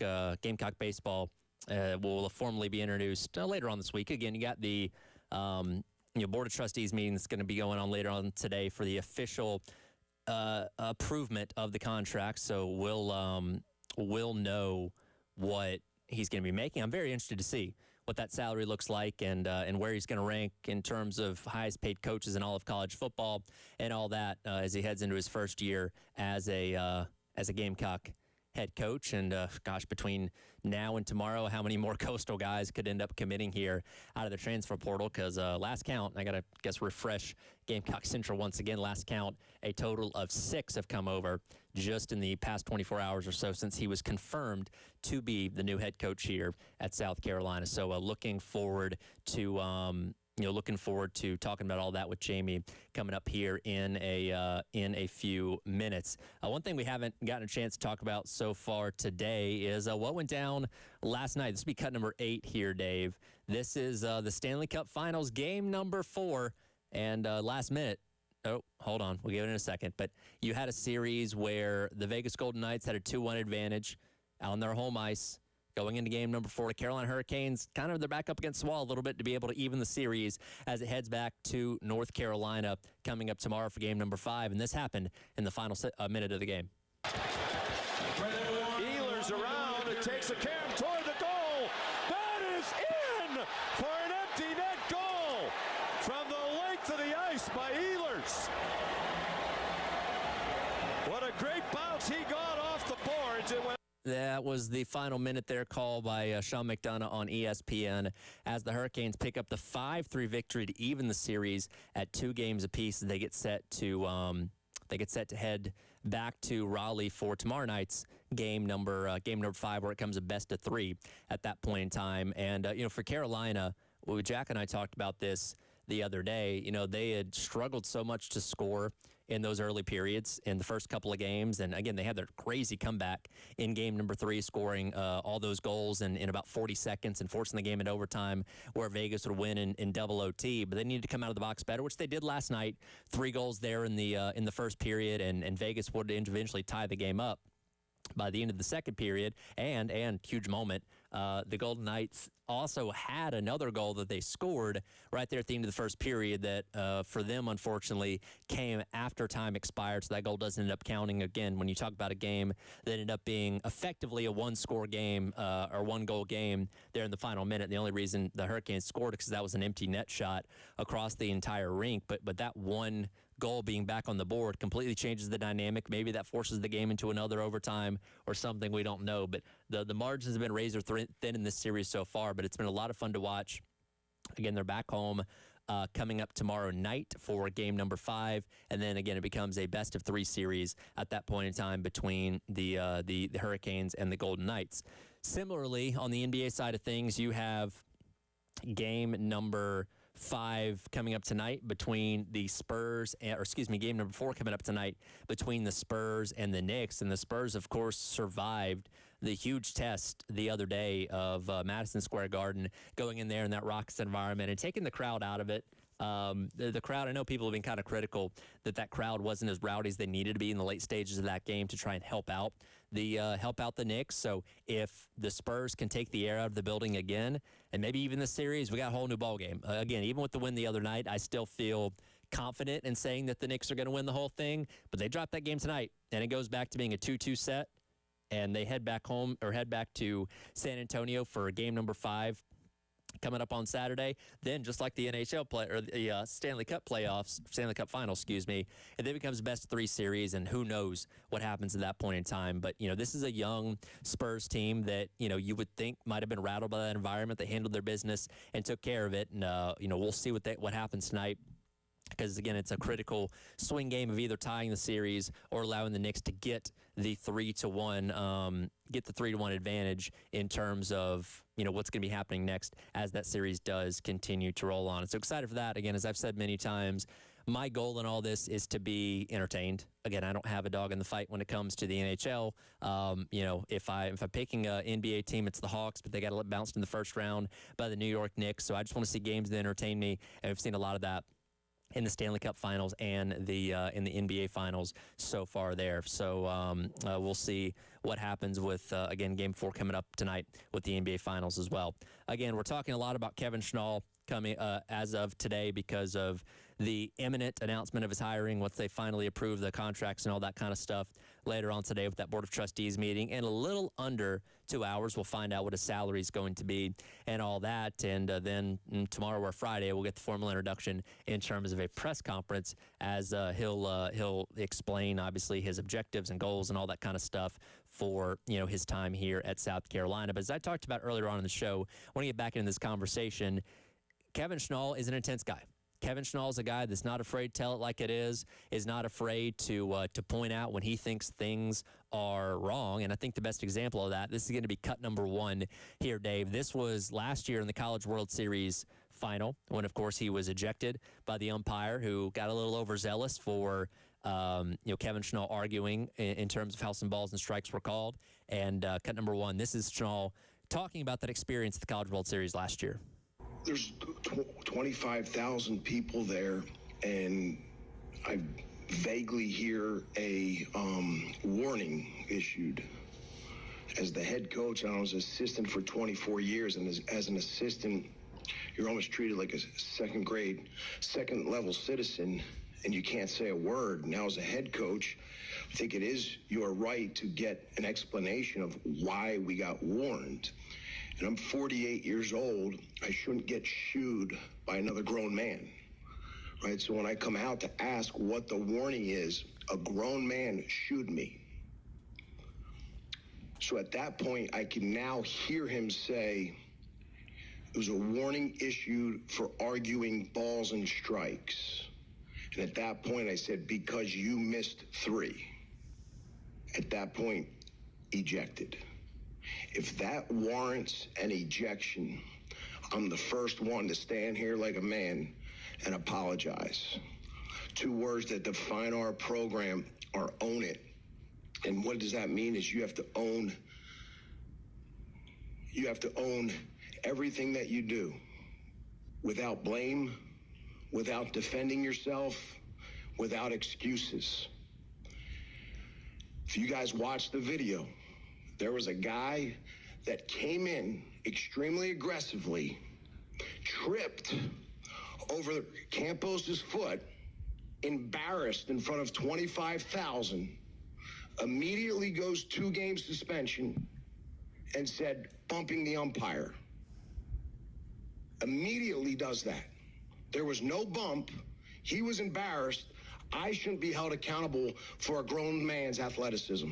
A: baseball will formally be introduced later on this week. Again, you got the Board of Trustees meeting that's going to be going on later on today for the official approvement of the contract. So we'll know what he's going to be making. I'm very interested to see what that salary looks like and where he's going to rank in terms of highest paid coaches in all of college football and all that as he heads into his first year as a Gamecock head coach. And between now and tomorrow, how many more Coastal guys could end up committing here out of the transfer portal? Because last count, I gotta refresh Gamecock Central once again. Last count, a total of 6 have come over just in the past 24 hours or so since he was confirmed to be the new head coach here at South Carolina. So looking forward to talking about all that with Jamie coming up here in a few minutes. One thing we haven't gotten a chance to talk about so far today is what went down last night. This will be cut number 8 here, Dave. This is the Stanley Cup Finals, game number 4, and last minute. Oh, hold on. We'll get it in a second. But you had a series where the Vegas Golden Knights had a 2-1 advantage on their home ice. Going into game number 4, the Carolina Hurricanes, they're back up against the wall a little bit to be able to even the series as it heads back to North Carolina coming up tomorrow for game number 5. And this happened in the final minute of the game.
I: Ehlers around. It takes a cam toward the goal. That is in for an empty net goal from the length of the ice by Ehlers. What a great bounce he got off the boards. It went.
A: That was the final minute there called by Sean McDonough on ESPN as the Hurricanes pick up the 5-3 victory to even the series at 2 games apiece. They get set to head back to Raleigh for tomorrow night's game number 5, where it comes a best of 3 at that point in time. And for Carolina, Jack and I talked about this the other day. They had struggled so much to score in those early periods in the first couple of games. And again, they had their crazy comeback in game number 3, scoring all those goals in about 40 seconds and forcing the game in overtime where Vegas would win in double OT. But they needed to come out of the box better, which they did last night. 3 goals there in the first period, and Vegas would eventually tie the game up by the end of the second period. And huge moment, the Golden Knights also had another goal that they scored right there at the end of the first period that for them, unfortunately, came after time expired. So that goal doesn't end up counting. Again, when you talk about a game that ended up being effectively a one-score game or one-goal game there in the final minute, the only reason the Hurricanes scored is because that was an empty net shot across the entire rink. But that one goal being back on the board completely changes the dynamic. Maybe that forces the game into another overtime or something, we don't know. But the margins have been razor thin in this series so far, but it's been a lot of fun to watch. Again, they're back home coming up tomorrow night for game number 5, and then again it becomes a best of 3 series at that point in time between the Hurricanes and the Golden Knights. Similarly, on the NBA side of things, you have game number 5 coming up tonight between the Spurs, game number 4 coming up tonight between the Spurs and the Knicks. And the Spurs, of course, survived the huge test the other day of Madison Square Garden, going in there in that raucous environment and taking the crowd out of it. The crowd, I know people have been kind of critical that crowd wasn't as rowdy as they needed to be in the late stages of that game to try and help out the Knicks. So if the Spurs can take the air out of the building again, and maybe even the series, we got a whole new ball game. Again, even with the win the other night, I still feel confident in saying that the Knicks are going to win the whole thing. But they dropped that game tonight, and it goes back to being a 2-2 set, and they head back to San Antonio for game number 5. Coming up on Saturday. Then, just like the NHL play or the Stanley Cup Finals, it then becomes a best of 3 series, and who knows what happens at that point in time. But this is a young Spurs team that you would think might have been rattled by that environment. They handled their business and took care of it, and we'll see what happens tonight because, again, it's a critical swing game of either tying the series or allowing the Knicks to get the 3-1 advantage in terms of, what's going to be happening next as that series does continue to roll on. And so excited for that. Again, as I've said many times, my goal in all this is to be entertained. Again, I don't have a dog in the fight when it comes to the NHL. If I'm picking an NBA team, it's the Hawks, but they got bounced in the first round by the New York Knicks. So I just want to see games that entertain me, and we've seen a lot of that in the Stanley Cup Finals and in the NBA Finals so far there. So we'll see what happens with, again, Game 4 coming up tonight with the NBA Finals as well. Again, we're talking a lot about Kevin Schnall coming as of today because of the imminent announcement of his hiring once they finally approve the contracts and all that kind of stuff later on today with that Board of Trustees meeting. In a little under 2 hours, we'll find out what his salary is going to be and all that. And then tomorrow or Friday, we'll get the formal introduction in terms of a press conference as he'll explain, obviously, his objectives and goals and all that kind of stuff for, his time here at South Carolina. But as I talked about earlier on in the show, I want to get back into this conversation. Kevin Schnall is an intense guy. Kevin Schnall is a guy that's not afraid to tell it like it is not afraid to point out when he thinks things are wrong. And I think the best example of that, this is going to be cut number 1 here, Dave. This was last year in the College World Series final when, of course, he was ejected by the umpire who got a little overzealous for Kevin Schnall arguing in terms of how some balls and strikes were called. And cut number 1, this is Schnall talking about that experience at the College World Series last year.
B: There's 25,000 people there, and I vaguely hear a warning issued. As the head coach, I was assistant for 24 years, and as an assistant, you're almost treated like a second-level citizen, and you can't say a word. Now, as a head coach, I think it is your right to get an explanation of why we got warned. And I'm 48 years old. I shouldn't get shooed by another grown man, right? So when I come out to ask what the warning is, a grown man shooed me. So at that point, I can now hear him say, it was a warning issued for arguing balls and strikes. And at that point, I said, because you missed 3. At that point, ejected. If that warrants an ejection, I'm the first one to stand here like a man and apologize. 2 words that define our program are own it. And what does that mean is you have to own everything that you do without blame, without defending yourself, without excuses. If you guys watch the video, there was a guy that came in extremely aggressively, tripped over Campos's foot, embarrassed in front of 25,000, immediately goes 2-game suspension, and said, bumping the umpire. Immediately does that. There was no bump. He was embarrassed. I shouldn't be held accountable for a grown man's athleticism.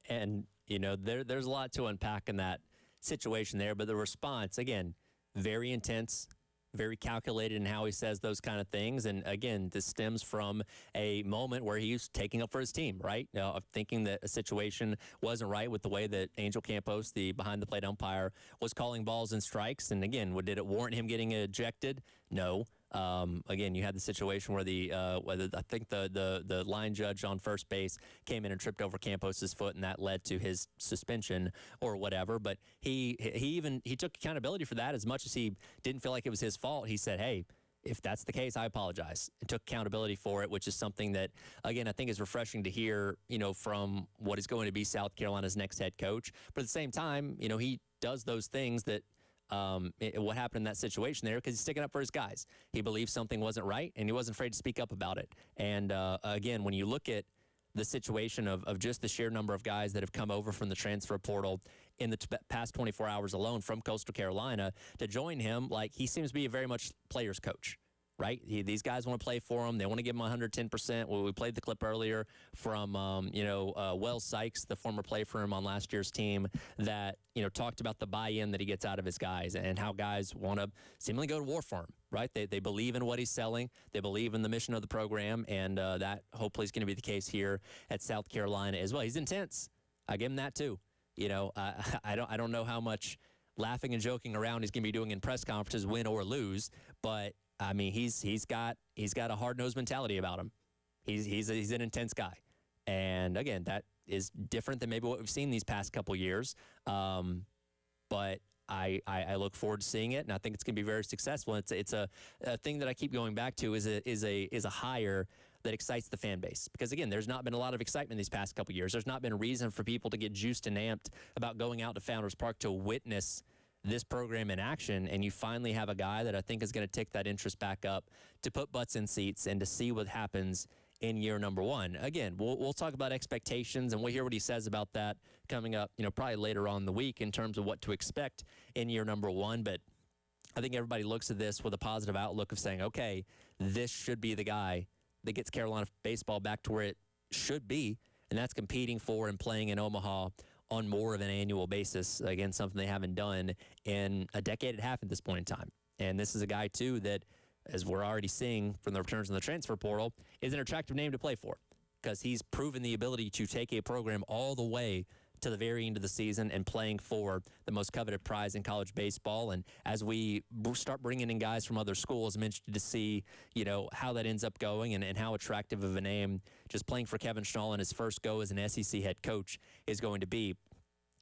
A: And, there's a lot to unpack in that situation there, but the response, again, very intense, very calculated in how he says those kind of things. And again, this stems from a moment where he's taking up for his team, right? Of thinking that a situation wasn't right with the way that Angel Campos, the behind-the-plate umpire, was calling balls and strikes. And again, did it warrant him getting ejected? No. Again, you had the situation where I think the line judge on first base came in and tripped over Campos's foot, and that led to his suspension or whatever. But he took accountability for that as much as he didn't feel like it was his fault. He said, "Hey, if that's the case, I apologize," and took accountability for it, which is something that, again, I think is refreshing to hear, from what is going to be South Carolina's next head coach. But at the same time, he does those things that. What happened in that situation there, because he's sticking up for his guys. He believed something wasn't right, and he wasn't afraid to speak up about it. And, again, when you look at the situation of just the sheer number of guys that have come over from the transfer portal in the past 24 hours alone from Coastal Carolina to join him, he seems to be a very much player's coach, right? These guys want to play for him. They want to give him 110%. Well, we played the clip earlier from, Wells Sykes, the former play for him on last year's team, that, talked about the buy-in that he gets out of his guys and how guys want to seemingly go to war for him, right? They believe in what he's selling. They believe in the mission of the program, and that hopefully is going to be the case here at South Carolina as well. He's intense. I give him that too. I don't know how much laughing and joking around he's going to be doing in press conferences, win or lose, but I mean, he's got a hard-nosed mentality about him. He's an intense guy, and again, that is different than maybe what we've seen these past couple years. But I look forward to seeing it, and I think it's going to be very successful. It's a thing that I keep going back to is a hire that excites the fan base, because again, there's not been a lot of excitement these past couple years. There's not been a reason for people to get juiced and amped about going out to Founders Park to witness this program in action, and you finally have a guy that I think is going to take that interest back up, to put butts in seats and to see what happens in year number one. Again, we'll talk about expectations, and we'll hear what he says about that coming up, probably later on in the week in terms of what to expect in year number one. But I think everybody looks at this with a positive outlook of saying, okay, this should be the guy that gets Carolina baseball back to where it should be, and that's competing for and playing in Omaha on more of an annual basis. Again, something they haven't done in a decade and a half at this point in time. And this is a guy, too, that, as we're already seeing from the returns in the transfer portal, is an attractive name to play for, because he's proven the ability to take a program all the way to the very end of the season and playing for the most coveted prize in college baseball. And as we start bringing in guys from other schools, I'm interested to see, how that ends up going and how attractive of a name just playing for Kevin Schnall in his first go as an SEC head coach is going to be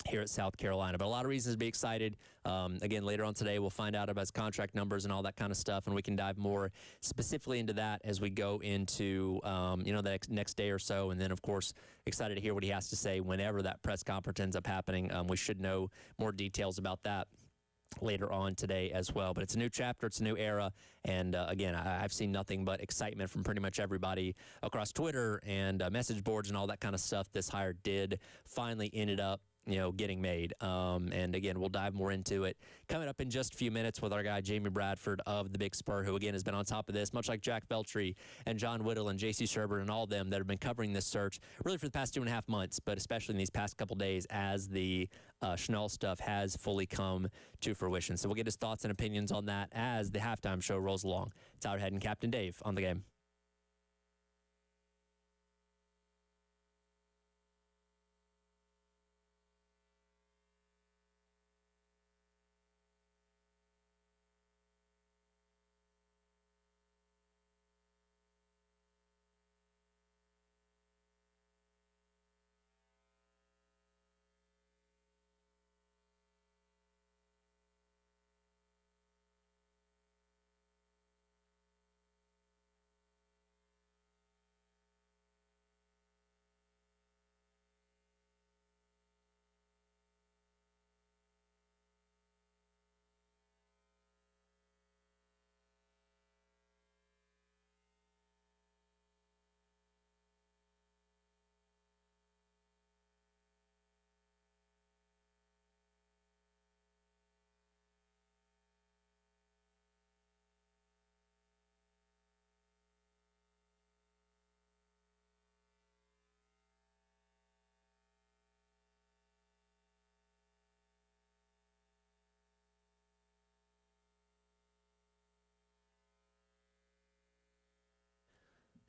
A: here at South Carolina. But a lot of reasons to be excited. Again, later on today, we'll find out about his contract numbers and all that kind of stuff, and we can dive more specifically into that as we go into, the next day or so. And then, of course, excited to hear what he has to say whenever that press conference ends up happening. We should know more details about that later on today as well. But it's a new chapter, it's a new era, and again, I've seen nothing but excitement from pretty much everybody across Twitter and message boards and all that kind of stuff. This hire did finally ended up getting made. And again, we'll dive more into it coming up in just a few minutes with our guy, Jamie Bradford of the Big Spur, who again has been on top of this, much like Jack Beltry and John Whittle and JC Sherbert and all them that have been covering this search really for the past 2.5 months, but especially in these past couple days as the Schnall stuff has fully come to fruition. So we'll get his thoughts and opinions on that as the halftime show rolls along. Tyler Head and Captain Dave on the game.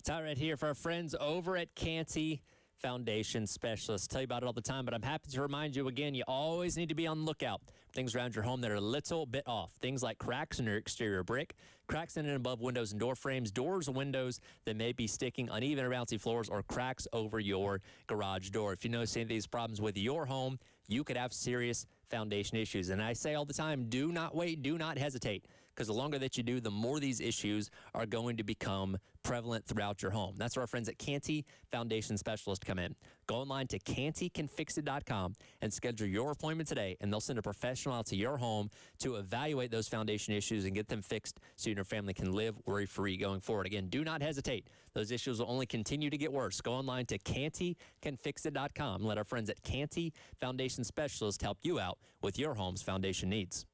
A: Tyler right here for our friends over at Canty Foundation Specialists. Tell you about it all the time, but I'm happy to remind you again, you always need to be on the lookout for things around your home that are a little bit off. Things like cracks in your exterior brick, cracks in and above windows and door frames, doors and windows that may be sticking, uneven or bouncy floors, or cracks over your garage door. If you notice any of these problems with your home, you could have serious foundation issues. And I say all the time, do not wait, do not hesitate, because the longer that you do, the more these issues are going to become prevalent throughout your home. That's where our friends at Canty Foundation Specialist come in. Go online to cantycanfixit.com and schedule your appointment today, and they'll send a professional out to your home to evaluate those foundation issues and get them fixed so you and your family can live worry-free going forward. Again, do not hesitate. Those issues will only continue to get worse. Go online to cantycanfixit.com and let our friends at Canty Foundation Specialist help you out with your home's foundation needs.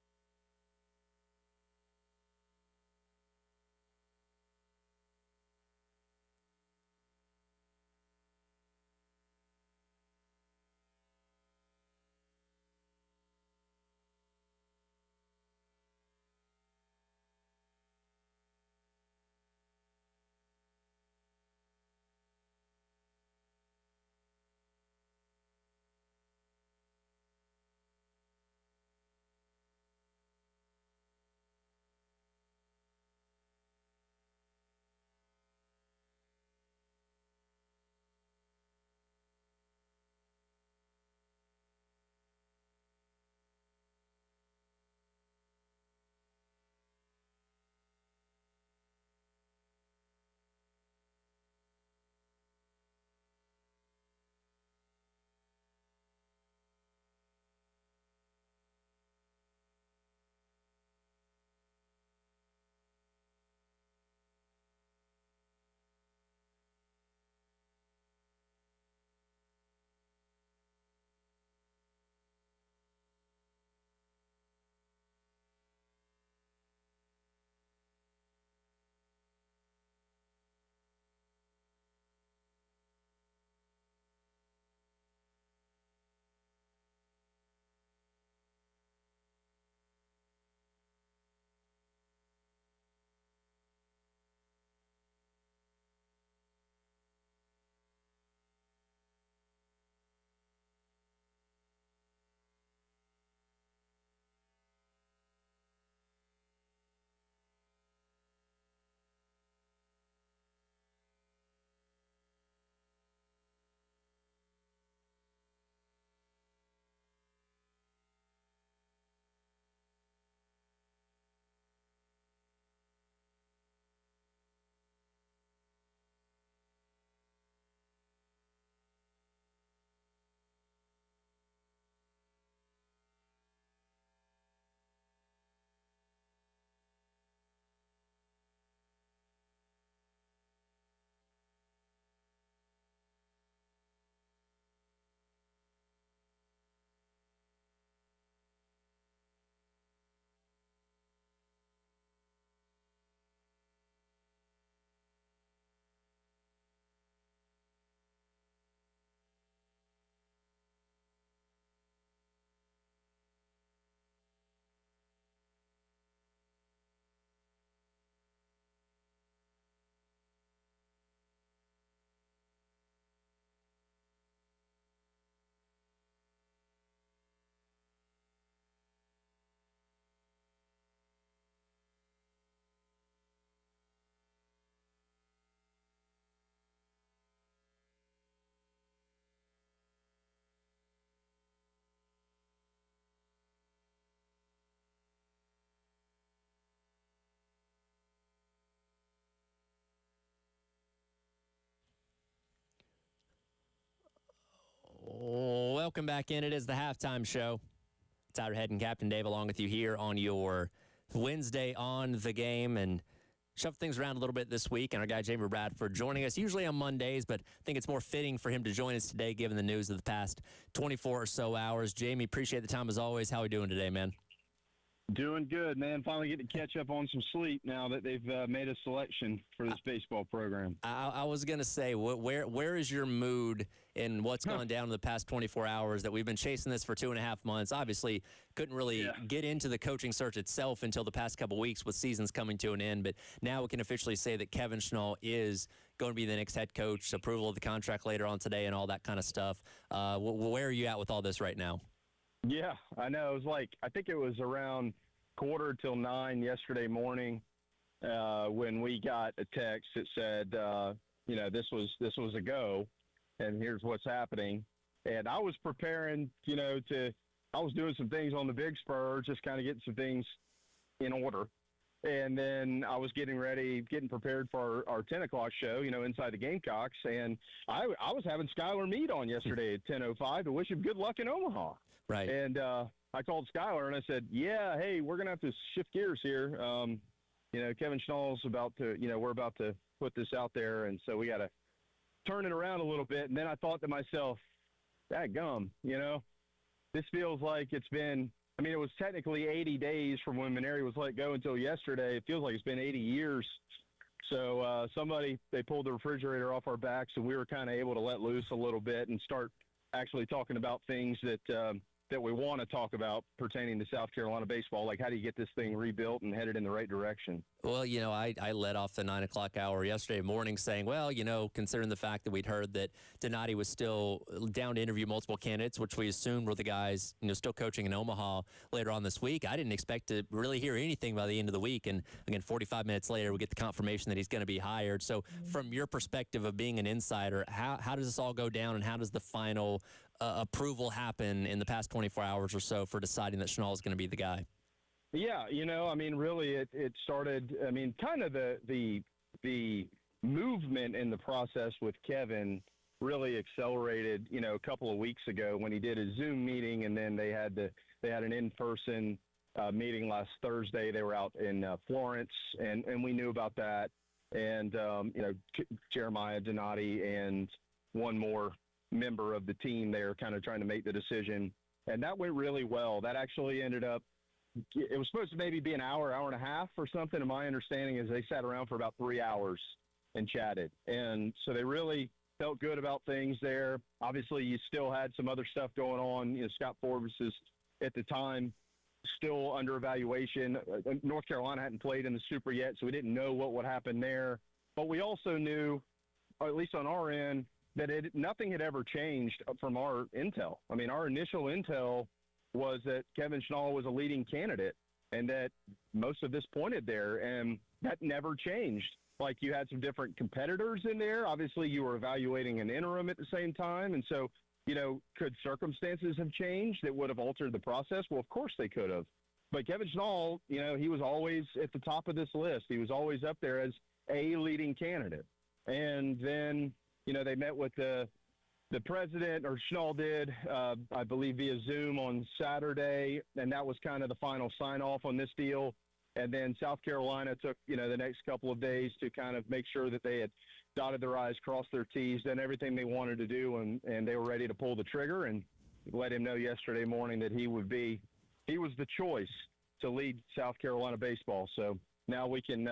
A: Welcome back in. It is the halftime show. Tyler Head and Captain Dave along with you here on your Wednesday on the game, and shove things around a little bit this week. And our guy Jamie Bradford joining us usually on Mondays, but I think it's more fitting for him to join us today given the news of the past 24 or so hours. Jamie, appreciate the time as always. How are we doing today, man?
J: Doing good, man. Finally getting to catch up on some sleep now that they've made a selection for this baseball program.
A: I was going to say, where is your mood in what's gone down in the past 24 hours that we've been chasing this for 2.5 months? Obviously, couldn't really get into the coaching search itself until the past couple weeks with seasons coming to an end. But now we can officially say that Kevin Schnall is going to be the next head coach, approval of the contract later on today and all that kind of stuff. Where are you at with all this right now?
J: Yeah, I know. It was like, I think it was around 8:45 yesterday morning when we got a text that said, this was a go, and here's what's happening. And I was preparing, I was doing some things on the Big Spur, just kind of getting some things in order. And then I was getting prepared for our 10 o'clock show, Inside the Gamecocks. And I was having Skylar Mead on yesterday at 10:05 to wish him good luck in Omaha.
A: Right.
J: And I called Skylar and I said, yeah, hey, we're going to have to shift gears here. Kevin Schnall's about to, we're about to put this out there. And so we got to turn it around a little bit. And then I thought to myself, dadgum, this feels like it's been, it was technically 80 days from when Maneri was let go until yesterday. It feels like it's been 80 years. So they pulled the refrigerator off our backs, and we were kind of able to let loose a little bit and start actually talking about things that we want to talk about pertaining to South Carolina baseball, like how do you get this thing rebuilt and headed in the right direction?
A: Well, I led off the 9 o'clock hour yesterday morning saying, well, considering the fact that we'd heard that Donati was still down to interview multiple candidates, which we assumed were the guys, still coaching in Omaha later on this week, I didn't expect to really hear anything by the end of the week. And again, 45 minutes later, we get the confirmation that he's going to be hired. So from your perspective of being an insider, how does this all go down, and how does the final approval happen in the past 24 hours or so for deciding that Schnall is going to be the guy?
J: Yeah, really it started, kind of the movement in the process with Kevin really accelerated, a couple of weeks ago when he did a Zoom meeting, and then they had an in-person meeting last Thursday. They were out in Florence, and we knew about that. And, Jeremiah Donati and one more member of the team there kind of trying to make the decision. And that went really well. That actually ended up, it was supposed to maybe be an hour and a half or something. And my understanding is they sat around for about 3 hours and chatted. And so they really felt good about things there. Obviously, you still had some other stuff going on. Scott Forbes is at the time still under evaluation. North Carolina hadn't played in the Super yet, so we didn't know what would happen there. But we also knew, or at least on our end, that nothing had ever changed from our intel. Our initial intel was that Kevin Schnall was a leading candidate, and that most of this pointed there, and that never changed. Like, you had some different competitors in there. Obviously, you were evaluating an interim at the same time, and so, could circumstances have changed that would have altered the process? Well, of course they could have. But Kevin Schnall, he was always at the top of this list. He was always up there as a leading candidate. And then, they met with the president, or Schnall did, I believe via Zoom on Saturday, and that was kind of the final sign-off on this deal. And then South Carolina took, the next couple of days to kind of make sure that they had dotted their I's, crossed their T's, done everything they wanted to do, and they were ready to pull the trigger, and let him know yesterday morning that he was the choice to lead South Carolina baseball. So now we can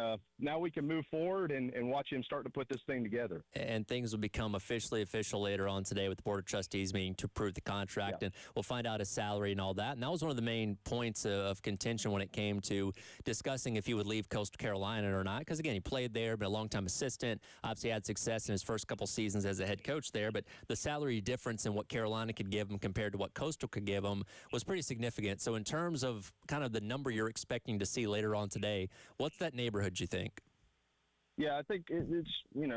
J: move forward and watch him start to put this thing together.
A: And things will become officially official later on today with the Board of Trustees meeting to approve the contract, and we'll find out his salary and all that. And that was one of the main points of contention when it came to discussing if he would leave Coastal Carolina or not. Because, again, he played there, been a long-time assistant, obviously had success in his first couple seasons as a head coach there. But the salary difference in what Carolina could give him compared to what Coastal could give him was pretty significant. So in terms of kind of the number you're expecting to see later on today, what's that neighborhood, you think?
J: Yeah, I think it's,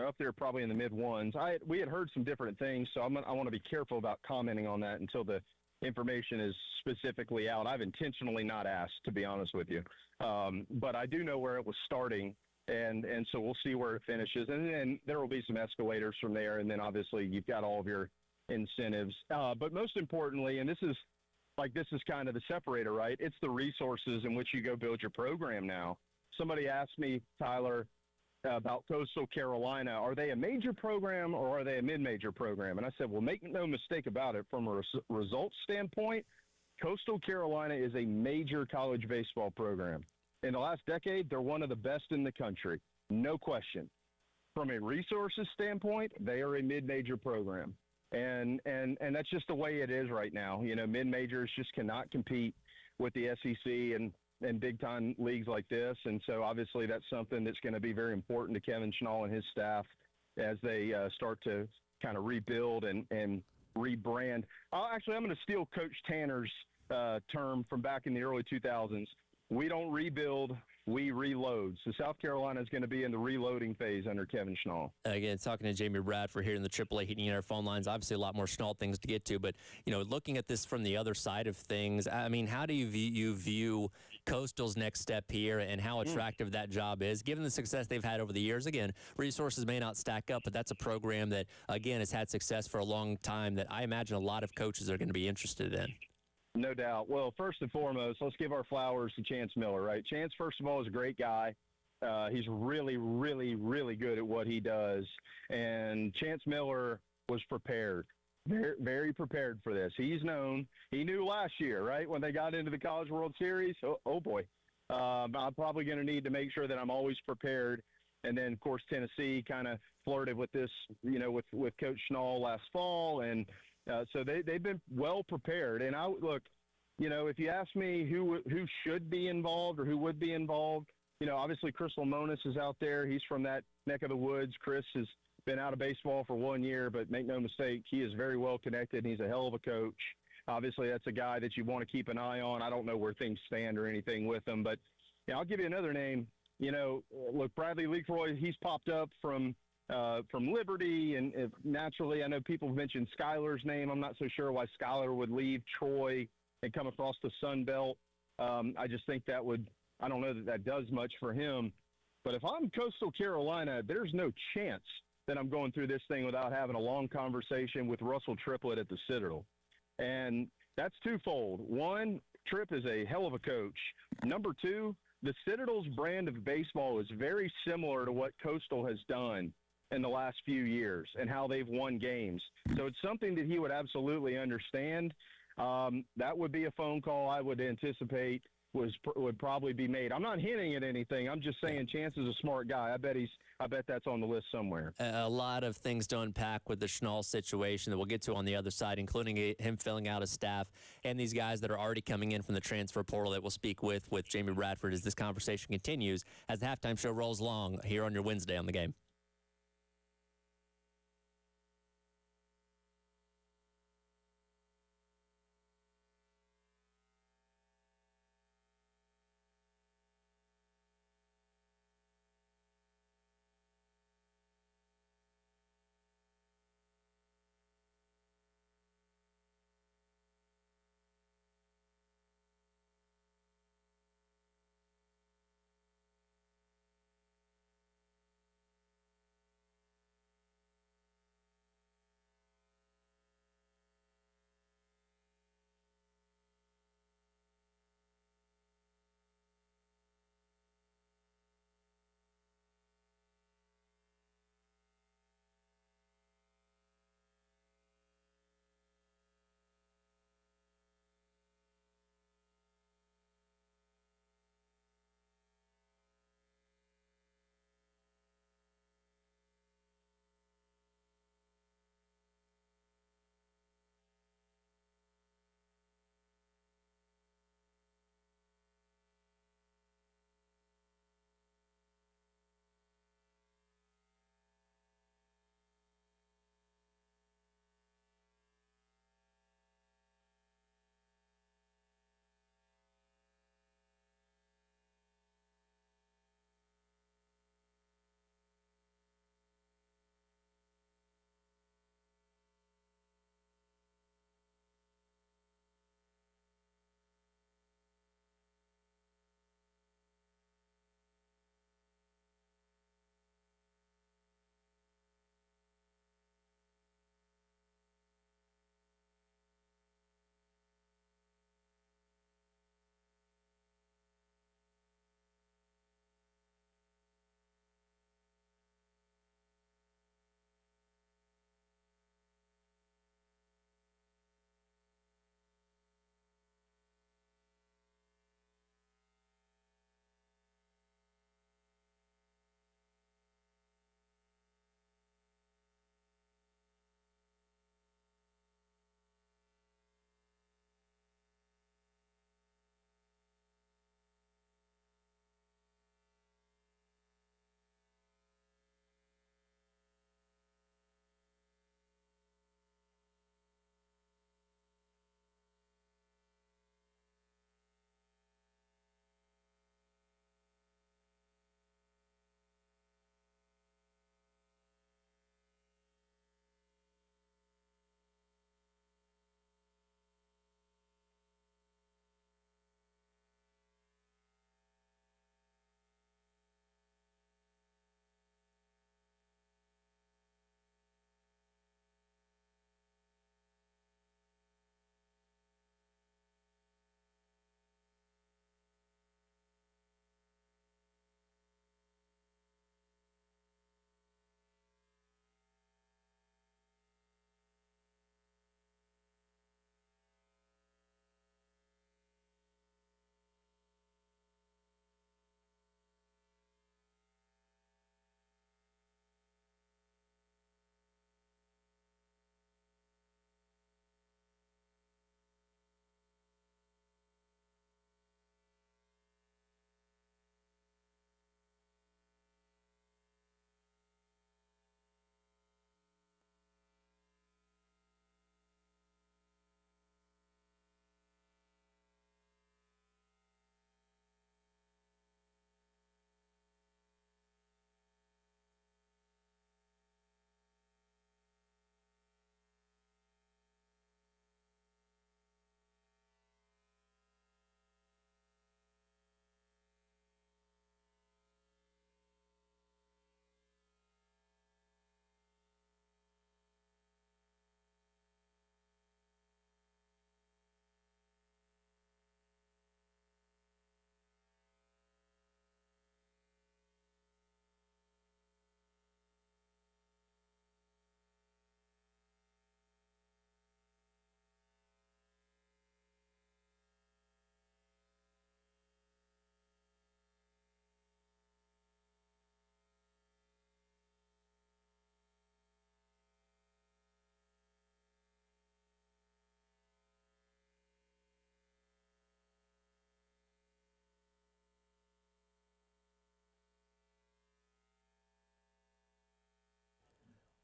J: up there probably in the mid-ones. We had heard some different things, so I want to be careful about commenting on that until the information is specifically out. I've intentionally not asked, to be honest with you. But I do know where it was starting, and so we'll see where it finishes. And then there will be some escalators from there, and then obviously you've got all of your incentives. But most importantly, and this is kind of the separator, right? It's the resources in which you go build your program now. Somebody asked me, Tyler, about Coastal Carolina. Are they a major program or are they a mid-major program? And I said, well, make no mistake about it. From a results standpoint, Coastal Carolina is a major college baseball program. In the last decade, they're one of the best in the country, no question. From a resources standpoint, they are a mid-major program. And that's just the way it is right now. You know, mid-majors just cannot compete with the SEC and big-time leagues like this. And so, obviously, that's something that's going to be very important to Kevin Schnall and his staff as they start to kind of rebuild and rebrand. Actually, I'm going to steal Coach Tanner's term from back in the early 2000s. We don't rebuild, we reload. So South Carolina is going to be in the reloading phase under Kevin Schnall.
A: Again, talking to Jamie Bradford here in the AAA Heating and Air phone lines. Obviously, a lot more Schnall things to get to, but you know, looking at this from the other side of things, I mean, how do you view Coastal's next step here and how attractive that job is, given the success they've had over the years? Again, resources may not stack up, but that's a program that again has had success for a long time that I imagine a lot of coaches are going to be interested in.
J: No doubt. Well, first and foremost, let's give our flowers to Chance Miller, right? Chance, first of all, is a great guy. He's really, really, really good at what he does. And Chance Miller was prepared, very, very prepared for this. He knew last year, right, when they got into the College World Series, oh boy, I'm probably going to need to make sure that I'm always prepared. And then, of course, Tennessee kind of flirted with this, you know, with Coach Schnall last fall. And so they've been well prepared. And look, you know, if you ask me who should be involved or who would be involved, you know, obviously Chris Lamonis is out there. He's from that neck of the woods. Chris has been out of baseball for 1 year, but make no mistake, he is very well connected. And he's a hell of a coach. Obviously, that's a guy that you want to keep an eye on. I don't know where things stand or anything with him, but yeah, I'll give you another name. You know, look, Bradley Leakroy, he's popped up from Liberty, and naturally, I know people have mentioned Skyler's name. I'm not so sure why Skyler would leave Troy and come across the Sun Belt. I just think I don't know that does much for him. But if I'm Coastal Carolina, there's no chance that I'm going through this thing without having a long conversation with Russell Triplett at the Citadel. And that's twofold. One, Tripp is a hell of a coach. Number two, the Citadel's brand of baseball is very similar to what Coastal has done in the last few years and how they've won games. So it's something that he would absolutely understand. That would be a phone call I would anticipate would probably be made. I'm not hinting at anything. I'm just saying Chance is a smart guy. I bet that's on the list somewhere.
A: A lot of things to unpack with the Schnall situation that we'll get to on the other side, including him filling out his staff and these guys that are already coming in from the transfer portal that we'll speak with Jamie Bradford as this conversation continues as the halftime show rolls along here on your Wednesday on the Game.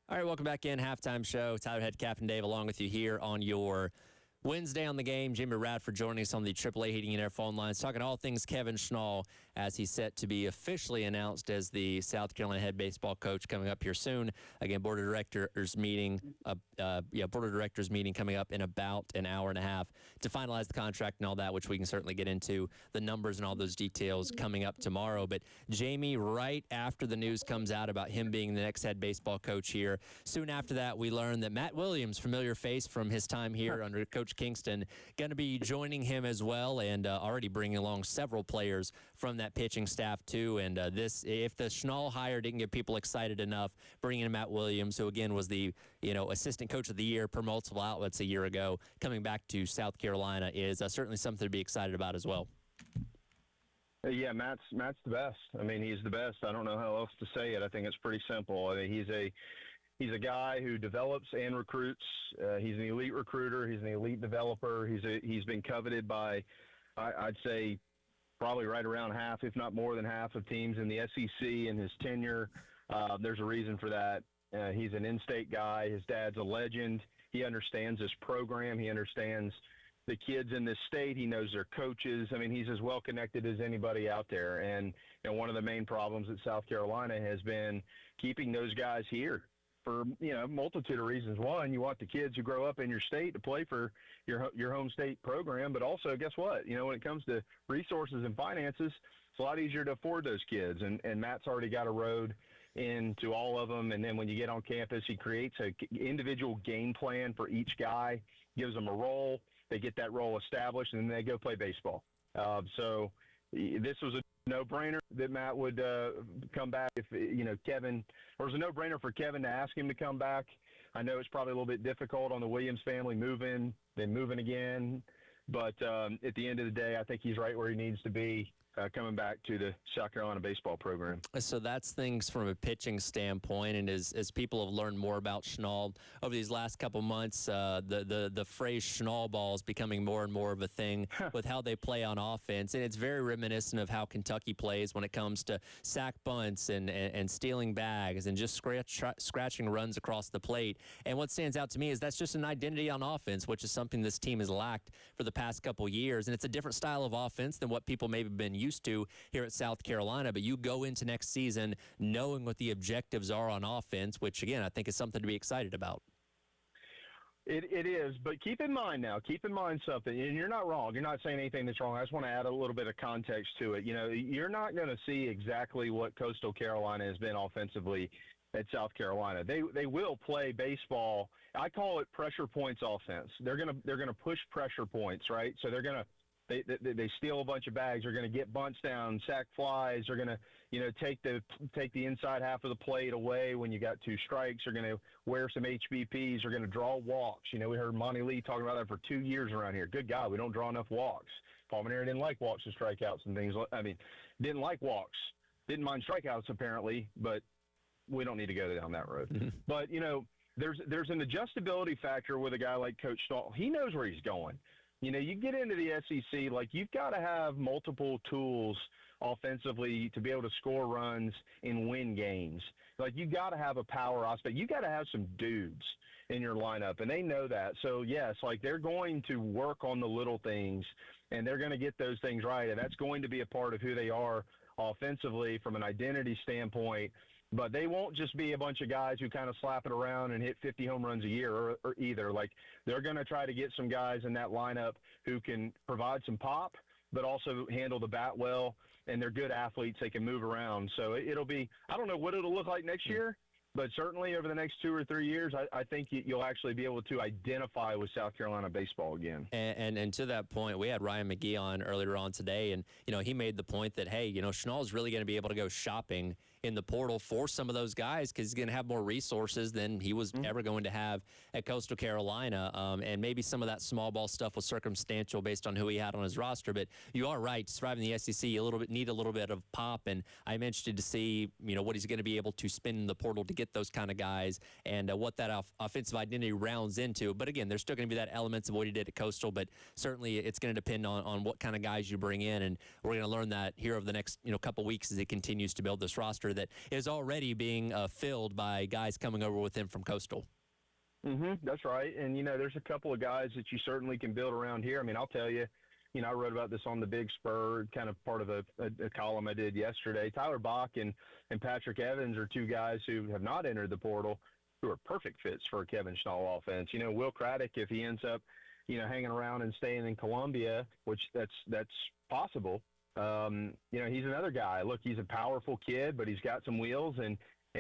A: All right, welcome back in. Halftime show. Tyler Head, Captain Dave, along with you here on your Wednesday on the game. Jimmy Radford joining us on the AAA Heating and Air phone lines, talking all things Kevin Schnall as he's set to be officially announced as the South Carolina head baseball coach coming up here soon. Again, board of directors meeting coming up in about an hour and a half to finalize the contract and all that, which we can certainly get into the numbers and all those details coming up tomorrow. But Jamie, right after the news comes out about him being the next head baseball coach here, soon after that we learned that Matt Williams, familiar face from his time here under Coach Kingston, going to be joining him as well, and already bringing along several players from that pitching staff too. And if the Schnall hire didn't get people excited enough, bringing in Matt Williams, who again was the assistant coach of the year per multiple outlets a year ago, coming back to South Carolina is certainly something to be excited about as well.
J: Yeah, Matt's the best. I mean, he's the best. I don't know how else to say it. I think it's pretty simple. I mean, he's a guy who develops and recruits. He's an elite recruiter. He's an elite developer. He's been coveted by, I'd say, probably right around half, if not more than half, of teams in the SEC in his tenure. There's a reason for that. He's an in-state guy. His dad's a legend. He understands this program. He understands the kids in this state. He knows their coaches. I mean, he's as well connected as anybody out there. And one of the main problems at South Carolina has been keeping those guys here for a multitude of reasons. One, you want the kids who grow up in your state to play for your home state program, but also guess what? When it comes to resources and finances, it's a lot easier to afford those kids. And Matt's already got a road into all of them. And then when you get on campus, he creates an individual game plan for each guy, gives them a role. They get that role established, and then they go play baseball. So this was a no-brainer that Matt would come back. If Kevin, or it was a no-brainer for Kevin to ask him to come back. I know it's probably a little bit difficult on the Williams family moving again, but at the end of the day, I think he's right where he needs to be. Coming back to the South Carolina baseball program.
A: So that's things from a pitching standpoint, and as people have learned more about Schnall over these last couple months, the phrase Schnall ball is becoming more and more of a thing with how they play on offense, and it's very reminiscent of how Kentucky plays when it comes to sack bunts and stealing bags and just scratching runs across the plate. And what stands out to me is that's just an identity on offense, which is something this team has lacked for the past couple years, and it's a different style of offense than what people maybe have been used to here at South Carolina. But you go into next season knowing what the objectives are on offense, which again I think is something to be excited about.
J: It is, but keep in mind something, and you're not wrong. You're not saying anything that's wrong. I just want to add a little bit of context to it. You're not going to see exactly what Coastal Carolina has been offensively at South Carolina. They will play baseball. I call it pressure points offense. They're gonna push pressure points, right? So they steal a bunch of bags. They're going to get bunts down, sack flies. They're going to, take the inside half of the plate away when you got two strikes. They're going to wear some HBPs. They're going to draw walks. We heard Monty Lee talking about that for 2 years around here. Good God, we don't draw enough walks. Paul Manera didn't like walks and strikeouts and things. Didn't like walks. Didn't mind strikeouts apparently, but we don't need to go down that road. Mm-hmm. But there's an adjustability factor with a guy like Coach Schnall. He knows where he's going. You get into the SEC, you've got to have multiple tools offensively to be able to score runs and win games. You got to have a power aspect. You got to have some dudes in your lineup, and they know that. So, yes, they're going to work on the little things, and they're going to get those things right, and that's going to be a part of who they are offensively from an identity standpoint. But they won't just be a bunch of guys who kind of slap it around and hit 50 home runs a year or either. They're going to try to get some guys in that lineup who can provide some pop, but also handle the bat well, and they're good athletes. They can move around. So it'll be – I don't know what it'll look like next year, but certainly over the next 2 or 3 years, I think you'll actually be able to identify with South Carolina baseball again.
A: And to that point, we had Ryan McGee on earlier on today, and, he made the point that, hey, Schnall's really going to be able to go shopping in the portal for some of those guys because he's going to have more resources than he was ever going to have at Coastal Carolina. And maybe some of that small ball stuff was circumstantial based on who he had on his roster. But you are right. Surviving the SEC, you need a little bit of pop. And I'm interested to see, what he's going to be able to spin in the portal to get those kind of guys and what that offensive identity rounds into. But again, there's still going to be that elements of what he did at Coastal, but certainly it's going to depend on what kind of guys you bring in. And we're going to learn that here over the next, couple weeks as he continues to build this roster. that is already being filled by guys coming over with him from Coastal.
J: That's right. And, there's a couple of guys that you certainly can build around here. I mean, I'll tell you, I wrote about this on the Big Spur, kind of part of a column I did yesterday. Tyler Bach and Patrick Evans are two guys who have not entered the portal who are perfect fits for a Kevin Schnall offense. Will Craddock, if he ends up, hanging around and staying in Columbia, which that's possible, he's another guy. Look, he's a powerful kid, but he's got some wheels and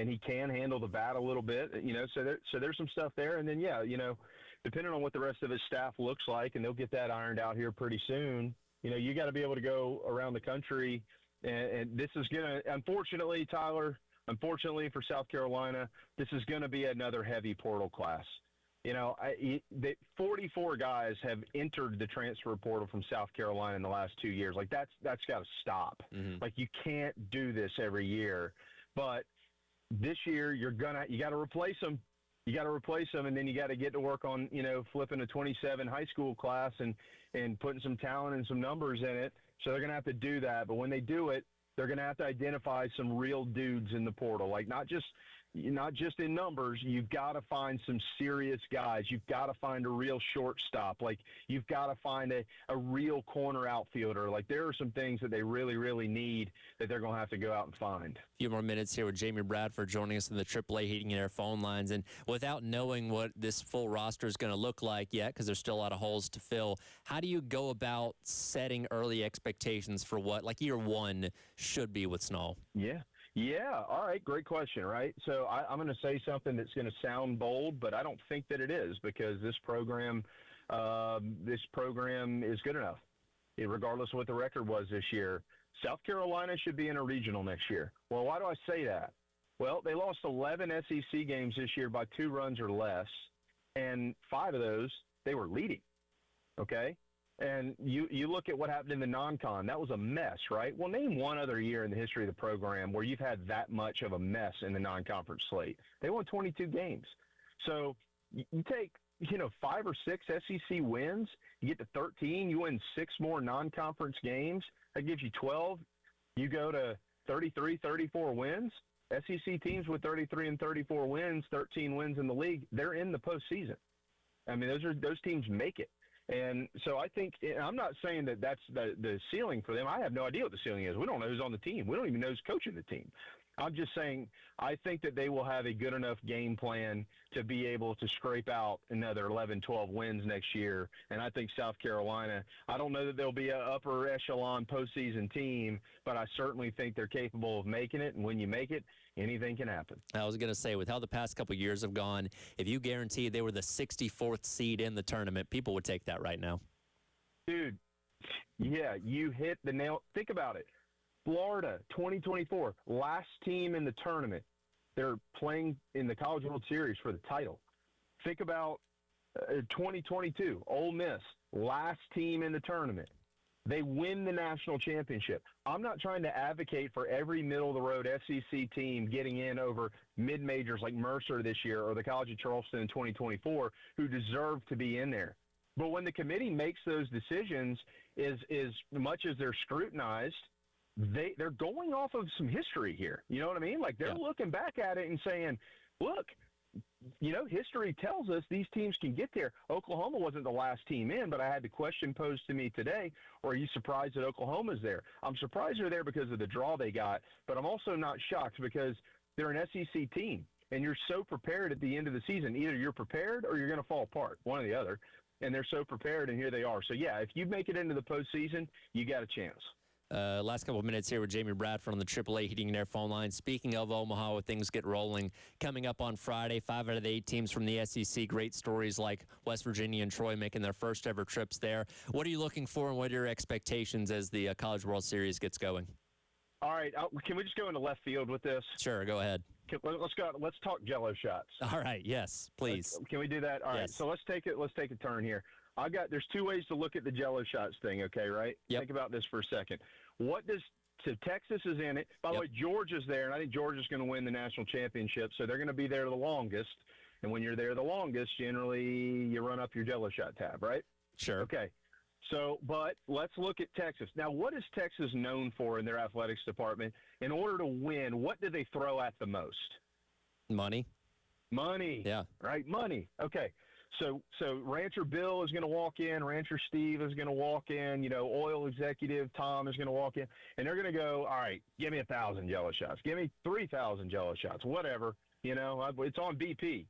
J: he can handle the bat a little bit, so there's some stuff there. And then, depending on what the rest of his staff looks like, and they'll get that ironed out here pretty soon, you got to be able to go around the country. And this is going to, unfortunately, Tyler, for South Carolina, this is going to be another heavy portal class. 44 guys have entered the transfer portal from South Carolina in the last 2 years. Like, that's got to stop. Like, you can't do this every year. But this year, you got to replace them. You got to replace them, and then you got to get to work on, flipping a 27 high school class and putting some talent and some numbers in it. So they're going to have to do that. But when they do it, they're going to have to identify some real dudes in the portal, like not just in numbers. You've got to find some serious guys. You've got to find a real shortstop. Like, you've got to find a real corner outfielder. Like, there are some things that they really, really need that they're going to have to go out and find.
A: A few more minutes here with Jamie Bradford joining us in the AAA Heating and Air phone lines. And without knowing what this full roster is going to look like yet, because there's still a lot of holes to fill, how do you go about setting early expectations for what, like, year one should be with Schnall?
J: Yeah. All right. Great question, right? So I'm going to say something that's going to sound bold, but I don't think that it is, because this program is good enough, regardless of what the record was this year. South Carolina should be in a regional next year. Well, why do I say that? Well, they lost 11 SEC games this year by 2 runs or less, and 5 of those they were leading. Okay? And you look at what happened in the non-con. That was a mess, right? well, name one other year in the history of the program where you've had that much of a mess in the non-conference slate. They won 22 games. So you take, 5 or 6 SEC wins, you get to 13, you win 6 more non-conference games. That gives you 12. You go to 33, 34 wins. SEC teams with 33 and 34 wins, 13 wins in the league, they're in the postseason. I mean, those teams make it. And so I think, and I'm not saying that that's the ceiling for them. I have no idea what the ceiling is. We don't know who's on the team. We don't even know who's coaching the team. I'm just saying I think that they will have a good enough game plan to be able to scrape out another 11, 12 wins next year. And I think South Carolina, I don't know that they'll be an upper echelon postseason team, but I certainly think they're capable of making it. And when you make it, anything can happen.
A: I was going to say, with how the past couple of years have gone, if you guaranteed they were the 64th seed in the tournament, people would take that right now.
J: Dude, yeah, you hit the nail. Think about it. Florida, 2024, last team in the tournament. They're playing in the College World Series for the title. Think about 2022, Ole Miss, last team in the tournament. They win the national championship. I'm not trying to advocate for every middle-of-the-road SEC team getting in over mid-majors like Mercer this year or the College of Charleston in 2024 who deserve to be in there. But when the committee makes those decisions, as much as they're scrutinized, they're going off of some history here. You know what I mean? Like, they're looking back at it and saying, look, history tells us these teams can get there. Oklahoma wasn't the last team in, but I had the question posed to me today, are you surprised that Oklahoma's there? I'm surprised they're there because of the draw they got, but I'm also not shocked because they're an SEC team, and you're so prepared at the end of the season. Either you're prepared or you're going to fall apart, one or the other, and they're so prepared, and here they are. So, yeah, if you make it into the postseason, you got a chance.
A: Last couple of minutes here with Jamie Bradford on the AAA Heating and Air phone line. Speaking of Omaha, with things get rolling, coming up on Friday, 5 out of the 8 teams from the SEC. Great stories like West Virginia and Troy making their first ever trips there. What are you looking for, and what are your expectations as the College World Series gets going?
J: All right, can we just go into left field with this?
A: Sure, go ahead.
J: Let's go. Let's talk Jello shots.
A: All right, yes, please.
J: Can we do that? All right, so let's take a turn here. There's 2 ways to look at the Jello shots thing, okay, right?
A: Yep.
J: Think about this for a second. So Texas is in it. By the way, Georgia's there, and I think Georgia's going to win the national championship, so they're going to be there the longest. And when you're there the longest, generally you run up your Jello shot tab, right?
A: Sure.
J: Okay. So, but let's look at Texas. Now, what is Texas known for in their athletics department? In order to win, what do they throw at the most?
A: Money.
J: Money.
A: Yeah.
J: Right? Money. Okay. So Rancher Bill is going to walk in. Rancher Steve is going to walk in. You know, oil executive Tom is going to walk in. And they're going to go, all right, give me 1,000 Jello shots. Give me 3,000 Jello shots. Whatever. You know, it's on BP.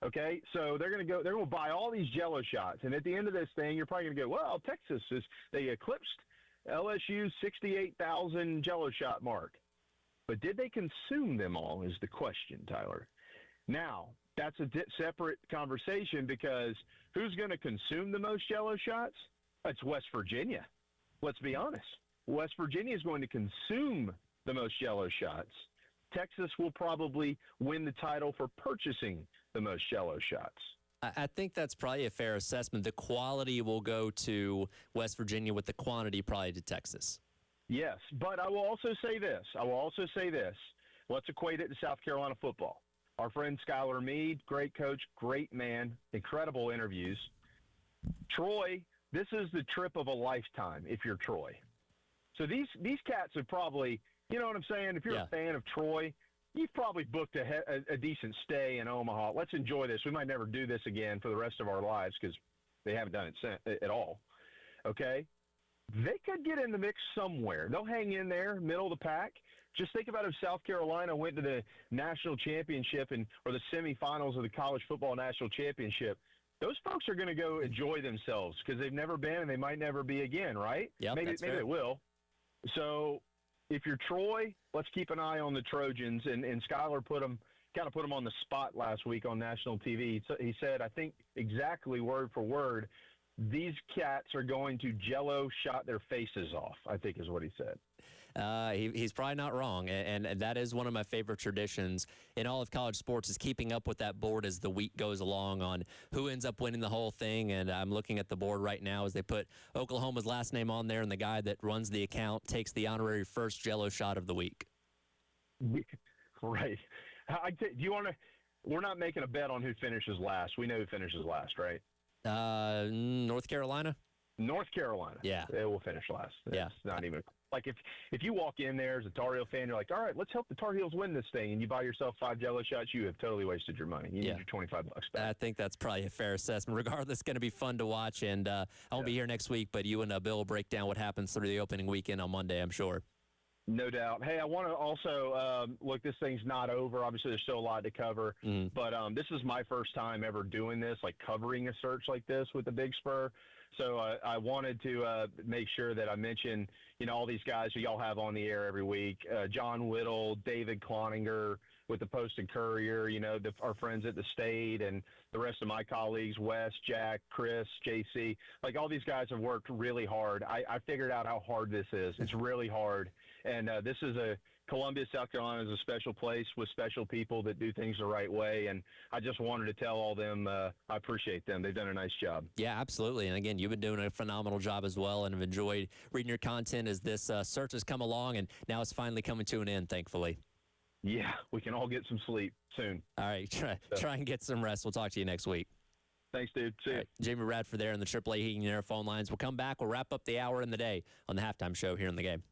J: Okay, so they're going to buy all these Jello shots, and at the end of this thing, you're probably going to go, well, Texas they eclipsed LSU's 68,000 Jello shot mark, but did they consume them all? Is the question, Tyler. Now that's a separate conversation because who's going to consume the most Jello shots? It's West Virginia. Let's be honest. West Virginia is going to consume the most Jello shots. Texas will probably win the title for purchasing the most Jello shots.
A: I think that's probably a fair assessment. The quality will go to West Virginia with the quantity probably to Texas.
J: Yes, but I will also say this. Let's equate it to South Carolina football. Our friend Skylar Meade, great coach, great man, incredible interviews. Troy, this is the trip of a lifetime if you're Troy. So these cats have probably, you know what I'm saying? If you're a fan of Troy, you've probably booked a decent stay in Omaha. Let's enjoy this. We might never do this again for the rest of our lives because they haven't done it at all. Okay? They could get in the mix somewhere. They'll hang in there, middle of the pack. Just think about if South Carolina went to the national championship or the semifinals of the college football national championship. Those folks are going to go enjoy themselves because they've never been and they might never be again, right?
A: Yeah,
J: maybe they will. So if you're Troy, let's keep an eye on the Trojans. And Skylar put them on the spot last week on national TV. So he said, I think exactly word for word, these cats are going to Jello shot their faces off, I think is what he said.
A: He's probably not wrong, and that is one of my favorite traditions in all of college sports is keeping up with that board as the week goes along on who ends up winning the whole thing. And I'm looking at the board right now as they put Oklahoma's last name on there, and the guy that runs the account takes the honorary first Jello shot of the week.
J: Right. Do you want to? We're not making a bet on who finishes last. We know who finishes last, right?
A: North Carolina.
J: North Carolina.
A: Yeah.
J: They will finish last.
A: Yeah.
J: It's not even like if you walk in there as a Tar Heel fan, you're like, all right, let's help the Tar Heels win this thing, and you buy yourself 5 Jello shots, you have totally wasted your money. You need your $25 back.
A: I think that's probably a fair assessment. Regardless, it's going to be fun to watch, and I won't be here next week, but you and Bill will break down what happens through the opening weekend on Monday, I'm sure.
J: No doubt. Hey, I want to also look. This thing's not over. Obviously, there's still a lot to cover. But this is my first time ever doing this, like covering a search like this with the Big Spur. So I wanted to make sure that I mention, all these guys who y'all have on the air every week. John Whittle, David Cloninger with the Post and Courier. Our friends at the State, and the rest of my colleagues, Wes, Jack, Chris, JC. Like all these guys have worked really hard. I figured out how hard this is. It's really hard. And this is Columbia, South Carolina is a special place with special people that do things the right way. And I just wanted to tell all them I appreciate them. They've done a nice job.
A: Yeah, absolutely. And again, you've been doing a phenomenal job as well, and have enjoyed reading your content as this search has come along, and now it's finally coming to an end, thankfully.
J: Yeah, we can all get some sleep soon.
A: All right, try and get some rest. We'll talk to you next week.
J: Thanks, dude. See you.
A: Right, Jamie Radford there on the AAA Heating and Air phone lines. We'll come back. We'll wrap up the hour and the day on the halftime show here in the game.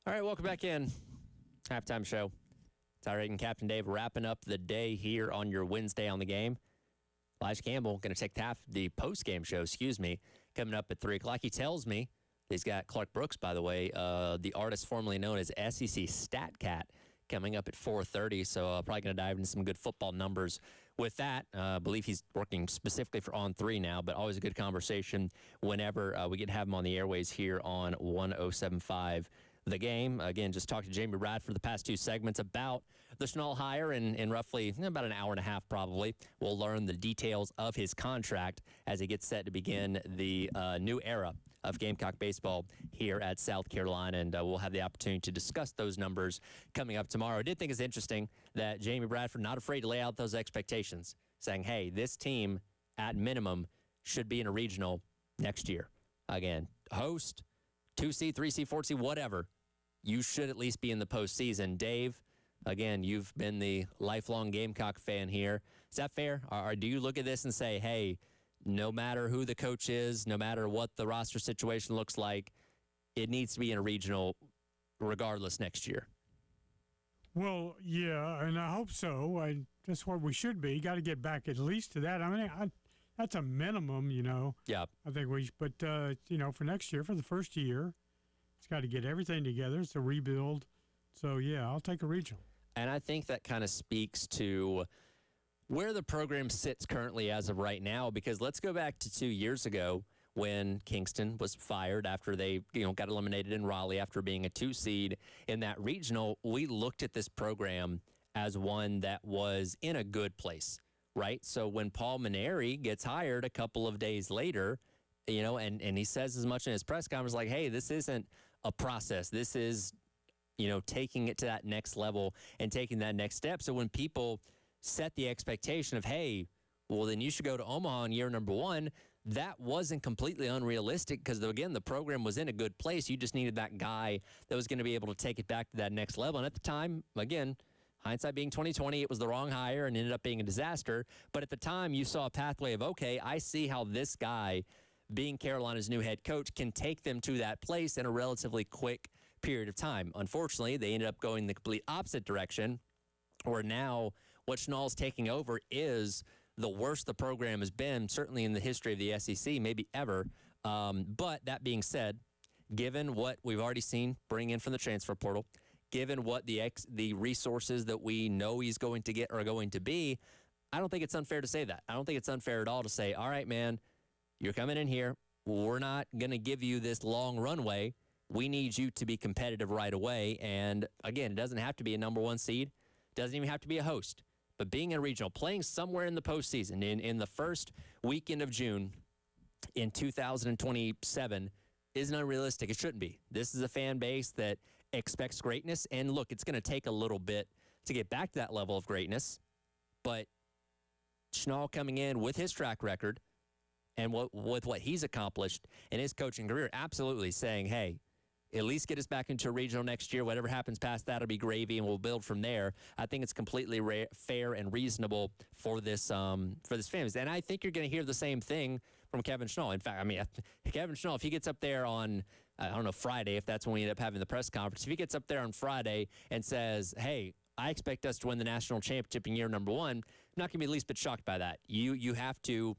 A: All right, welcome back in. Halftime show. Tyra and Captain Dave wrapping up the day here on your Wednesday on the game. Elijah Campbell going to take the post-game show, coming up at 3 o'clock. He tells me he's got Clark Brooks, by the way, the artist formerly known as SEC Stat Cat, coming up at 4:30. So probably going to dive into some good football numbers with that. I believe he's working specifically for On 3 now, but always a good conversation whenever we get to have him on the airways here on 107.5 The Game. Again, just talked to Jamie Bradford the past 2 segments about the Schnall hire in roughly about an hour and a half probably. We'll learn the details of his contract as he gets set to begin the new era of Gamecock baseball here at South Carolina, and we'll have the opportunity to discuss those numbers coming up tomorrow. I did think it's interesting that Jamie Bradford not afraid to lay out those expectations, saying, hey, this team at minimum should be in a regional next year. Again, host, 2C, 3C, 4C, whatever. You should at least be in the postseason. Dave, again, you've been the lifelong Gamecock fan here. Is that fair? Or do you look at this and say, hey, no matter who the coach is, no matter what the roster situation looks like, it needs to be in a regional regardless next year?
E: Well, yeah, and I hope so. That's what we should be. Got to get back at least to that. I mean, that's a minimum,
A: Yeah.
E: I think but, for next year, for the first year, it's got to get everything together. It's a rebuild. So, yeah, I'll take a regional.
A: And I think that kind of speaks to where the program sits currently as of right now, because let's go back to 2 years ago when Kingston was fired after they got eliminated in Raleigh after being a 2 seed in that regional. We looked at this program as one that was in a good place, right? So when Paul Maneri gets hired a couple of days later, and he says as much in his press conference, like, hey, this isn't a process. This is, taking it to that next level and taking that next step. So when people set the expectation of, hey, well, then you should go to Omaha in year number 1, that wasn't completely unrealistic because, again, the program was in a good place. You just needed that guy that was going to be able to take it back to that next level. And at the time, again, hindsight being 2020, it was the wrong hire and ended up being a disaster. But at the time, you saw a pathway of, okay, I see how this guy, being Carolina's new head coach, can take them to that place in a relatively quick period of time. Unfortunately, they ended up going the complete opposite direction, where now what Schnall's taking over is the worst the program has been, certainly in the history of the SEC, maybe ever. But that being said, given what we've already seen bring in from the transfer portal, given what the resources that we know he's going to get are going to be, I don't think it's unfair to say that. I don't think it's unfair at all to say, all right, man, you're coming in here. We're not going to give you this long runway. We need you to be competitive right away. And, again, it doesn't have to be a number 1 seed. Doesn't even have to be a host. But being in regional, playing somewhere in the postseason in the first weekend of June in 2027 isn't unrealistic. It shouldn't be. This is a fan base that expects greatness. And, look, it's going to take a little bit to get back to that level of greatness. But Schnall coming in with his track record and with what he's accomplished in his coaching career, absolutely saying, hey, at least get us back into a regional next year. Whatever happens past that will be gravy, and we'll build from there. I think it's completely fair and reasonable for this family. And I think you're going to hear the same thing from Kevin Schnall. In fact, Kevin Schnall, if he gets up there on, Friday, if that's when we end up having the press conference, if he gets up there on Friday and says, hey, I expect us to win the national championship in year number 1, I'm not going to be the least bit shocked by that. You have to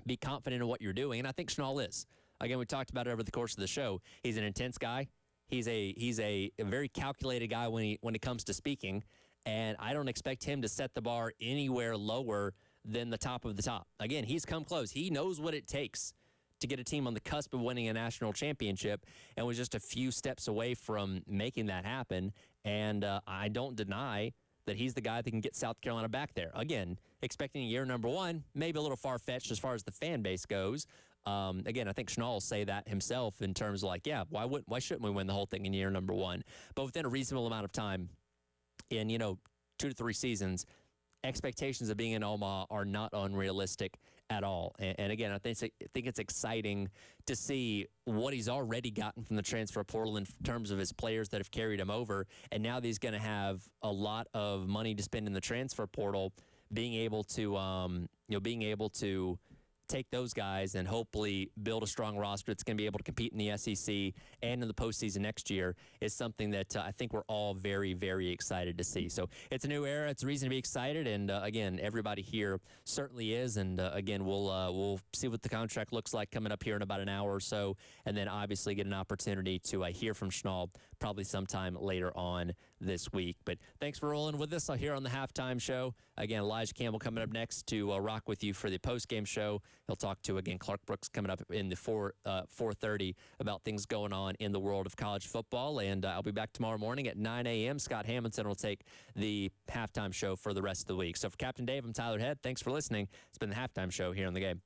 A: be confident in what you're doing, and I think Schnall is. Again, we talked about it over the course of the show. He's an intense guy. He's a very calculated guy when it comes to speaking, and I don't expect him to set the bar anywhere lower than the top of the top. Again, he's come close. He knows what it takes to get a team on the cusp of winning a national championship, and was just a few steps away from making that happen. And I don't deny that he's the guy that can get South Carolina back there. Again, expecting year number 1, maybe a little far-fetched as far as the fan base goes. Again, I think Schnall will say that himself in terms of like, yeah, why shouldn't we win the whole thing in year number 1? But within a reasonable amount of time, in 2 to 3 seasons, expectations of being in Omaha are not unrealistic at all. And again, I think it's exciting to see what he's already gotten from the transfer portal in terms of his players that have carried him over. And now that he's going to have a lot of money to spend in the transfer portal, being able to take those guys and hopefully build a strong roster that's going to be able to compete in the SEC and in the postseason next year is something that I think we're all very, very excited to see. So it's a new era. It's a reason to be excited. And again, everybody here certainly is. And again, we'll see what the contract looks like coming up here in about an hour or so. And then obviously get an opportunity to hear from Schnall probably sometime later on this week. But thanks for rolling with us here on the halftime show. Again, Elijah Campbell coming up next to rock with you for the postgame show. He'll talk to, again, Clark Brooks coming up in the 4:30 about things going on in the world of college football. And I'll be back tomorrow morning at 9 a.m. Scott Hamilton will take the halftime show for the rest of the week. So for Captain Dave, I'm Tyler Head. Thanks for listening. It's been the halftime show here on the game.